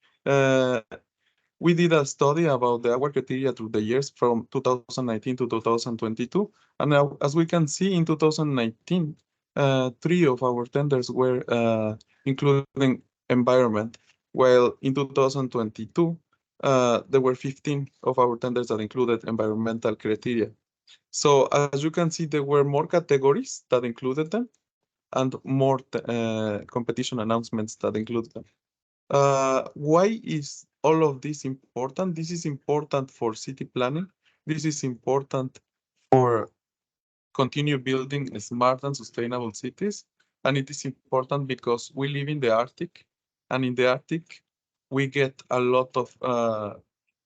We did a study about the award criteria through the years from 2019 to 2022. And now, as we can see, in 2019, 3 of our tenders were including environment, while in 2022, there were 15 of our tenders that included environmental criteria. So as you can see, there were more categories that included them and more competition announcements that included them. Why is all of this important? This is important for city planning. This is important for continue building smart and sustainable cities. And it is important because we live in the Arctic, and in the Arctic, we get a lot of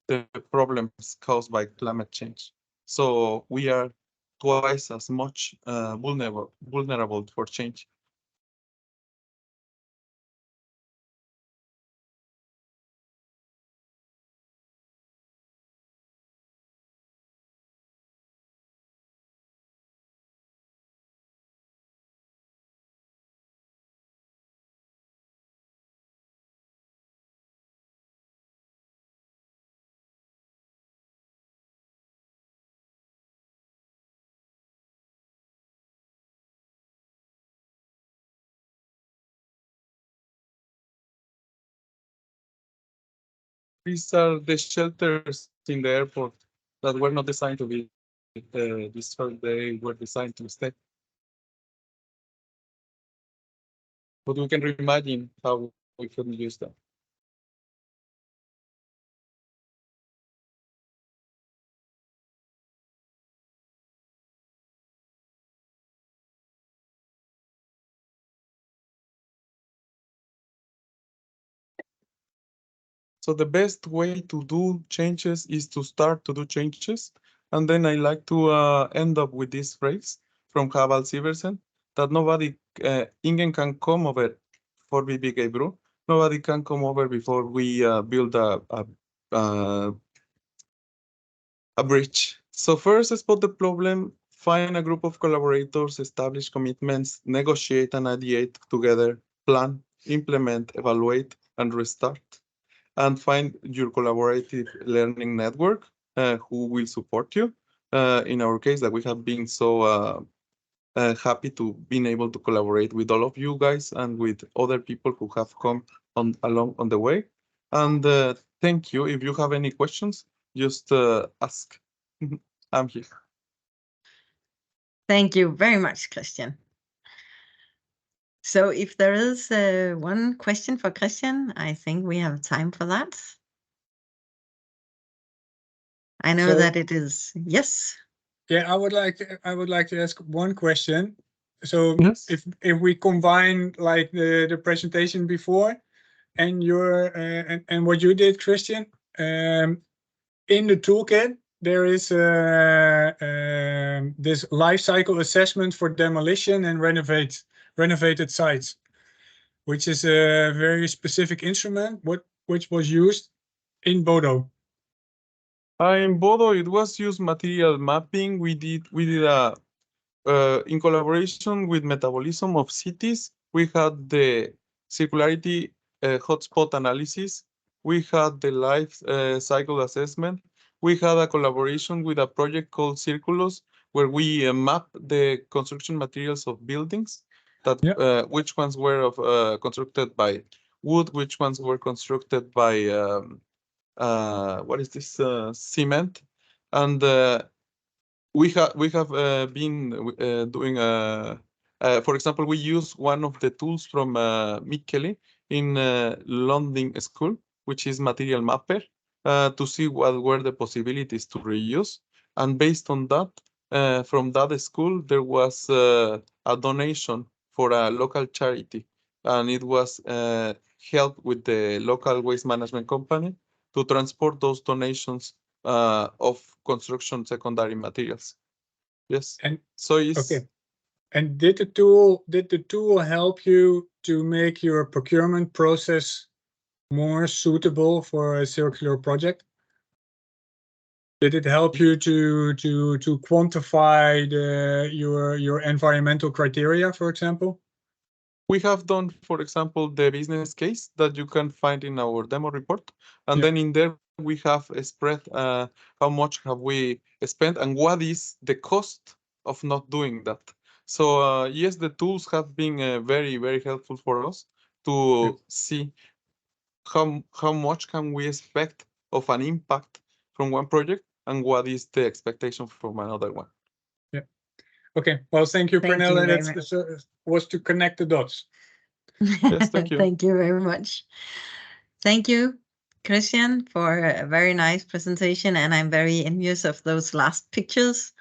the problems caused by climate change. So we are twice as much vulnerable for change. These are the shelters in the airport that were not designed to be destroyed. They were designed to stay. But we can reimagine how we can use them. So the best way to do changes is to start to do changes. And then I like to end up with this phrase from Haval Siversen, that nobody, ingen can come over for we big a brew. Nobody can come over before we build a bridge. So first, spot the problem, find a group of collaborators, establish commitments, negotiate and ideate together, plan, implement, evaluate, and restart. And find your collaborative learning network who will support you. In our case, that we have been so happy to being able to collaborate with all of you guys and with other people who have come along on the way. And thank you. If you have any questions, just ask. I'm here. Thank you very much, Christian. So if there is one question for Christian, I think we have time for that. I know that it is, yes. Yeah, I would like to ask one question. So yes. if we combine like the presentation before and your and what you did, Christian, in the toolkit, there is this life cycle assessment for demolition and renovated sites, which is a very specific instrument, which was used in Bodo. In Bodo, it was used material mapping. We did a in collaboration with metabolism of cities. We had the circularity hotspot analysis. We had the life cycle assessment. We had a collaboration with a project called CityLoops, where we map the construction materials of buildings, that which ones were constructed by wood, which ones were constructed by what is this, cement, and we have been doing for example, we use one of the tools from Mikkeli in London School, which is Material Mapper, to see what were the possibilities to reuse. And based on that, from that school, there was a donation for a local charity, and it was helped with the local waste management company to transport those donations of construction secondary materials. Yes. And so it's okay. And did the tool help you to make your procurement process more suitable for a circular project? Did it help you to quantify your environmental criteria, for example? We have done, for example, the business case that you can find in our demo report, and then in there we have spread how much have we spent and what is the cost of not doing that. So yes, the tools have been very, very helpful for us to see how much can we expect of an impact from one project and what is the expectation from another one. Yeah. Okay. Well, thank you, Pernille. That was to connect the dots. Yes, thank you. Thank you very much. Thank you, Christian, for a very nice presentation, and I'm very envious of those last pictures.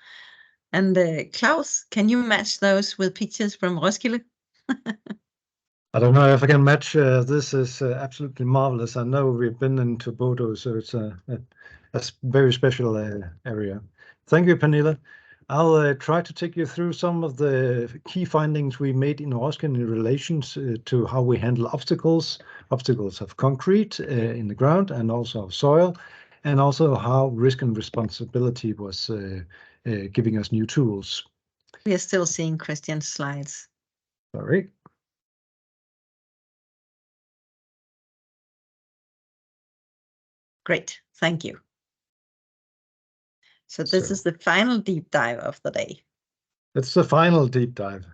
And Klaus, can you match those with pictures from Roskilde? I don't know if I can match. This is absolutely marvelous. I know we've been into Bodo, so it's a very special area. Thank you, Pernille. I'll try to take you through some of the key findings we made in Roskilde in relation to how we handle obstacles of concrete in the ground and also of soil, and also how risk and responsibility was giving us new tools. We are still seeing Christian's slides. Sorry. Great, thank you. So this is the final deep dive of the day. It's the final deep dive.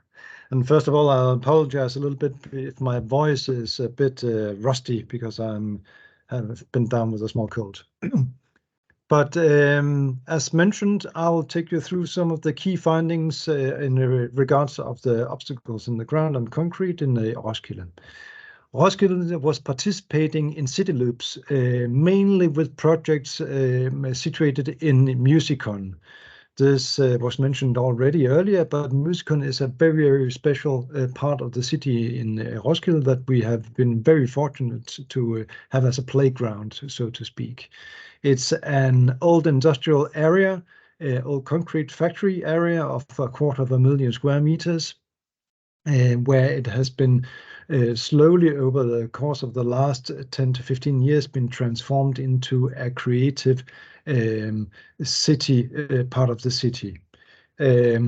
And first of all, I'll apologize a little bit if my voice is a bit rusty because have been down with a small cold. But as mentioned, I'll take you through some of the key findings in regards of the obstacles in the ground and concrete in the Roskilde. Roskilde was participating in CityLoops mainly with projects situated in Musicon. This was mentioned already earlier, but Musicon is a very, very special part of the city in Roskilde that we have been very fortunate to have as a playground, so to speak. It's an old industrial area, old concrete factory area of 250,000 square meters, where it has been slowly over the course of the last 10 to 15 years been transformed into a creative city, part of the city. The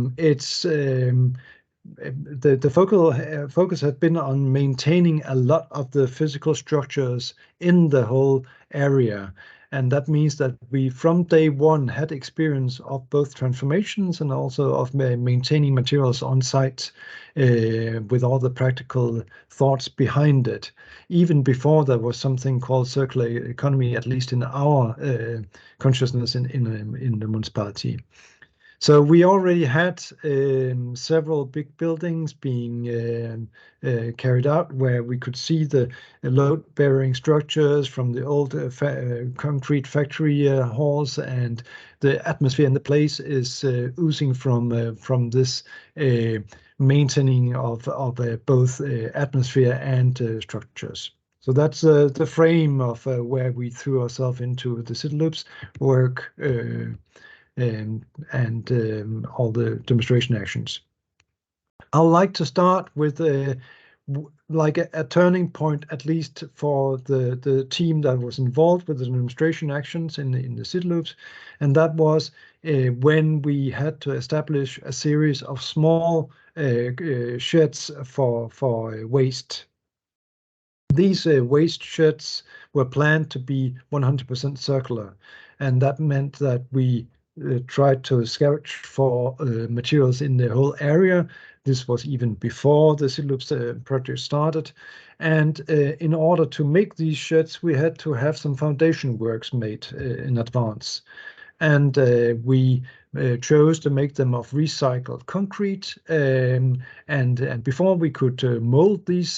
focus has been on maintaining a lot of the physical structures in the whole area. And that means that we, from day one, had experience of both transformations and also of maintaining materials on site with all the practical thoughts behind it, even before there was something called circular economy, at least in our consciousness in the municipality. So we already had several big buildings being carried out where we could see the load-bearing structures from the old concrete factory halls, and the atmosphere in the place is oozing from this maintaining of both atmosphere and structures. So that's the frame of where we threw ourselves into the CityLoops work and all the demonstration actions. I'd like to start with like a turning point, at least for the team that was involved with the demonstration actions in the CityLoops, and that was when we had to establish a series of small sheds for waste. These waste sheds were planned to be 100% circular, and that meant that we tried to search for materials in the whole area. This was even before the CityLoops project started. And in order to make these sheds, we had to have some foundation works made in advance. And we chose to make them of recycled concrete. And before we could mold these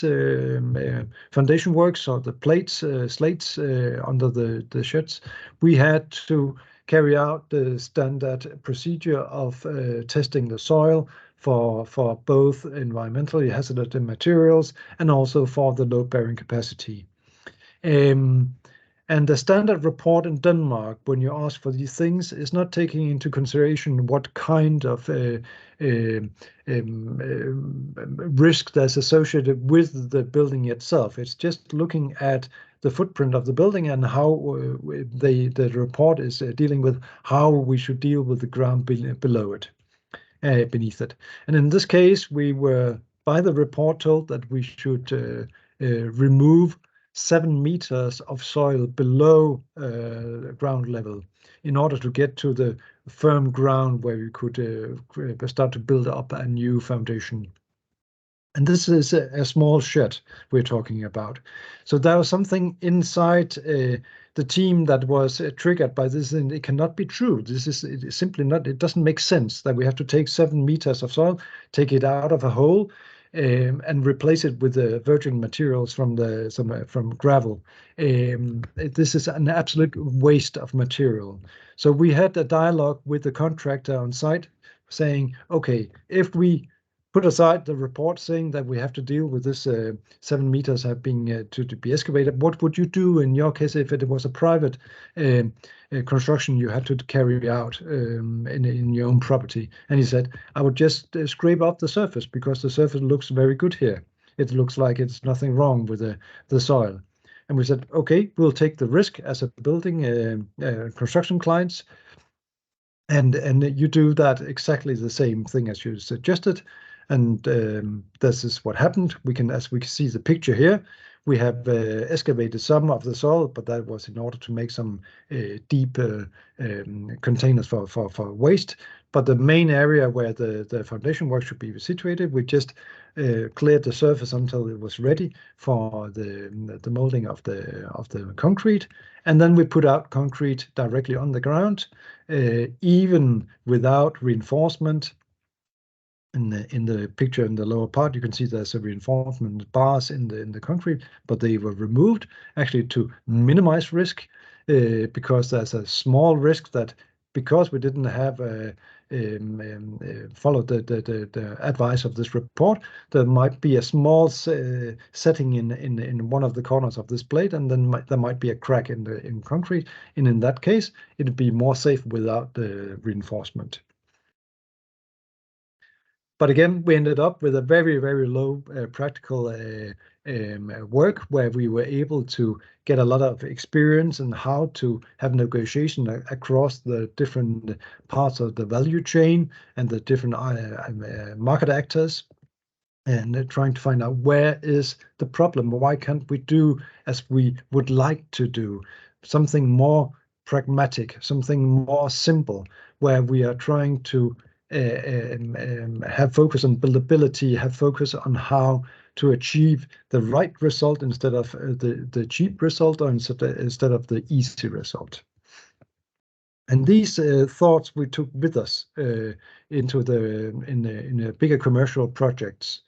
foundation works or the plates, slates under the sheds, we had to carry out the standard procedure of testing the soil for both environmentally hazardous materials and also for the load-bearing capacity. And the standard report in Denmark, when you ask for these things, is not taking into consideration what kind of risk that's associated with the building itself. It's just looking at the footprint of the building and how the report is dealing with how we should deal with the ground below it, beneath it. And in this case, we were, by the report, told that we should remove 7 meters of soil below ground level in order to get to the firm ground where we could start to build up a new foundation. And this is a small shed we're talking about. So there was something inside the team that was triggered by this, and it cannot be true. This is simply not, it doesn't make sense that we have to take 7 meters of soil, take it out of a hole, and replace it with the virgin materials from gravel. This is an absolute waste of material. So we had a dialogue with the contractor on site saying, okay, if we put aside the report saying that we have to deal with this 7 meters have been to be excavated, what would you do in your case if it was a private construction you had to carry out in your own property? And he said, I would just scrape up the surface because the surface looks very good here. It looks like it's nothing wrong with the soil. And we said, okay, we'll take the risk as a building construction clients. And you do that exactly the same thing as you suggested. And this is what happened. As we can see the picture here, we have excavated some of the soil, but that was in order to make some deep containers for waste. But the main area where the foundation work should be situated, we just cleared the surface until it was ready for the molding of the concrete. And then we put out concrete directly on the ground, even without reinforcement. In the picture in the lower part, you can see there's a reinforcement bars in the concrete, but they were removed actually to minimize risk, because there's a small risk that because we didn't have followed the advice of this report, there might be a small setting in one of the corners of this plate, and then there might be a crack in concrete. And in that case, it'd be more safe without the reinforcement. But again, we ended up with a very, very low practical work where we were able to get a lot of experience in how to have negotiation across the different parts of the value chain and the different market actors, and trying to find out where is the problem. Why can't we do as we would like to do? Something more pragmatic, something more simple, where we are trying to have focus on buildability, have focus on how to achieve the right result instead of the cheap result, or instead of the easy result. And these thoughts we took with us into in bigger commercial projects.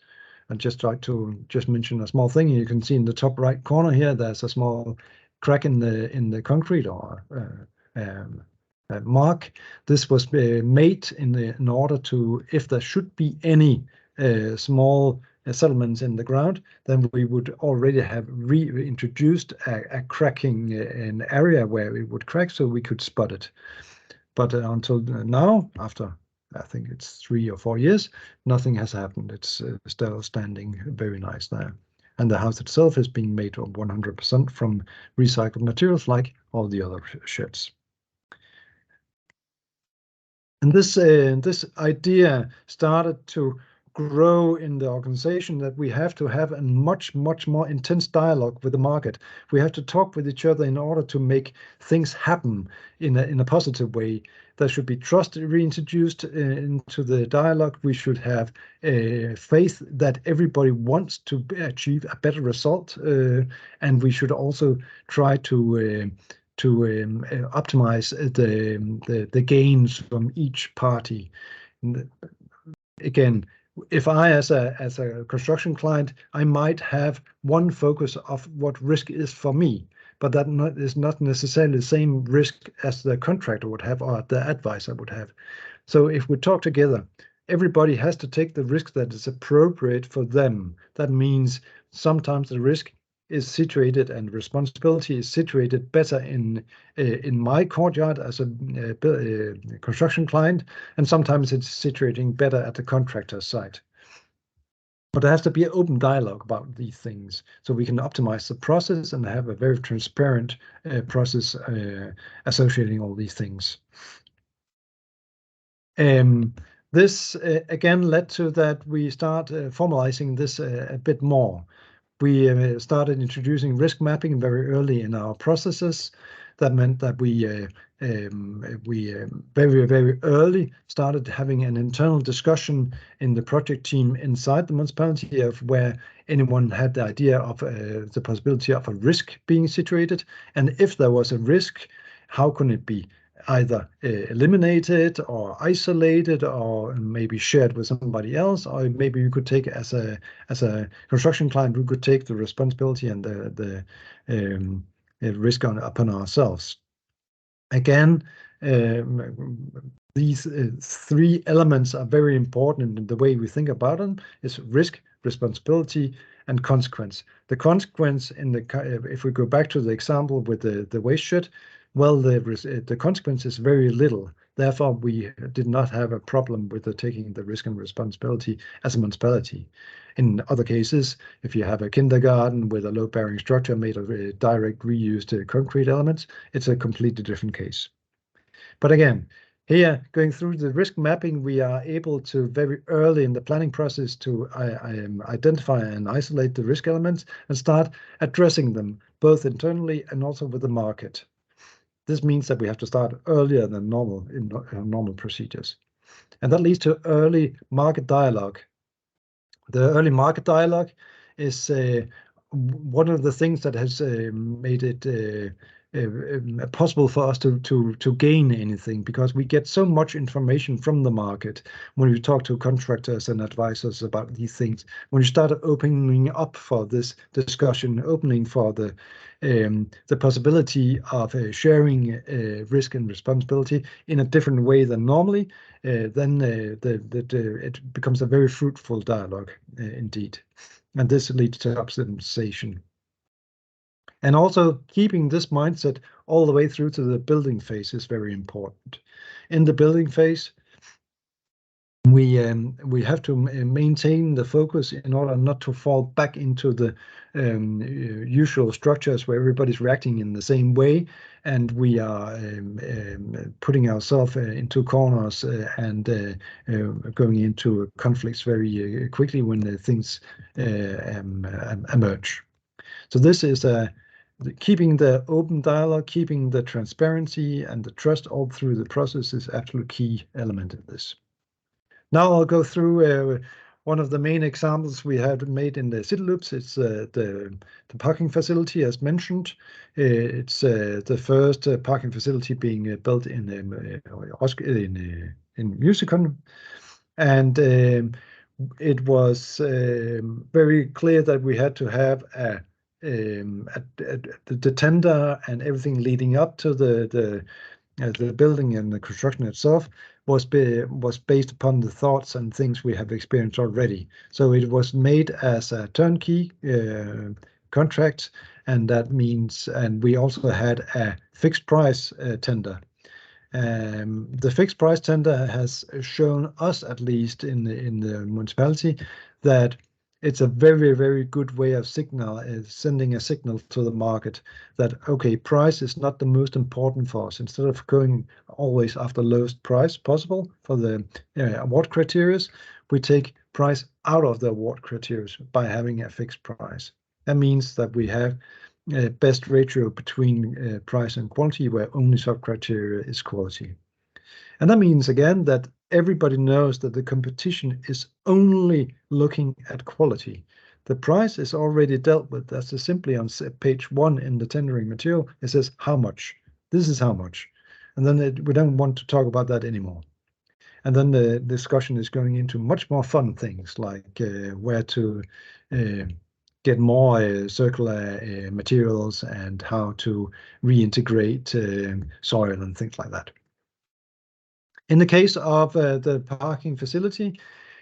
I'd just like to mention a small thing. You can see in the top right corner here, there's a small crack in the concrete or mark. This was made in order to, if there should be any small settlements in the ground, then we would already have reintroduced a cracking an area where it would crack, so we could spot it. But until now, after I think it's 3 or 4 years, nothing has happened. It's still standing very nice there. And the house itself is being made 100% from recycled materials like all the other sheds. And this idea started to grow in the organization, that we have to have a much more intense dialogue with the market. We have to talk with each other in order to make things happen in a positive way. There should be trust reintroduced into the dialogue. We should have faith that everybody wants to achieve a better result, and we should also try to optimize the gains from each party. Again, if I, as a construction client, I might have one focus of what risk is for me, but that is not necessarily the same risk as the contractor would have or the advisor would have. So if we talk together, everybody has to take the risk that is appropriate for them. That means sometimes the risk is situated and responsibility is situated better in my courtyard as a construction client, and sometimes it's situating better at the contractor site. But there has to be an open dialogue about these things, so we can optimize the process and have a very transparent process associating all these things. This again led to that we start formalizing this a bit more. We started introducing risk mapping very early in our processes. That meant that we very early started having an internal discussion in the project team inside the municipality of where anyone had the idea of the possibility of a risk being situated, and if there was a risk, how can it be either eliminated or isolated or maybe shared with somebody else, or maybe you could take as a construction client, we could take the responsibility and the risk upon ourselves. Again, these 3 elements are very important in the way we think about them. Is risk, responsibility, and consequence. The consequence if we go back to the example with the waste shed, well, the consequence is very little. Therefore, we did not have a problem with taking the risk and responsibility as a municipality. In other cases, if you have a kindergarten with a load-bearing structure made of direct reused concrete elements, it's a completely different case. But again, here, going through the risk mapping, we are able to very early in the planning process to identify and isolate the risk elements and start addressing them, both internally and also with the market. This means that we have to start earlier than normal in normal procedures. And that leads to early market dialogue. The early market dialogue is one of the things that has made it possible for us to gain anything, because we get so much information from the market when we talk to contractors and advisors about these things. When you start opening up for this discussion, opening for the possibility of sharing risk and responsibility in a different way than normally, then it becomes a very fruitful dialogue indeed. And this leads to optimization. And also keeping this mindset all the way through to the building phase is very important. In the building phase, we have to maintain the focus in order not to fall back into the usual structures where everybody's reacting in the same way, and we are putting ourselves into corners and going into conflicts very quickly when the things emerge. So this is keeping the open dialogue, keeping the transparency and the trust all through the process is absolute key element in this. Now I'll go through one of the main examples we have made in the CityLoops. It's the parking facility, as mentioned. It's the first parking facility being built in Musicon, and it was very clear that we had to have the tender and everything leading up to the building and the construction itself was based upon the thoughts and things we have experienced already. So it was made as a turnkey contract, and that means, and we also had a fixed price tender. The fixed price tender has shown us, at least in the municipality, that it's a very, very good way of sending a signal to the market that, okay, price is not the most important for us. Instead of going always after lowest price possible for the award criteria, we take price out of the award criteria by having a fixed price. That means that we have best ratio between price and quality, where only sub-criteria is quality. And that means, again, that everybody knows that the competition is only looking at quality. The price is already dealt with. That's simply on page 1 in the tendering material. It says how much. This is how much. And then we don't want to talk about that anymore. And then the discussion is going into much more fun things, like where to get more circular materials and how to reintegrate soil and things like that. In the case of the parking facility,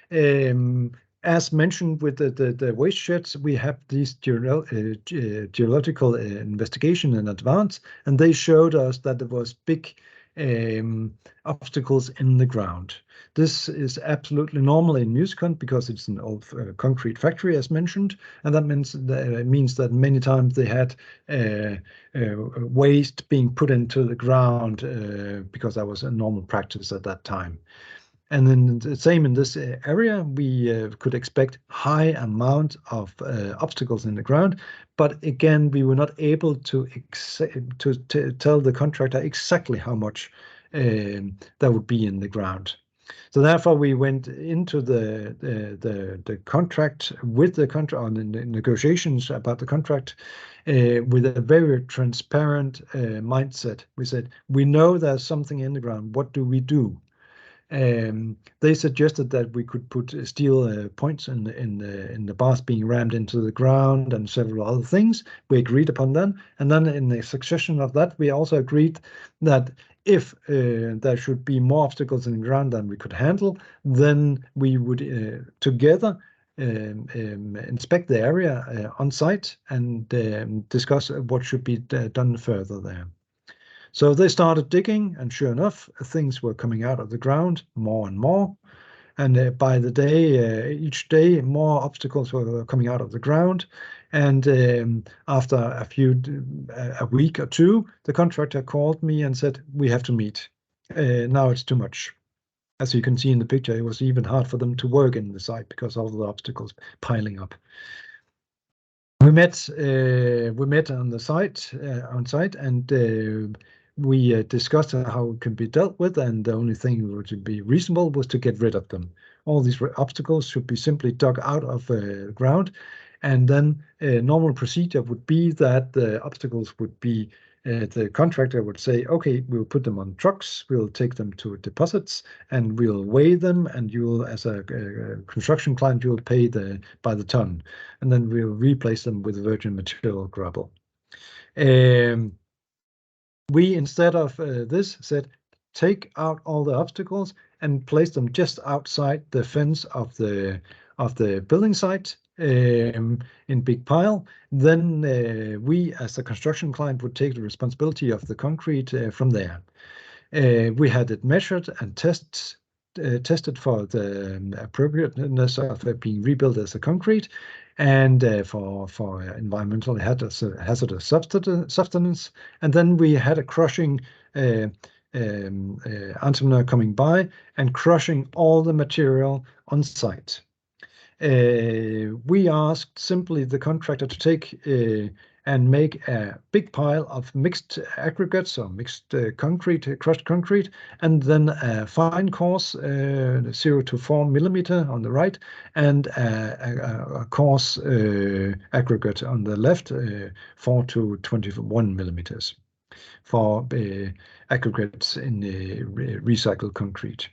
as mentioned with the waste sheds, we have these geological investigation in advance, and they showed us that there was big obstacles in the ground. This is absolutely normal in Musicon because it's an old concrete factory, as mentioned, and that means that many times they had waste being put into the ground because that was a normal practice at that time. And then the same in this area, we could expect high amount of obstacles in the ground, but again, we were not able to tell the contractor exactly how much that would be in the ground. So therefore, we went into the contract with the contract on the negotiations about the contract with a very transparent mindset. We said, we know there's something in the ground. What do we do? They suggested that we could put steel points in the bars being rammed into the ground and several other things. We agreed upon them, and then in the succession of that, we also agreed that if there should be more obstacles in the ground than we could handle, then we would together inspect the area on site and discuss what should be done further there. So they started digging, and sure enough, things were coming out of the ground more and more. And by the day, each day, more obstacles were coming out of the ground. And after a week or two, the contractor called me and said, we have to meet. Now it's too much. As you can see in the picture, it was even hard for them to work in the site because of all the obstacles piling up. We met on the site, and we discussed how it can be dealt with, and the only thing which would be reasonable was to get rid of them. All these obstacles should be simply dug out of the ground, and then a normal procedure would be that the obstacles would be, the contractor would say, okay, we'll put them on trucks, we'll take them to deposits, and we'll weigh them, and you'll, as a construction client, you'll pay by the ton, and then we'll replace them with virgin material gravel. We, instead of this, said, take out all the obstacles and place them just outside the fence of the building site in big pile. Then we, as the construction client, would take the responsibility of the concrete from there. We had it measured and tested for the appropriateness of it being rebuilt as a concrete, and for environmental hazardous substance. And then we had a crushing entrepreneur coming by and crushing all the material on site. We asked simply the contractor to take and make a big pile of mixed aggregates or mixed crushed concrete, and then a fine coarse 0 to 4 millimeter on the right, and a coarse aggregate on the left, 4 to 21 millimeters for aggregates in recycled concrete.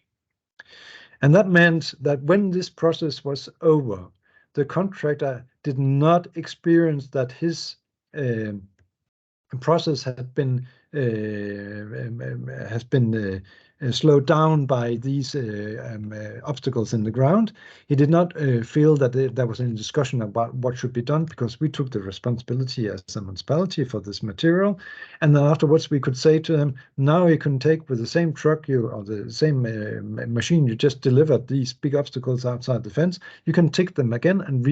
And that meant that when this process was over, the contractor did not experience that his process has been slowed down by these obstacles in the ground. He did not feel that there was any discussion about what should be done, because we took the responsibility as a municipality for this material. And then afterwards we could say to them, now you can take with the same truck or the same machine you just delivered these big obstacles outside the fence, you can tick them again and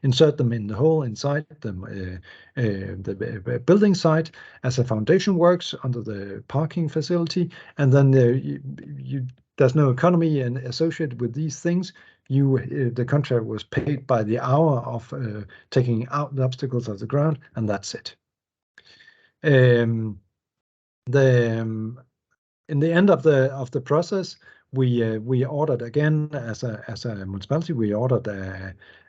insert them in the hole inside them, the building site as a foundation works under the parking facility. And then there's no economy associated with these things. The contract was paid by the hour of taking out the obstacles of the ground, and that's it. In the end of the process, we ordered again as a municipality. We ordered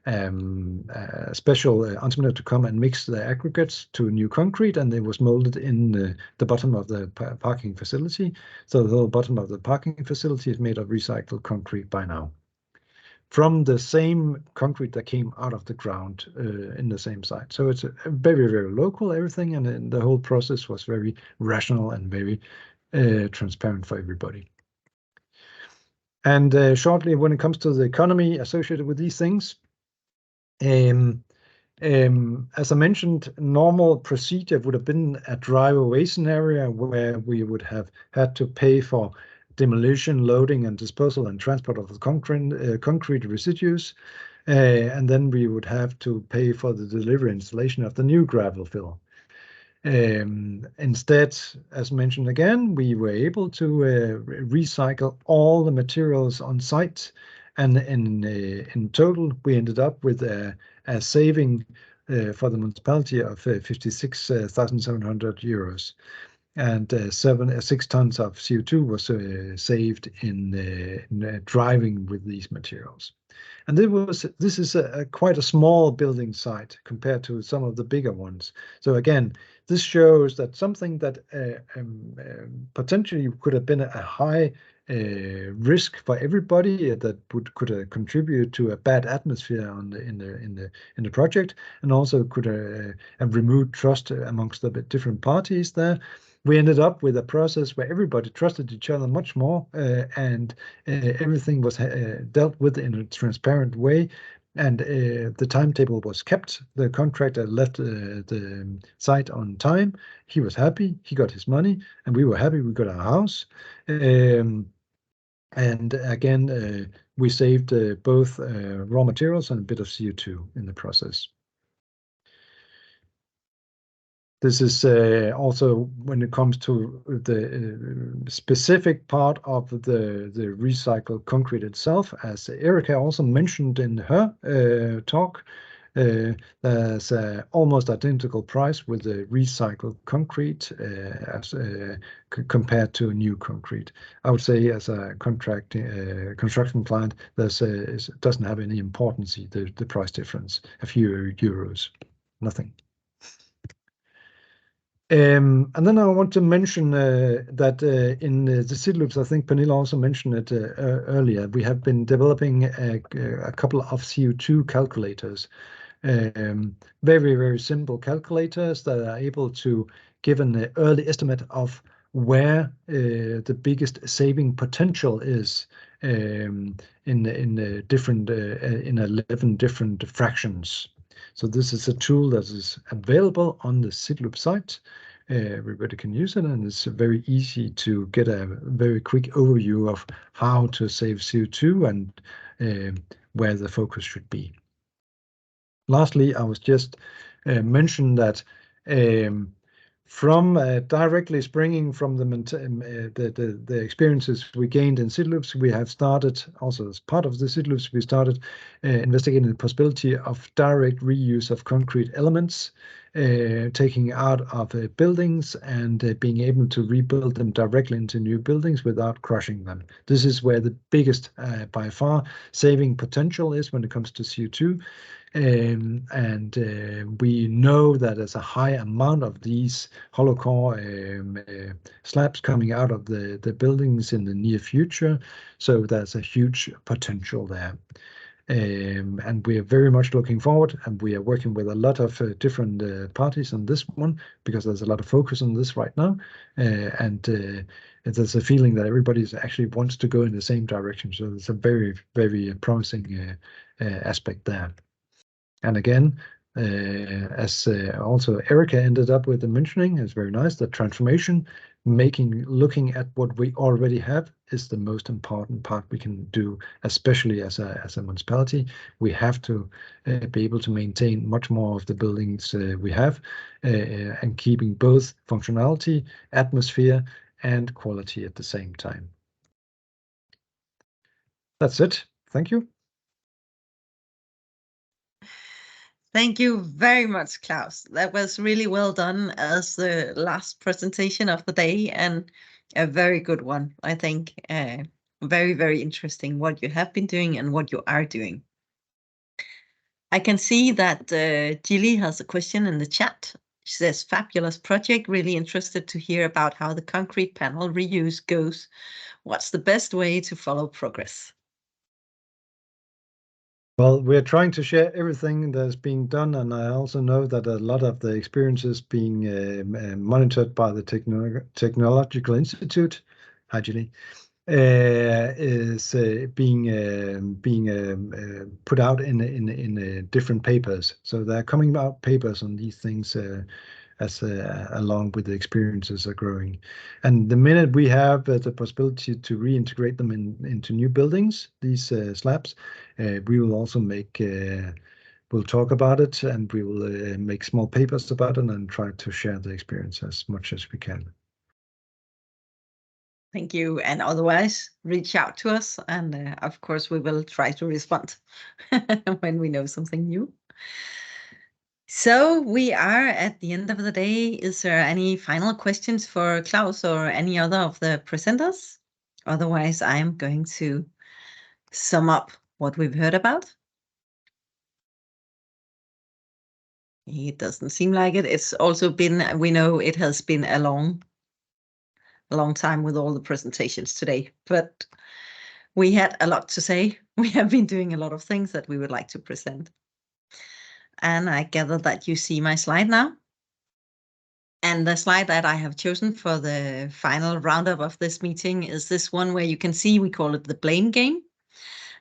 a special entrepreneur to come and mix the aggregates to new concrete, and it was molded in the bottom of the parking facility. So the whole bottom of the parking facility is made of recycled concrete by now, from the same concrete that came out of the ground in the same site. So it's very, very local, everything, and the whole process was very rational and very transparent for everybody. And shortly, when it comes to the economy associated with these things, as I mentioned, normal procedure would have been a drive-away scenario where we would have had to pay for demolition, loading, and disposal and transport of the concrete residues. And then we would have to pay for the delivery installation of the new gravel fill. Instead, as mentioned again, we were able to recycle all the materials on site, and in total we ended up with a saving for the municipality of 56,700 euros, and 6 tons of CO2 was saved in driving with these materials. And this is quite a small building site compared to some of the bigger ones. So again, this shows that something that potentially could have been a high risk for everybody that could contribute to a bad atmosphere in the project, and also could have removed trust amongst the different parties there. We ended up with a process where everybody trusted each other much more, and everything was dealt with in a transparent way, and the timetable was kept. The contractor left the site on time. He was happy, he got his money, and we were happy, we got our house. And again, we saved both raw materials and a bit of CO2 in the process. This is also when it comes to the specific part of the recycled concrete itself, as Erika also mentioned in her talk. There's an almost identical price with the recycled concrete as compared to new concrete. I would say, as a construction client, doesn't have any importance, the price difference, a few euros, nothing. And then I want to mention that in the CityLoops, I think Pernille also mentioned it earlier, we have been developing a couple of CO2 calculators. Very, very simple calculators that are able to give an early estimate of where the biggest saving potential is in 11 different fractions. So this is a tool that is available on the CityLoops site. Everybody can use it, and it's very easy to get a very quick overview of how to save CO2 and where the focus should be. Lastly, I was just mentioned that from directly springing from the experiences we gained in CityLoops, we have started, also as part of the CityLoops, we started investigating the possibility of direct reuse of concrete elements, taking out of buildings and being able to rebuild them directly into new buildings without crushing them. This is where the biggest, by far, saving potential is when it comes to CO2. We know that there's a high amount of these hollow core slabs coming out of the buildings in the near future, so there's a huge potential there. And we are very much looking forward, and we are working with a lot of different parties on this one, because there's a lot of focus on this right now. And there's a feeling that everybody actually wants to go in the same direction. So it's a very, very promising aspect there. And again, as also Erica ended up with mentioning, it's very nice, that transformation, looking at what we already have, is the most important part we can do, especially as a municipality. We have to be able to maintain much more of the buildings we have, and keeping both functionality, atmosphere, and quality at the same time. That's it. Thank you. Thank you very much, Klaus. That was really well done as the last presentation of the day, and a very good one, I think. Very, very interesting what you have been doing and what you are doing. I can see that Gilly has a question in the chat. She says, fabulous project, really interested to hear about how the concrete panel reuse goes. What's the best way to follow progress? Well, we're trying to share everything that's being done, and I also know that a lot of the experiences being monitored by the Technological Institute, actually, is being put out in different papers. So there are coming out papers on these things as along with the experiences are growing. And the minute we have the possibility to reintegrate them into new buildings, these slabs, we will also we'll talk about it, and we will make small papers about it and try to share the experience as much as we can. Thank you. And otherwise, reach out to us, and of course, we will try to respond when we know something new. So we are at the end of the day. Is there any final questions for Klaus or any other of the presenters? Otherwise, I'm going to sum up what we've heard about. It doesn't seem like it. It's also been, we know it has been a long time with all the presentations today, but we had a lot to say. We have been doing a lot of things that we would like to present. And I gather that you see my slide now. And the slide that I have chosen for the final roundup of this meeting is this one where you can see we call it the blame game.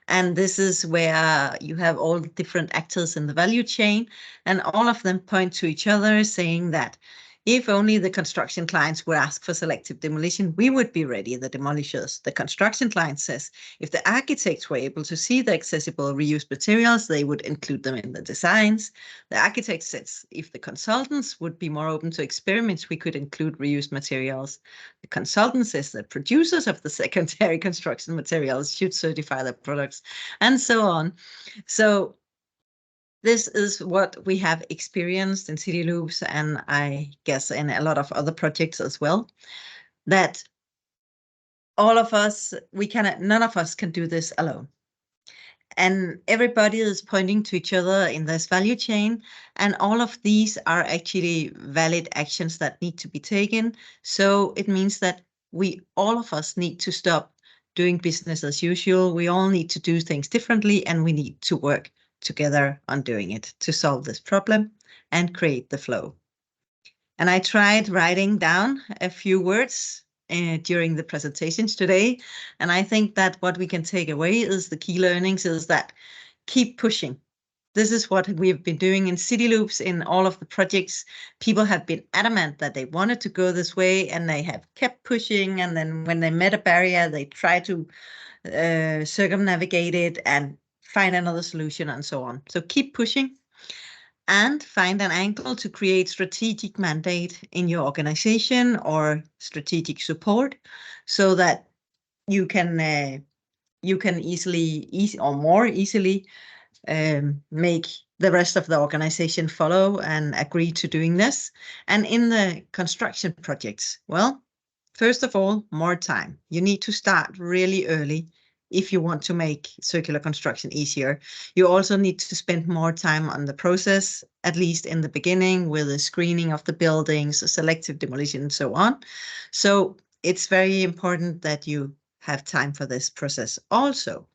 And this is where you have all the different actors in the value chain, and all of them point to each other saying that if only the construction clients would ask for selective demolition, we would be ready, the demolishers. The construction client says if the architects were able to see the accessible reused materials, they would include them in the designs. The architect says if the consultants would be more open to experiments, we could include reused materials. The consultant says that producers of the secondary construction materials should certify their products, and so on. So this is what we have experienced in CityLoops, and I guess in a lot of other projects as well, that all of us, none of us can do this alone. And everybody is pointing to each other in this value chain, and all of these are actually valid actions that need to be taken. So it means that all of us need to stop doing business as usual. We all need to do things differently, and we need to work together on doing it to solve this problem and create the flow. And I tried writing down a few words during the presentations today. And I think that what we can take away is the key learnings is that keep pushing. This is what we've been doing in CityLoops in all of the projects. People have been adamant that they wanted to go this way, and they have kept pushing. And then when they met a barrier, they try to circumnavigate it and find another solution and so on. So keep pushing and find an angle to create strategic mandate in your organization or strategic support so that you can more easily make the rest of the organization follow and agree to doing this. And in the construction projects, well, first of all, more time. You need to start really early if you want to make circular construction easier. You also need to spend more time on the process, at least in the beginning, with the screening of the buildings, selective demolition, and so on. So it's very important that you have time for this process. Also,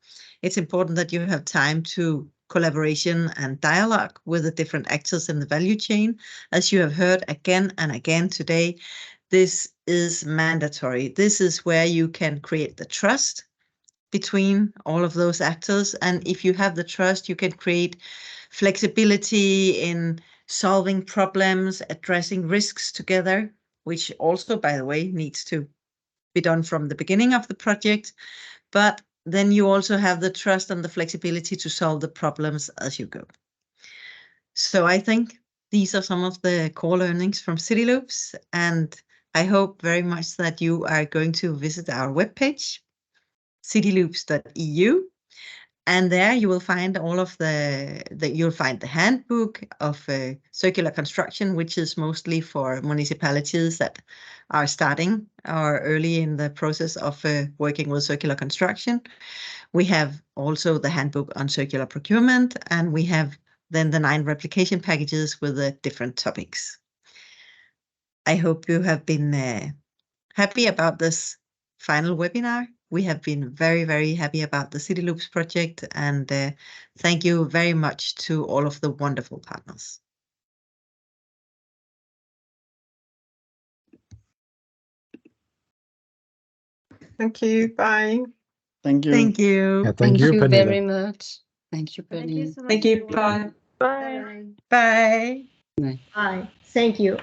It's important that you have time to collaboration and dialogue with the different actors in the value chain. As you have heard again and again today, this is mandatory. This is where you can create the trust between all of those actors. And if you have the trust, you can create flexibility in solving problems, addressing risks together, which also, by the way, needs to be done from the beginning of the project. But then you also have the trust and the flexibility to solve the problems as you go. So I think these are some of the core learnings from CityLoops, and I hope very much that you are going to visit our webpage, cityloops.eu, and there you will find all of you'll find the handbook of circular construction, which is mostly for municipalities that are starting or early in the process of working with circular construction. We have also the handbook on circular procurement, and we have then the 9 replication packages with the different topics. I hope you have been happy about this final webinar. We have been very, very happy about the CityLoops project, and thank you very much to all of the wonderful partners. Thank you. Bye. Thank you. Thank you. Yeah, Thank you Pernille. very much. Thank you, Thank you Penny. so much. Thank you. everyone. Bye. Bye. Bye. Bye. Bye. Thank you.